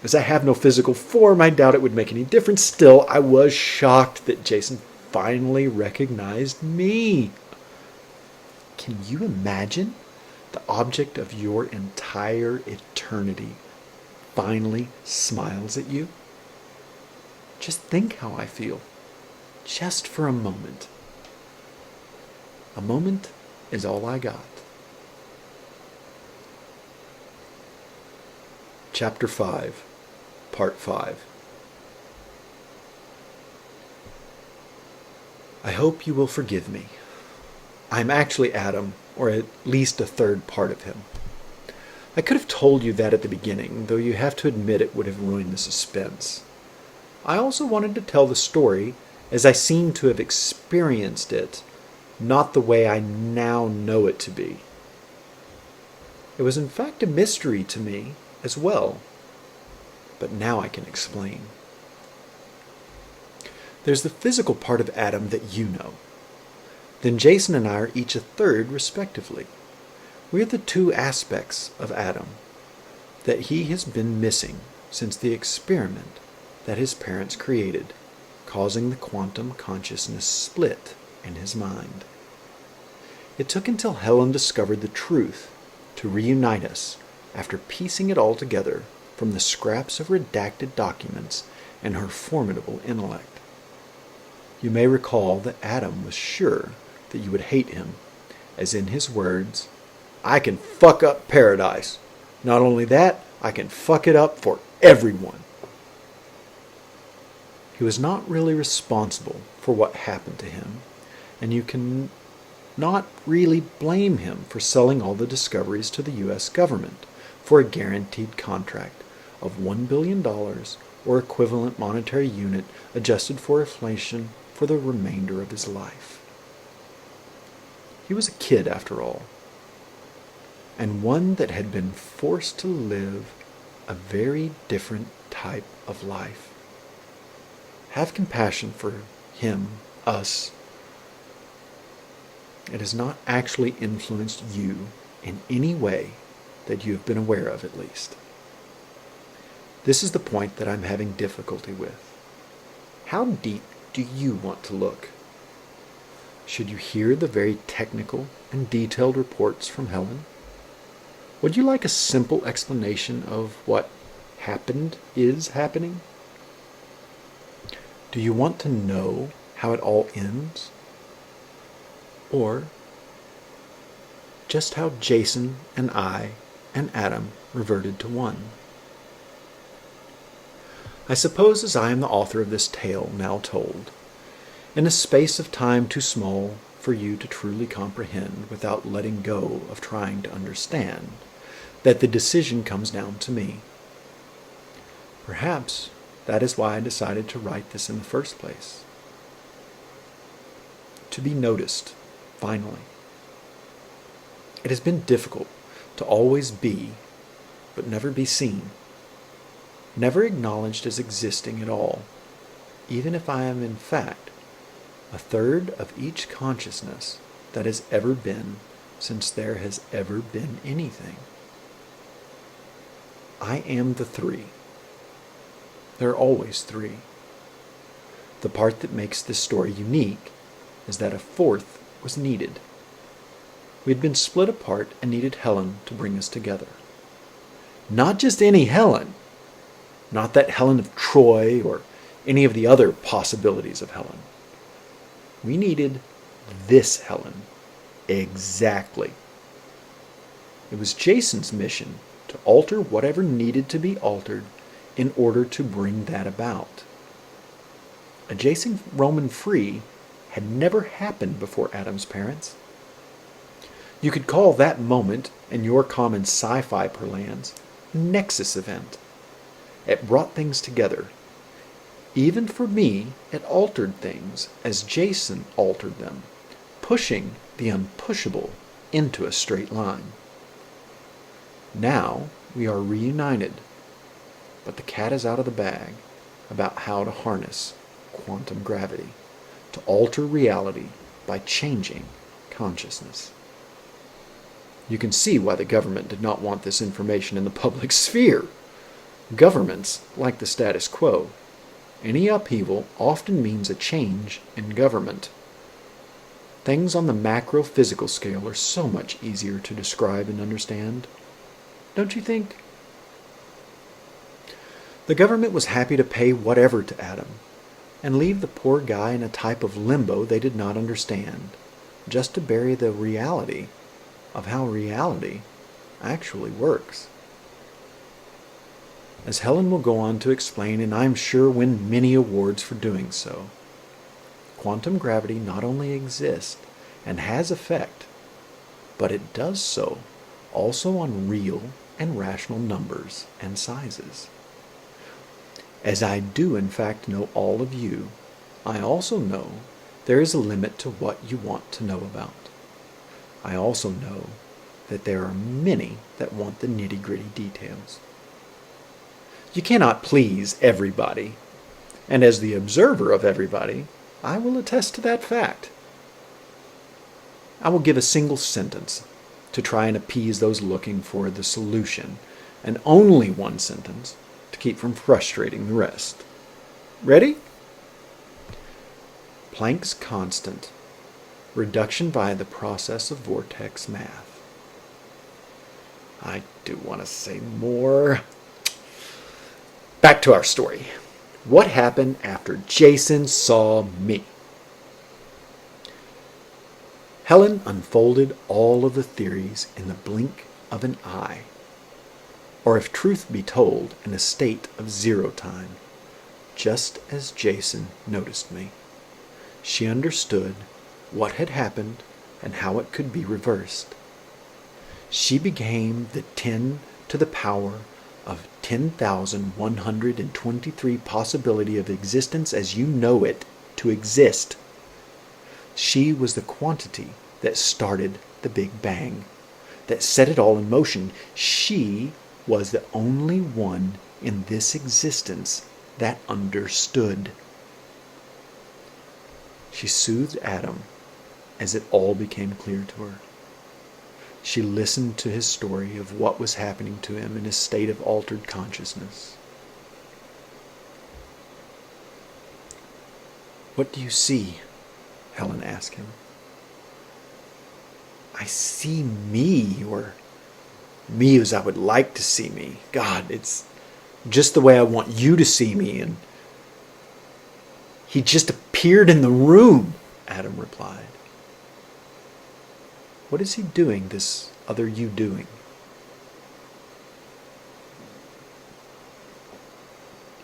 as I have no physical form, I doubt it would make any difference. Still, I was shocked that Jason finally recognized me. Can you imagine? The object of your entire eternity finally smiles at you? Just think how I feel. Just for a moment. A moment is all I got. Chapter 5, Part 5. I hope you will forgive me. I'm actually Adam, or at least a third part of him. I could have told you that at the beginning, though you have to admit it would have ruined the suspense. I also wanted to tell the story as I seem to have experienced it, not the way I now know it to be. It was in fact a mystery to me as well, but now I can explain. There's the physical part of Adam that you know. Then Jason and I are each a third, respectively. We are the two aspects of Adam that he has been missing since the experiment that his parents created, causing the quantum consciousness split in his mind. It took until Helen discovered the truth to reunite us after piecing it all together from the scraps of redacted documents and her formidable intellect. You may recall that Adam was sure that you would hate him, as in his words, "I can fuck up paradise. Not only that, I can fuck it up for everyone." He was not really responsible for what happened to him, and you can not really blame him for selling all the discoveries to the U.S. government for a guaranteed contract of $1 billion or equivalent monetary unit adjusted for inflation for the remainder of his life. He was a kid, after all, and one that had been forced to live a very different type of life. Have compassion for him, us. It has not actually influenced you in any way that you have been aware of, at least. This is the point that I'm having difficulty with. How deep do you want to look? Should you hear the very technical and detailed reports from Helen? Would you like a simple explanation of what happened is happening? Do you want to know how it all ends? Or just how Jason and I and Adam reverted to one? I suppose as I am the author of this tale now told, in a space of time too small for you to truly comprehend without letting go of trying to understand, that the decision comes down to me. Perhaps that is why I decided to write this in the first place. To be noticed, finally. It has been difficult to always be, but never be seen. Never acknowledged as existing at all, even if I am in fact a third of each consciousness that has ever been since there has ever been anything. I am the three. There are always three. The part that makes this story unique is that a fourth was needed. We had been split apart and needed Helen to bring us together. Not just any Helen. Not that Helen of Troy or any of the other possibilities of Helen. We needed this Helen. Exactly. It was Jason's mission to alter whatever needed to be altered in order to bring that about. A Jason Roman free had never happened before Adam's parents. You could call that moment in your common sci-fi parlance a nexus event. It brought things together. Even for me, it altered things as Jason altered them, pushing the unpushable into a straight line. Now we are reunited, but the cat is out of the bag about how to harness quantum gravity to alter reality by changing consciousness. You can see why the government did not want this information in the public sphere. Governments like the status quo. Any upheaval often means a change in government. Things on the macro-physical scale are so much easier to describe and understand. Don't you think? The government was happy to pay whatever to Adam and leave the poor guy in a type of limbo they did not understand, just to bury the reality of how reality actually works. As Helen will go on to explain, and I'm sure win many awards for doing so, quantum gravity not only exists and has effect, but it does so also on real and rational numbers and sizes. As I do in fact know all of you, I also know there is a limit to what you want to know about. I also know that there are many that want the nitty-gritty details. You cannot please everybody, and as the observer of everybody, I will attest to that fact. I will give a single sentence to try and appease those looking for the solution, and only one sentence to keep from frustrating the rest. Ready? Planck's constant Reduction via the process of vortex math. I do want to say more. Back to our story. What happened after Jason saw me? Helen unfolded all of the theories in the blink of an eye, or if truth be told, in a state of zero time, just as Jason noticed me. She understood what had happened and how it could be reversed. She became the 10 to the power of 10,123 possibility of existence as you know it to exist. She was the quantity that started the Big Bang, that set it all in motion. She was the only one in this existence that understood. She soothed Adam as it all became clear to her. She listened to his story of what was happening to him in his state of altered consciousness. "What do you see?" Helen asked him. "I see me, or me as I would like to see me. God, it's just the way I want you to see me, and he just appeared in the room," Adam replied. "What is he doing, this other you doing?"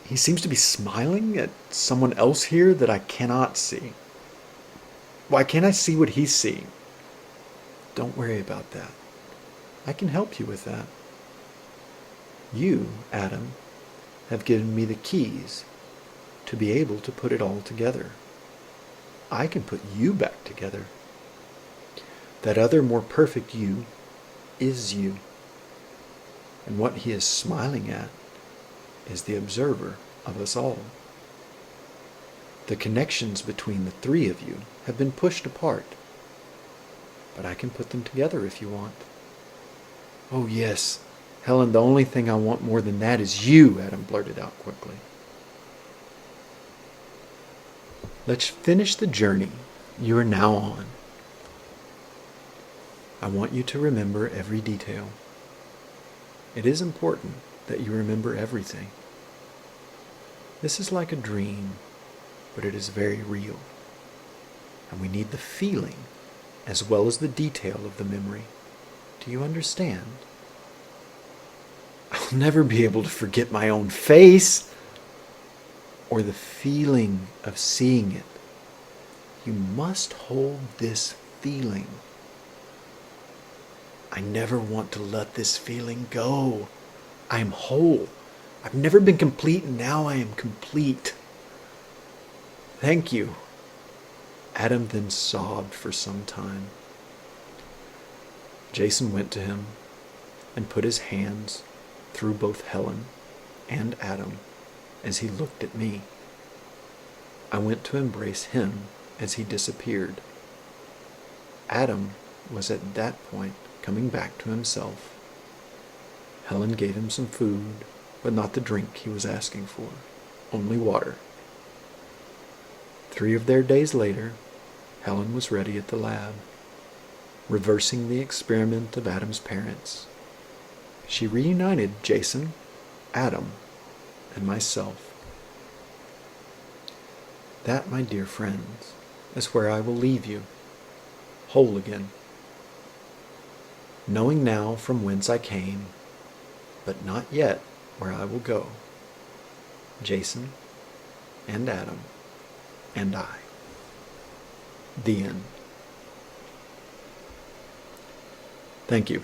"He seems to be smiling at someone else here that I cannot see. Why can't I see what he's seeing?" "Don't worry about that. I can help you with that. You, Adam, have given me the keys to be able to put it all together. I can put you back together. That other, more perfect you is you. And what he is smiling at is the observer of us all. The connections between the three of you have been pushed apart, but I can put them together if you want." "Oh, yes, Helen, the only thing I want more than that is you," Adam blurted out quickly. "Let's finish the journey you are now on. I want you to remember every detail. It is important that you remember everything. This is like a dream, but it is very real. And we need the feeling as well as the detail of the memory. Do you understand?" "I'll never be able to forget my own face." "Or the feeling of seeing it. You must hold this feeling. I never want to let this feeling go. I am whole. I've never been complete, and now I am complete. Thank you." Adam then sobbed for some time. Jason went to him and put his hands through both Helen and Adam as he looked at me. I went to embrace him as he disappeared. Adam was at that point coming back to himself. Helen gave him some food, but not the drink he was asking for, only water. 3 of their days later, Helen was ready at the lab, reversing the experiment of Adam's parents. She reunited Jason, Adam, and myself. That, my dear friends, is where I will leave you, whole again, knowing now from whence I came, but not yet where I will go. Jason and Adam and I. The end. Thank you.